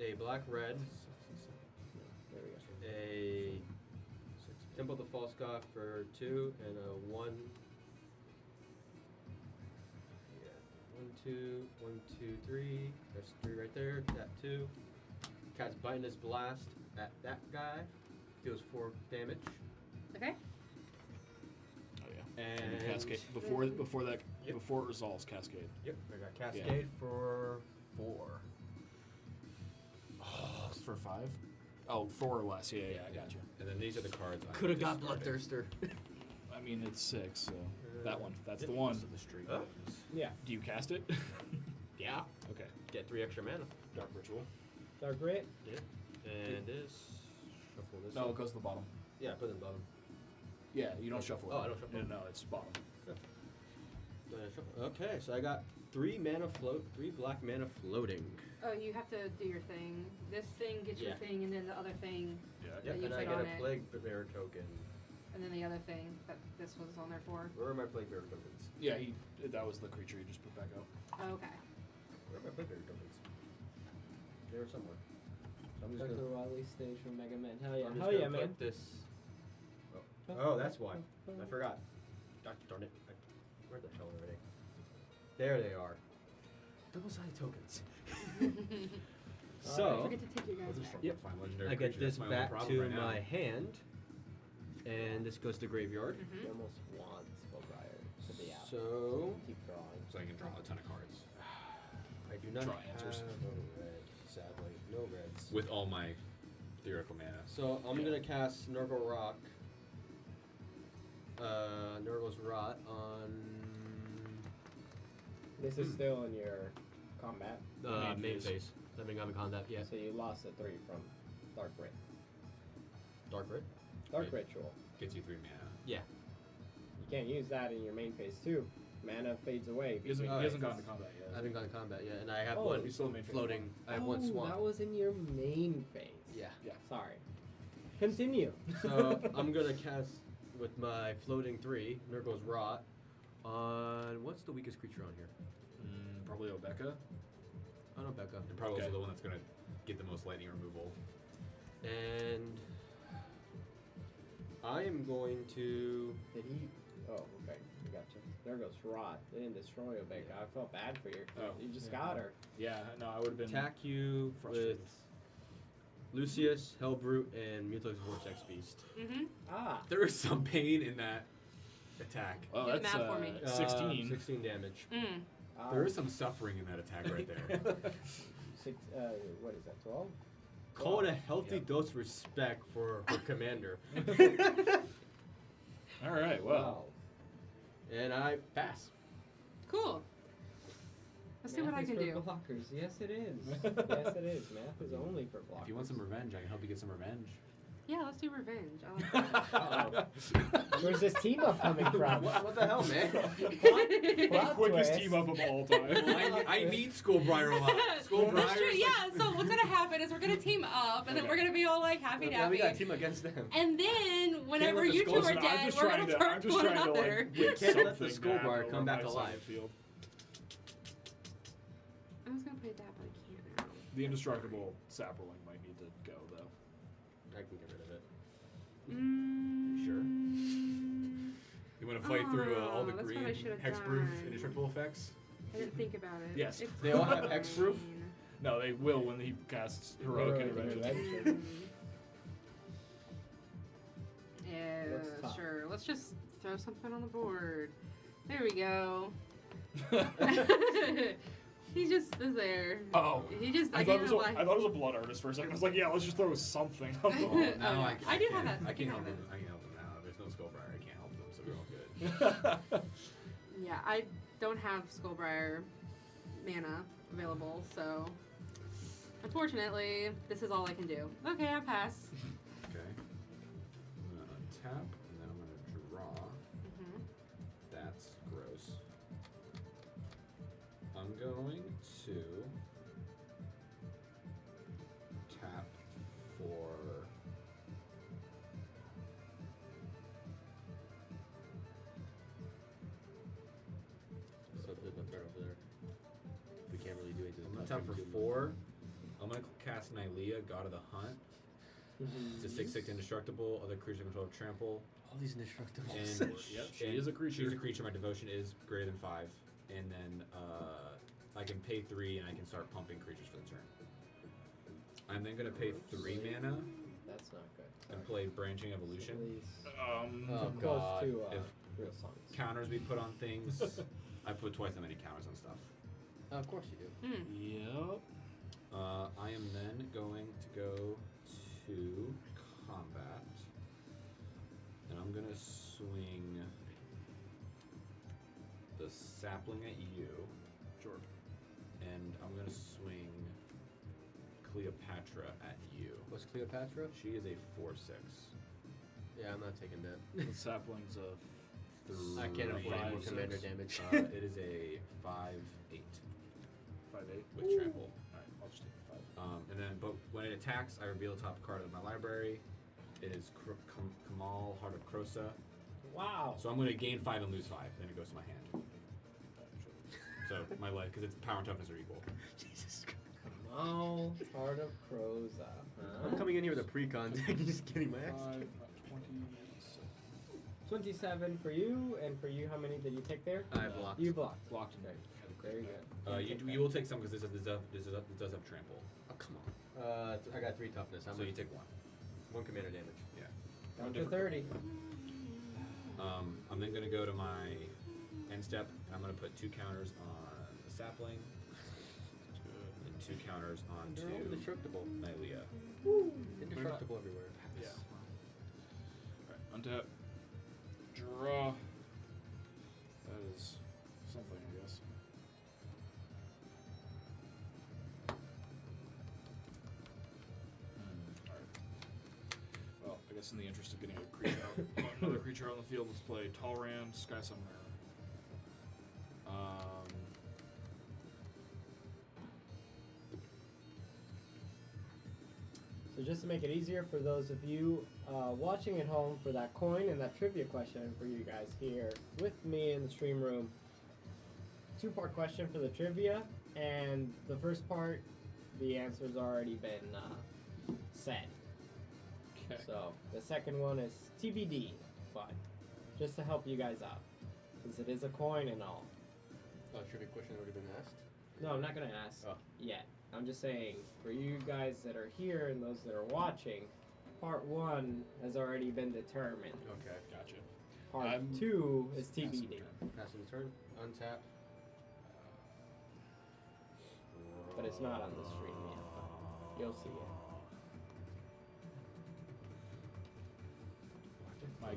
a black red, There we go. a Temple of the False God for 2, and a 1. Yeah. 1, 2, 1, 2, 3. There's 3 right there. Tap 2. Cast Bitinous Blast at that guy. Deals 4 damage. Okay. Oh yeah. And Cascade before that Yep. before it resolves Cascade. Yep, I got Cascade for 4. Oh, for 5. Oh, 4 or less. Yeah, I got you. And then these are the cards. Could have got discarded. Bloodthirster. I mean, it's 6, so that one. That's Yep. the one. Most of the street. Huh? Yeah. Do you cast it? Yeah. Okay. Get 3 extra mana. Dark Ritual. Dark Rit. Yeah. And this. Shuffle this. No, up. it goes to the bottom. Yeah, put it in the bottom. Yeah, you don't shuffle it. Oh, I don't shuffle it. No, it's bottom. Shuffle. Okay, so I got 3 mana float, 3 black mana floating. Oh, you have to do your thing. This thing gets your Yeah. thing, and then the other thing, Yeah. Yep, you and I put get on a it. plague bearer token. and then the other thing that this was on there for. Where are my plague bearer tokens? Yeah, that was the creature you just put back out. Oh, okay. Where are my plague bearer tokens? They were somewhere. So I'm just Dr. gonna, Wily stage from Mega Man. Hell yeah. I'm just Hell gonna yeah, man. put this Oh, that's why. I forgot. Gosh darn it. Where the hell are they? There they are. Double-sided tokens. So, Forget to take your guys back. Yep. Find legendary I get creature. this That's my only back problem to right now. my hand, and this goes to graveyard. You almost want Skullbriar to be out. So, Keep drawing. So I can draw a ton of cards I do not Draw have answers. a red, sadly. No reds. with all my theoretical mana. So, I'm gonna cast Nurgle Rock. Nurgle's Rot on This is still in your combat. main phase. That being on the combat, yeah. So you lost a 3 from Dark Rit. Dark Red? Dark Yeah. Ritual. Gets you 3 mana. Yeah. You can't use that in your main phase too. Mana fades away. He hasn't, Oh, he hasn't yeah. gone to combat yet. I haven't gone to combat yet, and I have Oh, one he's still in main phase. floating. I have one swamp. That was in your main phase. Yeah. Sorry. Continue. So I'm gonna cast with my floating 3, Nurgle's Rot, on what's the weakest creature on here? Probably Obeka. Oh no, Becca. And probably Okay. also the one that's going to get the most lightning removal. And I am going to. Did he? Oh, okay. I gotcha. There goes Rot. They didn't destroy Obeka. I felt bad for you. Oh. You just got her. Yeah, no, I would have been Attack you frustrated. with Lucius, Hellbrute, and Mutalix Vortex Beast. Mm-hmm. Ah. There is some pain in that attack. Oh, Do the that's math for me. 16. 16 damage. Mm. There is some suffering in that attack right there. Six, what is that? 12. Call it a healthy Yeah. dose of respect for her commander. All right, well. And I pass. Cool. Let's see what I can do. Blockers. Yes, it is. Yes, it is. Math is only for blockers. If you want some revenge, I can help you get some revenge. Yeah, let's do revenge. I like that. Uh-oh. Where's this team up coming from? What the hell, man? Plot Quickest twist. team up of all time. Well, I need Skullbriar a lot. Skullbriar That's true. is Yeah. So what's gonna happen is we're gonna team up, and then we're gonna be all like happy Now we dappy. got a team against them. And then whenever let the you two Skulls- are I'm dead, just we're trying gonna to- turn I'm just one trying to, another. like, We get can't let the something to happen Skullbriar over come back my side of alive. the field. I was gonna play that, but I can't now. The indestructible Saproling might need to go, though. I can get rid of it. Sure. You want to fight through all the Oh, that's what green I should've hexproof done. indestructible effects? I didn't think about it. Yes. It's They all have hexproof? fine. No, they will when he casts Heroic Intervention. Yeah, Looks tough. sure. Let's just throw something on the board. There we go. He just is there. Oh. He just. I I thought, gave it him was like. a, I thought it was a blood artist for a second. I was like, yeah, let's just throw something on the Oh, board. No, yeah. I do have that. I I can't have help it. them. I can help them now. There's no Skullbriar. I can't help them, so we're all good. Yeah, I don't have Skullbriar mana available, so unfortunately, this is all I can do. Okay, I pass. Okay. I'm gonna untap, and then I'm gonna draw. Hmm. That's gross. I'm going to tap for So the turn over there. We can't really do anything. I'm gonna tap for 4. I'm gonna cast Nylea, God of the Hunt. It's a 6/6 indestructible. Other creature control of trample. All these indestructibles. And Yep, she and is a creature. She's a creature. My devotion is greater than 5, and then I can pay 3, and I can start pumping creatures for the turn. I'm then gonna pay 3 mana That's not good. and play Branching Evolution. Please. Oh, Too close God. to If real songs. Counters we put on things. I put twice that many counters on stuff. Of course you do. Hmm. Yep. I am then going to go to combat, and I'm gonna swing the sapling at you, Sure. and I'm gonna swing Cleopatra at you. What's Cleopatra? She is a 4/6. Yeah, I'm not taking that. The sapling's of I can't afford any more 5/6. commander damage. It is a 5/8 5/8. with trample. Alright, I'll just take 5. And then, but when it attacks, I reveal the top card of my library. It is Kamal, Heart of Krosa. Wow. So I'm going to gain 5 and lose 5. Then it goes to my hand. So my life, because its power and toughness are equal. Jesus Christ. Kamal, Heart of Croza. I'm coming in here with a pre-con deck and just getting my ass 5, kicked. 20, 27 for you, and for you, how many did you take there? I blocked. You blocked. Blocked. Okay. Very good. You will take some because this does have trample. Oh, come on. I got 3 toughness. So you take 1. 1 commander damage. Down to 30. I'm then going to go to my end step, and I'm going to put 2 counters on the sapling, and 2 counters on They're all to indestructible. Nylea. Indestructible everywhere. Yeah. Alright, untap. Draw. That is something, I guess. Alright. Well, I guess in the interest of getting a creature out, another creature out on the field, let's play Talrand, Sky Summoner. So just to make it easier for those of you watching at home for that coin and that trivia question for you guys here with me in the stream room. 2-part question for the trivia, and the first part, the answer's already been said. Okay. So the second one is TBD, but just to help you guys out, since it is a coin and all. Oh, trivia question already been asked? No, I'm not gonna ask Oh. yet. I'm just saying, for you guys that are here and those that are watching, part 1 has already been determined. Okay. Gotcha. Part 2 is TBD. Passing the turn. Untap. But it's not on the stream yet. But you'll see it. My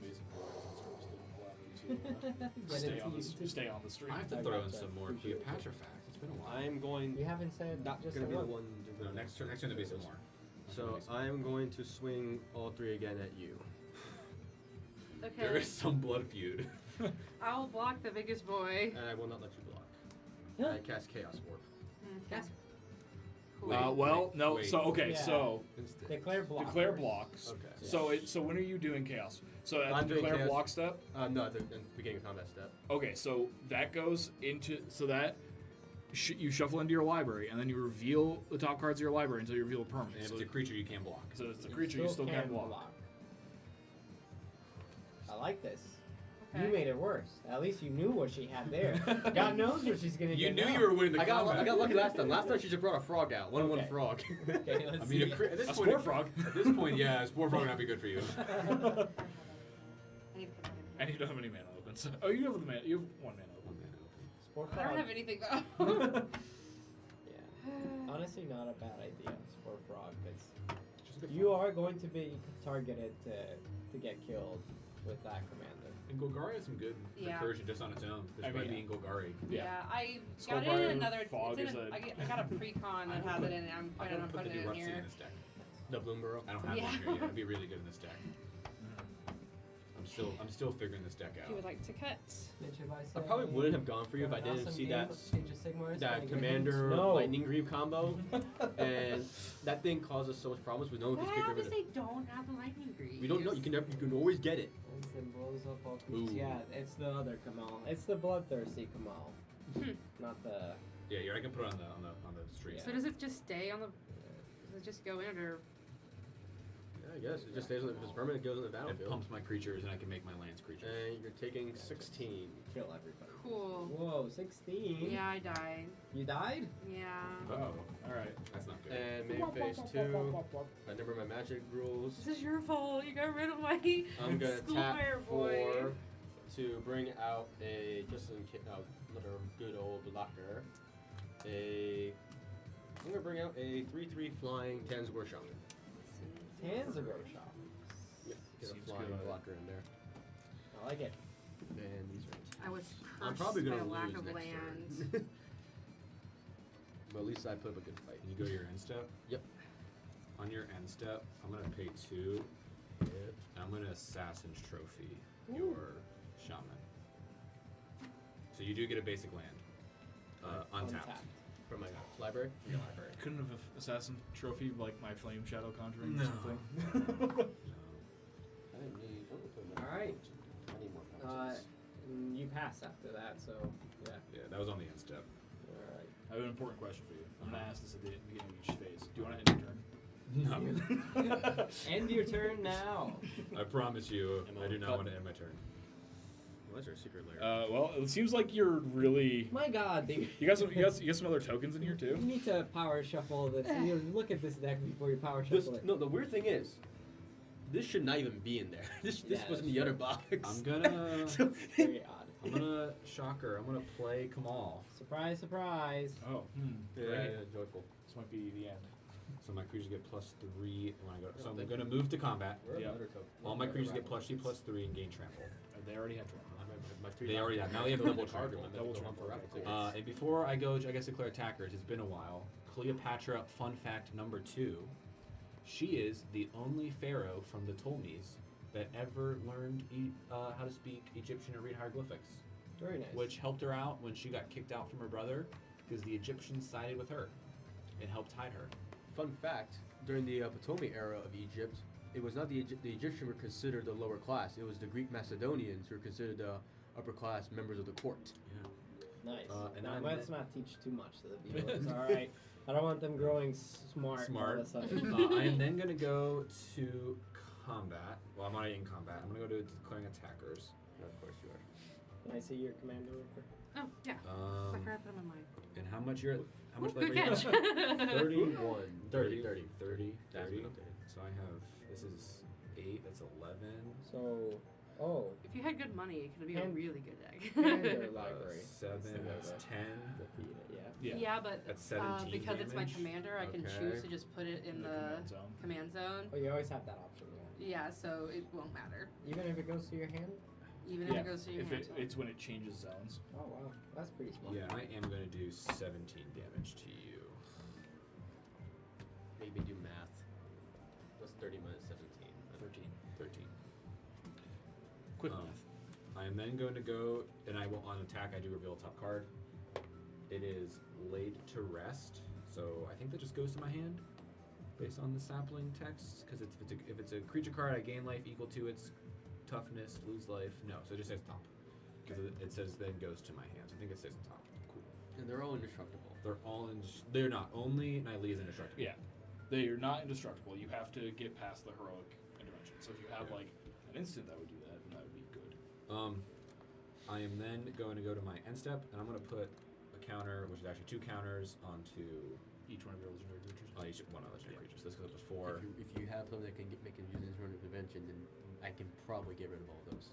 amazing horizons are still allowed me to stay on the stream. I have to I throw in gotcha. some more Appreciate Cleopatra facts. It's been a while. I'm going. You haven't said Not just gonna the be the one. one. No, next turn there'll be some more. So I'm going to swing all 3 again at you. There Okay. is some blood feud. I'll block the biggest boy. And I will not let you block. Huh? I cast Chaos Warp. Okay. Cool. Well, no. wait. So okay, Yeah. so Instant. Declare block. declare blocks. Okay. So when are you doing chaos? So at I'm the doing declare chaos. block step. No, at the beginning of combat step. Okay, so that goes into that you shuffle into your library, and then you reveal the top cards of your library until you reveal a And permanent. if So, it's a creature, you can't block. so it's a creature you still can't block. I like this. Okay. You made it worse. At least you knew what she had there. God knows what she's gonna You get knew now. you were winning the I got combat. lucky last time. Last time she just brought a frog out. 1/1 Okay. frog. Okay, let's I mean, see. at this A point, spore frog. At this point, yeah, a spore frog would not be good for you. I need to put that in And you don't have any mana opens. Oh, you have the mana. You have 1 mana open. Spore I don't frog. have anything though. Yeah. Honestly, not a bad idea. Spore frog, because you are going to be targeted to get killed with that commander. And Golgari has some good Yeah. recursion just on its own, I despite mean, being Golgari. Yeah, I Skull got it in Briar another. Fog It's in is I got a pre-con that had it in it. I'm I planning on would put the putting it in Durupsi here. in this deck. The Bloomburrow. I don't have Yeah. one here yet. It'd be really good in this deck. I'm still figuring this deck If you would out. like to cut. I probably wouldn't have gone for you if I didn't see that Commander No. Lightning Greave combo, and that thing causes so much problems. We don't What just get rid happens of if it. they don't have the lightning greaves? We don't know. You can always get it. Instant blows up all creatures. Ooh. Yeah, it's the other Kamal. It's the bloodthirsty Kamal. Not the. Yeah, I can put it on the stream. So does it just stay on the? Does it just go in or? Yeah, I guess it just stays on the, if it's permanent, it goes on the It battlefield. pumps my creatures, and I can make my lands creatures. And you're taking 16. Kill everybody. Cool. Whoa, 16. Yeah, I died. You died? Yeah. Oh, All right. that's not good. And main phase 2. I remember my magic rules. This is your fault. You got rid of my I'm gonna school tap fire boy. 4 to bring out a another good old blocker. I'm gonna bring out a 3/3 flying Tanzgor Shaman. Tanzagor shop. Yep, get a Seems flying good. blocker in there. I like it. And these are. I was I'm cursed probably by gonna a lack lose of next land. turn. But at least I put up a good fight. Can you go to your end step? Yep. On your end step, I'm gonna pay 2, Yep. and I'm gonna Assassin's Trophy your Shaman. So you do get a basic land, untapped. From my library. From your library. Couldn't have assassin trophy like my flame shadow conjuring No. or something. I didn't need. All right. I need more cards. You pass after that, so yeah. Yeah, that was on the end step. All right. I have an important question for you. I'm gonna ask this at the beginning of each phase. Do you want to end your turn? No. End your turn now. I promise you, Am I I do not cut? want to end my turn. What's our secret lair? Well, it seems like you're really. My God, they, You got some other tokens in here too. you need to power shuffle this. You need to look at this deck before you power This, shuffle it. no, the weird thing is, this should not even be in there. This Yeah, was in that's the other true. box. I'm gonna. So- Very odd. I'm gonna shocker. I'm gonna play Kamal. Surprise, surprise. Oh, yeah, Great. yeah, joyful. this might be the end. So my creatures get +3 when I go. So I'm gonna move to combat. We're Yeah. another token. All my creatures get +2/+3 and gain trample. They already have trample. They already have. Now they have double card room. trample. Double trample, okay, cool. And before I go, I guess declare attackers. It's been a while. Cleopatra, fun fact number 2. She is the only pharaoh from the Ptolemies that ever learned how to speak Egyptian and read hieroglyphics, Very nice. which helped her out when she got kicked out from her brother because the Egyptians sided with her and helped hide her. Fun fact: during the Ptolemy era of Egypt, it was not the Egyptians were considered the lower class. It was the Greek Macedonians who were considered the upper class members of the court. Nice. and now, I'm- let's not teach too much to the viewers. All right. I don't want them growing smart. All of a sudden. I am then gonna go to combat. Well, I'm not in combat. I'm gonna go to declaring attackers. Of course you are. Can I see your commander real quick? Oh, yeah. I forgot that on my mind. And how much you're at? How much Ooh, life good are you catch. at? 31. 30. 30. 30. That's 30. been updated. So I have. This is 8. That's 11. So, oh, If you had good money, it could be a And- really good deck. Commander library. 7. That's 10. Defeat it, yeah. Yeah. Yeah, but That's 17 because it's my damage? commander, I can Okay. choose to just put it in the command zone. command zone. Oh, you always have that option, yeah. Yeah, so it won't matter. Even if it goes to your hand? Even Yeah, if it goes to your if hand. it's when it changes zones. Oh, wow. That's pretty smart. Yeah, I am gonna do 17 damage to you. Maybe do math. What's 30 minus 17? 13. Quick Um, math. I am then going to go, and I will on attack. I do reveal top card. It is laid to rest, so I think that just goes to my hand, based on the sapling text. Because if it's a creature card, I gain life equal to its toughness, lose life. No, so it just says top. Because it says then goes to my hand. So I think it says top. Cool. And they're all indestructible. They're not. Only Nightly is indestructible. Yeah. They are not indestructible. You have to get past the heroic intervention. So if you have like an instant that would do that, then that would be good. I am then going to go to my end step, and I'm going to put a counter, which is actually 2 counters, onto Each one of your legendary creatures. each one of the legendary creatures. This goes up to 4. If you have something that can make him use his run of intervention, then I can probably get rid of all of those.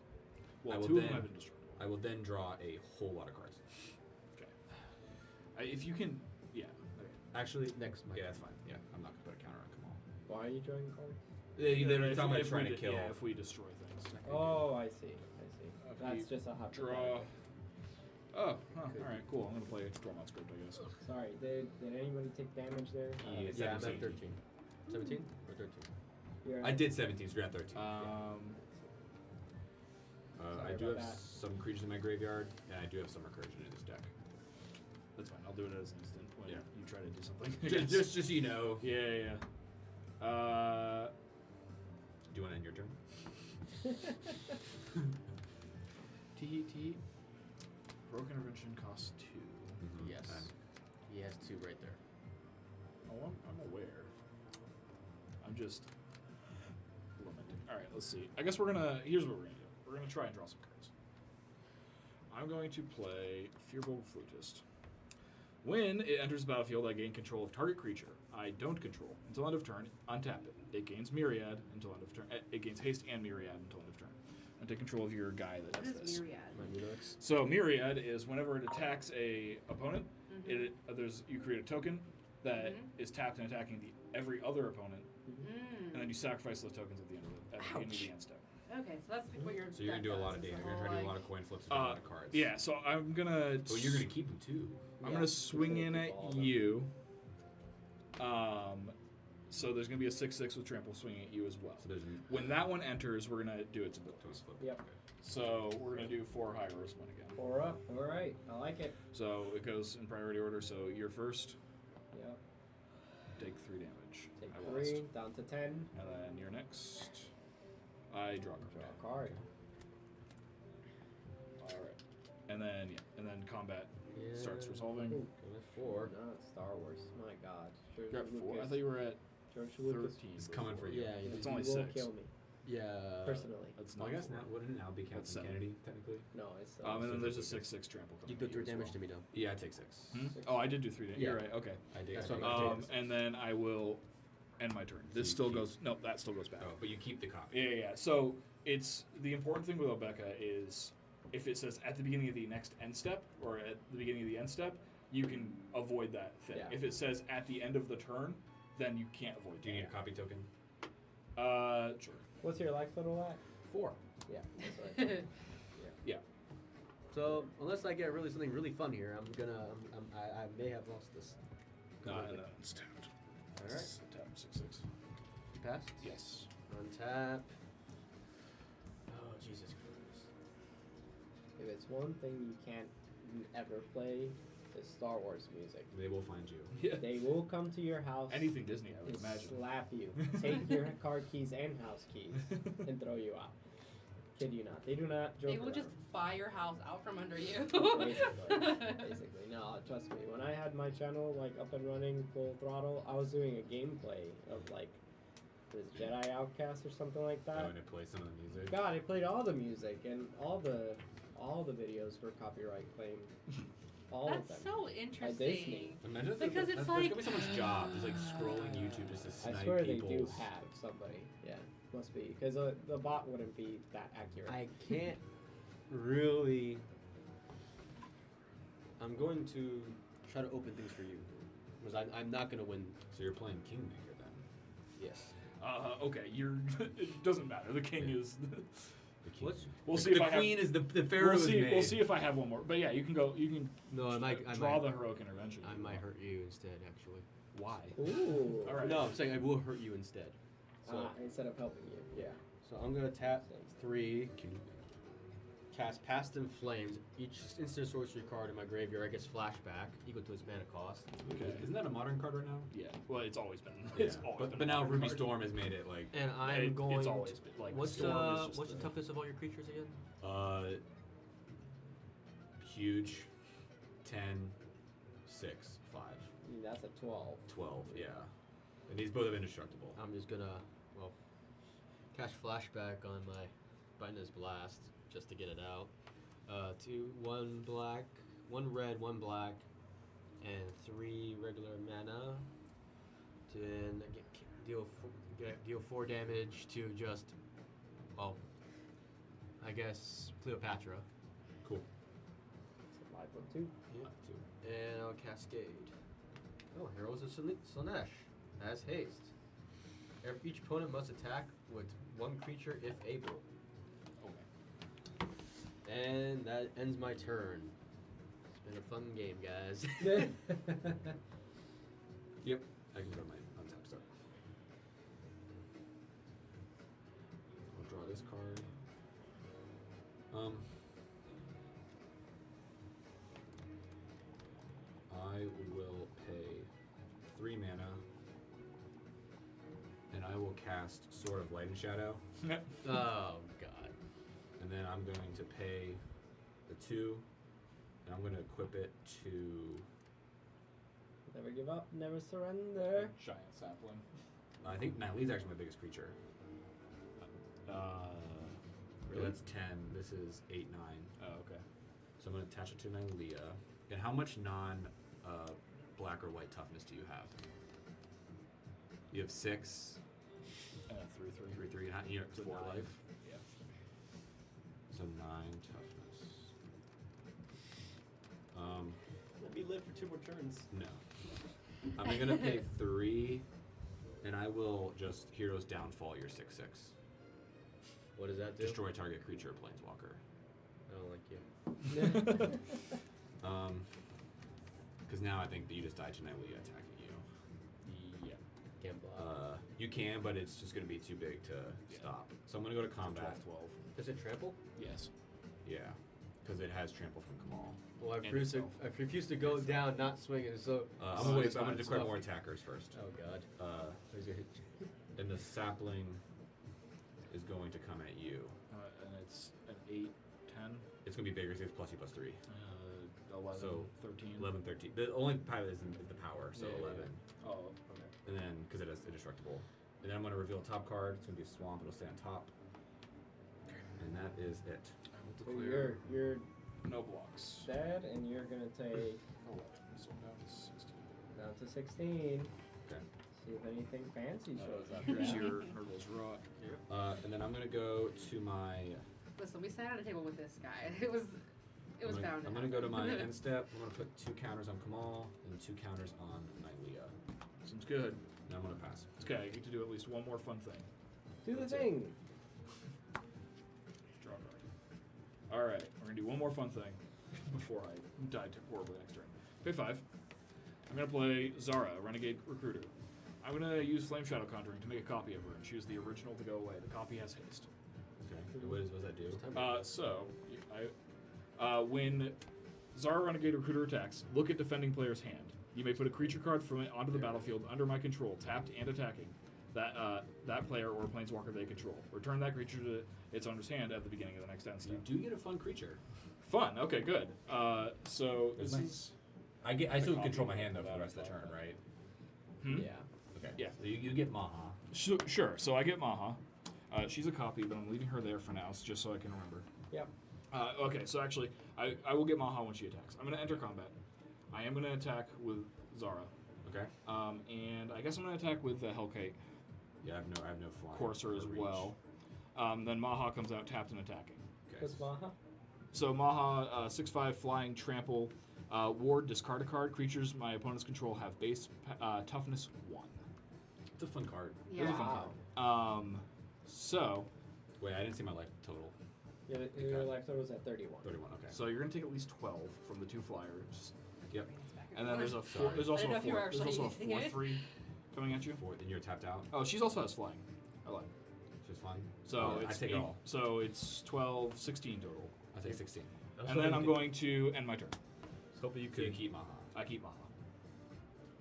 Well, I will 2 of them then- have indestructible. I will then draw a whole lot of cards. Okay. If you can, yeah. Okay. Actually, Next, yeah, that's fine. Yeah, I'm not going to put a counter on Kamal. Why are you drawing cards? They're If talking we- about if trying we to kill. Yeah, if we destroy things. Oh, I see. If That's you just a hot draw. Oh, all right, cool. I'm gonna play Stormont Script, I guess. Sorry, did anybody take damage there? Yeah, Yeah, I'm 17. at 13. 17 or 13? You're I at- did 17, so you're at 13. I Sorry do have about that. some creatures in my graveyard, and I do have some recursion in this deck. That's fine. I'll do it as an instant when Yeah. you try to do something. Just so you know. Yeah. Do you want to end your turn? T. Broken Intervention costs 2. Yes. He has 2 right there. Oh, I'm aware. I'm just lamenting. All right, let's see. I guess here's what we're gonna do. We're gonna try and draw some cards. I'm going to play Fearbold Flutist. When it enters the battlefield, I gain control of target creature I don't control until end of turn. Untap it. It gains Myriad until end of turn. It gains haste and Myriad until end of turn. And take control of your guy that What does is this. Myriad? My Mudox. So Myriad is whenever it attacks a opponent, you create a token that is tapped and attacking every other opponent, and then you sacrifice those tokens at the end of the end step. Okay, so that's like what you're. So you're going to do a lot of damage. You're going to try to do a lot of coin flips and a lot of cards. Yeah, so I'm gonna. But you're going to keep them too. I'm gonna swing in at you. So there's gonna be a 6/6 with trample swinging at you as well. So there's When that one enters, we're gonna do its ability. Yep. So we're gonna do 4 high roast one again. 4 up. All right. I like it. So it goes in priority order. So you're first. Yep. Take 3 damage. Take I 3 lost. down to 10. And then you're next. I draw a Draw card. a card. All right. And then combat starts resolving. Ooh. Going at 4. No, Star Wars. My God. Sure, You're at 4. I Lucas. thought you were at George Lucas. 13. It's coming for you. Yeah, It's You only won't 6. kill me yeah. personally. That's Well, not I guess four. now wouldn't it now be That's Captain 7. Kennedy technically? No, it's. And then there's a 6/6 trample coming. You go at through as damage well. to me though. Yeah, I take 6. Oh, I did do 3 damage. Yeah. You're right. Okay. I did. That's I what did. I'm And then I will end my turn. This you still keep- goes. No, that still goes back. Oh, but you keep the copy. Yeah. So it's the important thing with Obeka is if it says at the beginning of the next end step or at the beginning of the end step, you can avoid that thing. Yeah. If it says at the end of the turn, then you can't avoid. Do you need a copy token? Sure. What's your life total at? 4. Yeah. That's what I thought. So unless I get something really fun here, I may have lost this. And then it's tapped. All right. It's tapped 6/6. Passed. Yes. Untap. Oh Jesus Christ. If it's one thing you can't ever play, is Star Wars music. They will find you. Yeah. They will come to your house. Anything Disney, I would and imagine. slap you, take your car keys and house keys, and throw you out. Kid you not. They do not joke They will around. just buy your house out from under you. Basically, no, trust me. When I had my channel like up and running full throttle, I was doing a gameplay of like this Jedi Outcast or something like that. Going to play some of the music. God, I played all the music and all the videos were copyright claimed. All of them. That's so Disney. interesting. Imagine Because it's that's like- gonna be someone's job, just like scrolling YouTube just to I snipe swear people's. they do have somebody. Yeah, must be because the bot wouldn't be that accurate. I can't really. I'm going to try to open things for you, because I'm not going to win. So you're playing Kingmaker then. Yes. Okay, you're. It doesn't matter. The king is. The king. What's We'll the, see if the I queen have. is the pharaoh We'll is see. made. We'll see if I have one more. But yeah, you can go. You can. No, I might draw the heroic intervention. I might hurt you instead, actually. Why? Ooh. All right. No, I'm saying I will hurt you instead. So, Instead of helping you. Yeah. so I'm gonna tap 3, King. cast Past in Flames. Each instant sorcery card in my graveyard gets flashback equal to its mana cost. Okay. Isn't that a modern card right now? Yeah. Well, it's always been. Yeah. It's always been. But a now modern Ruby card. Storm has made it like And I'm going. It's always been like. What's Storm is just the toughness of all your creatures again? huge 10 6 5 That's a 12. 12, yeah. And these both have indestructible. I'm just gonna cast flashback on my Bindus Blast just to get it out. 1 black, 1 red, 1 black, and 3 regular mana. To then deal 4 damage to just, I guess Cleopatra. Cool. It's a live one too. Two. And I'll cascade. Oh, Heroes of Slanesh has haste. Each opponent must attack with 1 creature if able. Okay. And that ends my turn. It's been a fun game, guys. Yep. I can go my untap stuff. I'll draw this card. I will pay 3 mana, and I will cast Sword of Light and Shadow, Oh, God. and then I'm going to pay the 2, and I'm going to equip it to. Never give up, never surrender. Giant sapling. I think Nightly's actually my biggest creature. So that's 10. This is 8, 9. Oh, okay. So I'm going to attach it to Nylea. And how much black or white toughness do you have? You have 6, 3/3. 3, 3, and you're So 4 9. life. Yeah. So 9 toughness. Let me live for 2 more turns. No. I'm going to pay 3, and I will just Heroes Downfall your 6/6. What does that do? Destroy target creature or planeswalker. I don't like you. Because now I think that you just died to Nylea attacking you. Yeah. Can't block. You can, but it's just going to be too big to stop. So I'm going to go to combat. 12. Does it trample? Yes. Yeah, because it has trample from Kamal. Well, And I refuse to go down, not swinging. So I'm going it's to fine, declare it's more fine. attackers first. Oh God. And the sapling is going to come at you. And it's an 8, 10, It's going to be bigger, so it's plus you plus 3. 11, So, 13. 11, 13. The only pilot is the power, so Yeah, 11. Oh, okay. And and then because it is indestructible, and then I'm going to reveal a top card. It's going to be a swamp. It'll stay on top, and that is it. I will So declare you're no blocks. dead, and you're gonna take 11, so I'm down to 16. down to 16. Okay. See if anything fancy shows up. Here's Yeah. your Nurgle's Rot. And then I'm going to go to my. Listen, we sat at a table with this guy. It was bound. I'm going to go to my end step. I'm going to put 2 counters on Kamal and 2 counters on Nylea. Seems good. And I'm going to pass. Okay, I get to do at least one more fun thing. Do the That's it. thing. Draw a card. Alright, we're going to do one more fun thing before I die horribly next turn. Pay 5. I'm going to play Zara, Renegade Recruiter. I'm going to use Flame Shadow Conjuring to make a copy of her and choose the original to go away. The copy has haste. Okay. What does that do? When Zara Renegade Recruiter attacks, look at defending player's hand. You may put a creature card from it onto the battlefield under my control, tapped and attacking that player or planeswalker they control. Return that creature to its owner's hand at the beginning of the next end You step. do get a fun creature. Fun. Okay, good. So this is. I still copy control my of hand though for that, the rest of I the turn, thought. right? Hmm? Yeah. Okay. Yeah. So you get Maha. Sure. So I get Maha. She's a copy, but I'm leaving her there for now, just so I can remember. Yep. Okay, so actually, I will get Maha when she attacks. I'm going to enter combat. I am going to attack with Zara. Okay. And I guess I'm going to attack with the Hellkite Yeah, I have no flying. Courser or as reach. well. Then Maha comes out tapped and attacking. Okay. What's Maha? So Maha, 6/5 flying, trample, ward, discard a card. Creatures my opponents control have base toughness 1. It's a fun card. Yeah. It's a fun card. So Wait, I didn't see my life total. Your life total is at 31. 31. Okay. So you're gonna take at least 12 from the 2 flyers, Yep. and then there's a Sorry. there's also I didn't a know if you were 4 there's actually also a using it. 4/3 coming at you. 4, and you're tapped out. Oh, she's also has flying. I lied. She's flying. So I it's take it all. So it's 12, 16 total. I take 16. And then I'm going to end my turn. I was hoping you So you could. keep Maha. I keep Maha.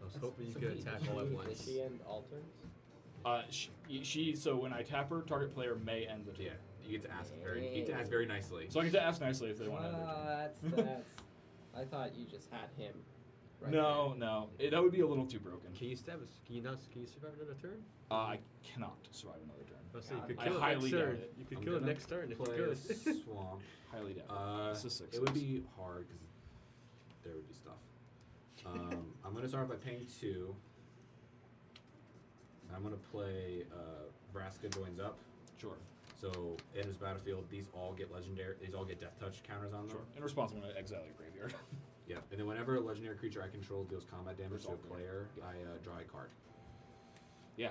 I was hoping you so could he- attack does all at she- once. Does she end alters? So when I tap her, target player may end the turn. Yeah. You get to ask very nicely. So I get to ask nicely if they want to end their turn. That's. I thought you just had him. Right No, that would be a little too broken. Can you stab us? Can you survive another turn? I cannot survive another turn. Oh, so you God. could I kill it highly next doubt turn. it. You could I'm kill it gonna next turn if you play could. a swamp. Highly doubt. It's a 6/6. It would be hard because there would be stuff. I'm going to start by paying 2. I'm going to play Vraska joins up. Sure. So enters battlefield. These all get legendary. These all get death touch counters on them. Sure. In response, I'm going to exile your graveyard. Yeah. And then whenever a legendary creature I control deals combat damage to a Resolve it. player, I draw a card. Yeah.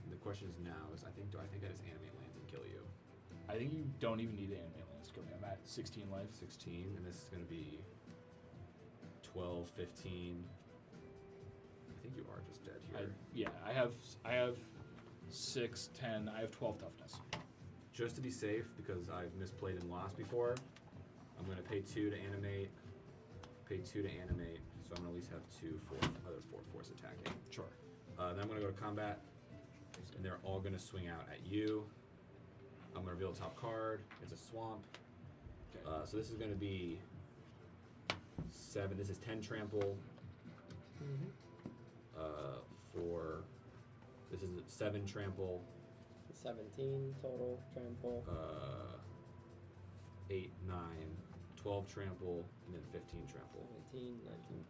The question is now is I think I just animate lands and kill you. I think you don't even need to animate lands to kill me. I'm at 16 life. 16, and this is going to be 12, 15. I think you are just dead here. I have 6, 10. I have 12 toughness. Just to be safe, because I've misplayed and lost before, I'm going to pay 2 to animate, so I'm going to at least have 2 other 4 force attacking. Sure. Then I'm going to go to combat, and they're all going to swing out at you. I'm going to reveal a top card. It's a swamp. Okay. So this is going to be 7. This is 10 trample. This is 7 trample. 17 total trample. 8, 9, 12 trample, and then 15 trample. 17,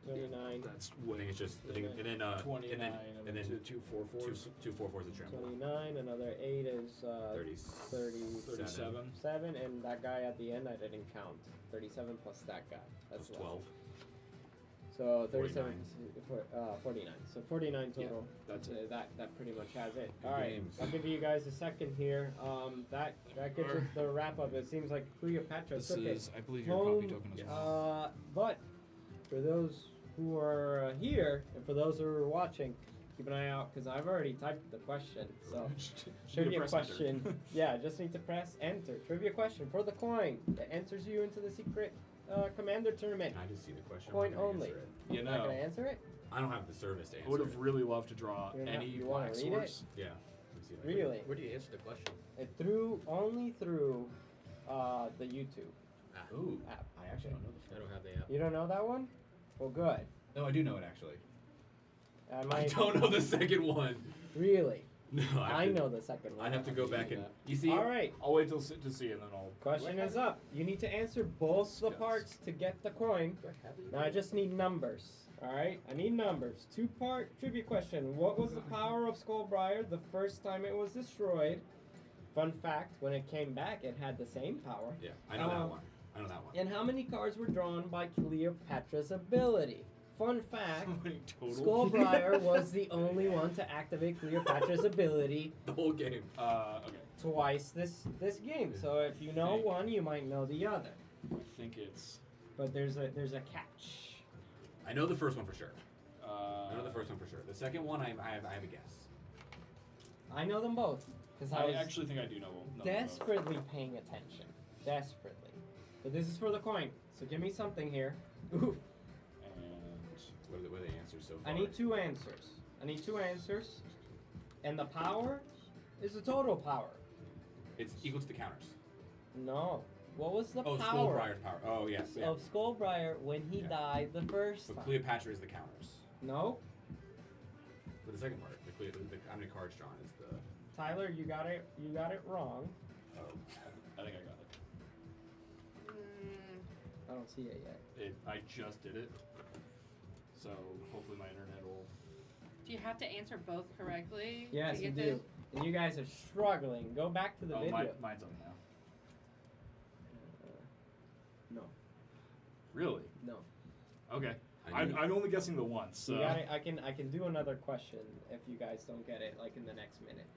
19, 29. That's I think it's just, and then 29 and then two 4/4s. 2 4/4s of trample. 29, another 8 is 37. 37, and that guy at the end I didn't count. 37 plus that guy. That's That's 12. So 37, 49. 49. So 49 total. that's it. That pretty much has it. Good All right, games. I'll give you guys a second here. That gets us the wrap up. It seems like Cleopatra This took it is, I believe, your copy home. token as well. But for those who are here and for those who are watching, keep an eye out because I've already typed the question. So trivia press enter. question. Yeah, just need to press enter. Trivia question for the coin that enters you into the secret commander tournament. Can I just see the question? Coin I'm not gonna only. answer it. You You're not know, gonna answer it? I don't have the service to I answer would have it. really loved to draw You're not- any you wanna black read it? source. Yeah. Let me see if I can- Really? Where do you answer the question? It only through the YouTube Ooh. app. I actually don't know the I don't have the app. You don't know that one? Well, good. No, I do know it actually. I don't know the second one. Really? No, I know the second one. I'd have to go back and. You see? All right. I'll wait till to see and then I'll. Question is up. You need to answer both the parts to get the coin. Now I just need numbers. All right. I need numbers. 2-part trivia question. What was the power of Skullbriar the first time it was destroyed? Fun fact: when it came back, it had the same power. Yeah, I know that one. I know that one. And how many cards were drawn by Cleopatra's ability? Fun fact: Skullbriar was the only one to activate Cleopatra's ability The whole game. Okay. twice this game. So if you know one, you might know the other. I think it's. But there's a catch. I know the first one for sure. I I know the first one for sure. The second one, I have a guess. I know them both because I I was actually think I do know. desperately paying attention. Desperately. But this is for the coin. So give me something here. Ooh. And what are the answers so far? I need 2 answers. And the power is the total power. It's equal to the counters. No. What was the Oh, power Skullbriar's power. Oh, yes. Yeah. of Skullbriar when he died the first So time? Cleopatra is the counters. No. But the second part, how many cards drawn is the. Tyler, you got it wrong. Oh. I think I got it. Mm, I don't see it yet. I just did it. So hopefully my internet will. do you have to answer both correctly? Yes, to you get do. And you guys are struggling. Go back to the video. Mine's on now. No. Really? No. Okay. I need- I'm only guessing the once. So. You got it. I can do another question if you guys don't get it, like in the next minute.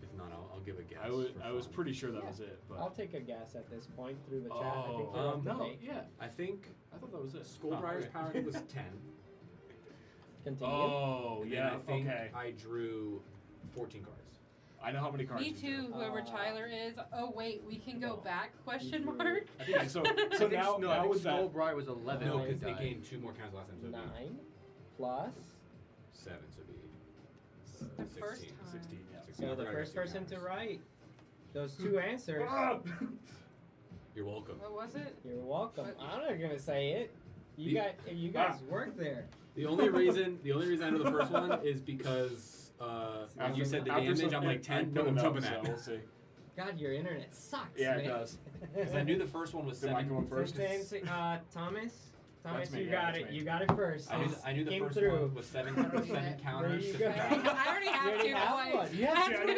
If not, I'll give a guess. I was fun. pretty sure that Yeah. was it, but. I'll take a guess at this point through the chat. I think Oh, you're up to no, date. yeah. I think I thought that was it. Skullbriar's okay. power was 10. Continue. Oh, And yeah. then I think Okay. I drew 14 cards. I know how many cards. Me you drew. too, whoever Tyler is. Oh wait, we can go Oh. back? Question drew- mark. I think so. I So think, now, no, I now think with that. Skullbriar was 11. No, Nine. because they gained 2 more counters last time. So it'd be 9 plus. 7, so it'd be The 16. first time. 16. Yeah. 16. So I the forgot I first got 2 person to counters. write those 2 answers. You're welcome. What was it? You're welcome. What? I'm not gonna say it. You guys work there. The only reason I know the first one is because when you said the After damage, some- I'm like 10. No, put I'm it up, jumping so at. We'll see. God, your internet sucks. Yeah, man. it does. Because I knew the first one was Am I 7. going first? Thomas, That's me, you yeah, got that's it. me. You got it first. I knew the Came first through. one was 7 counters. you to go. the I back. already You have already 2 have points. one. Yes, I see, have I 2,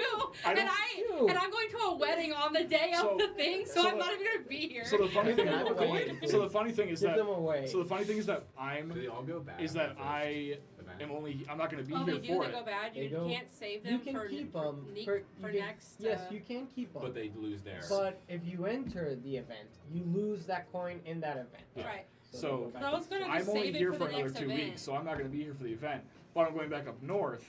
don't- and I'm going to a wedding on the day So- of the thing, so so I'm the- not even gonna be here. So the funny thing. Give them away. So the funny thing is Give that. them away. So the funny thing is that Do they all go back? is that first I event? am only. I'm not going to be Oh, here they do. for They it. go bad. They You go- can't save them You can for keep for, them ne- for for you can- next. Yes, you can keep them. But they lose theirs. But if you enter the event, you lose that coin in that event. Yeah. Right. they So- go back So I was to- gonna I'm just only save it here for for the another next 2 event. weeks, so I'm not going to be here for the event. But I'm going back up north.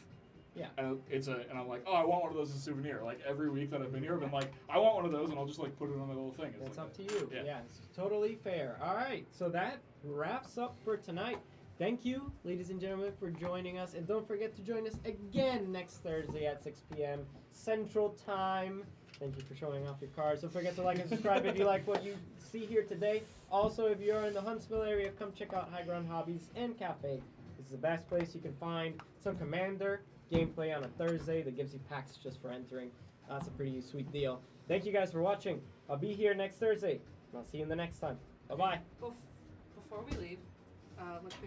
Yeah. And and I'm like, oh, I want one of those as a souvenir. Like every week that I've been here, I've been like, I want one of those, and I'll just like put it on my little thing. That's like up to you. Yeah. Yeah, it's totally fair. All right, so that wraps up for tonight. Thank you, ladies and gentlemen, for joining us. And don't forget to join us again next Thursday at 6 p.m. Central Time. Thank you for showing off your cards. Don't forget to like and subscribe if you like what you see here today. Also, if you're in the Huntsville area, come check out High Ground Hobbies and Café. This is the best place you can find some Commander gameplay on a Thursday that gives you packs just for entering. That's a pretty sweet deal. Thank you guys for watching. I'll be here next Thursday. I'll see you in the next time. Bye-bye. Before we leave, let's make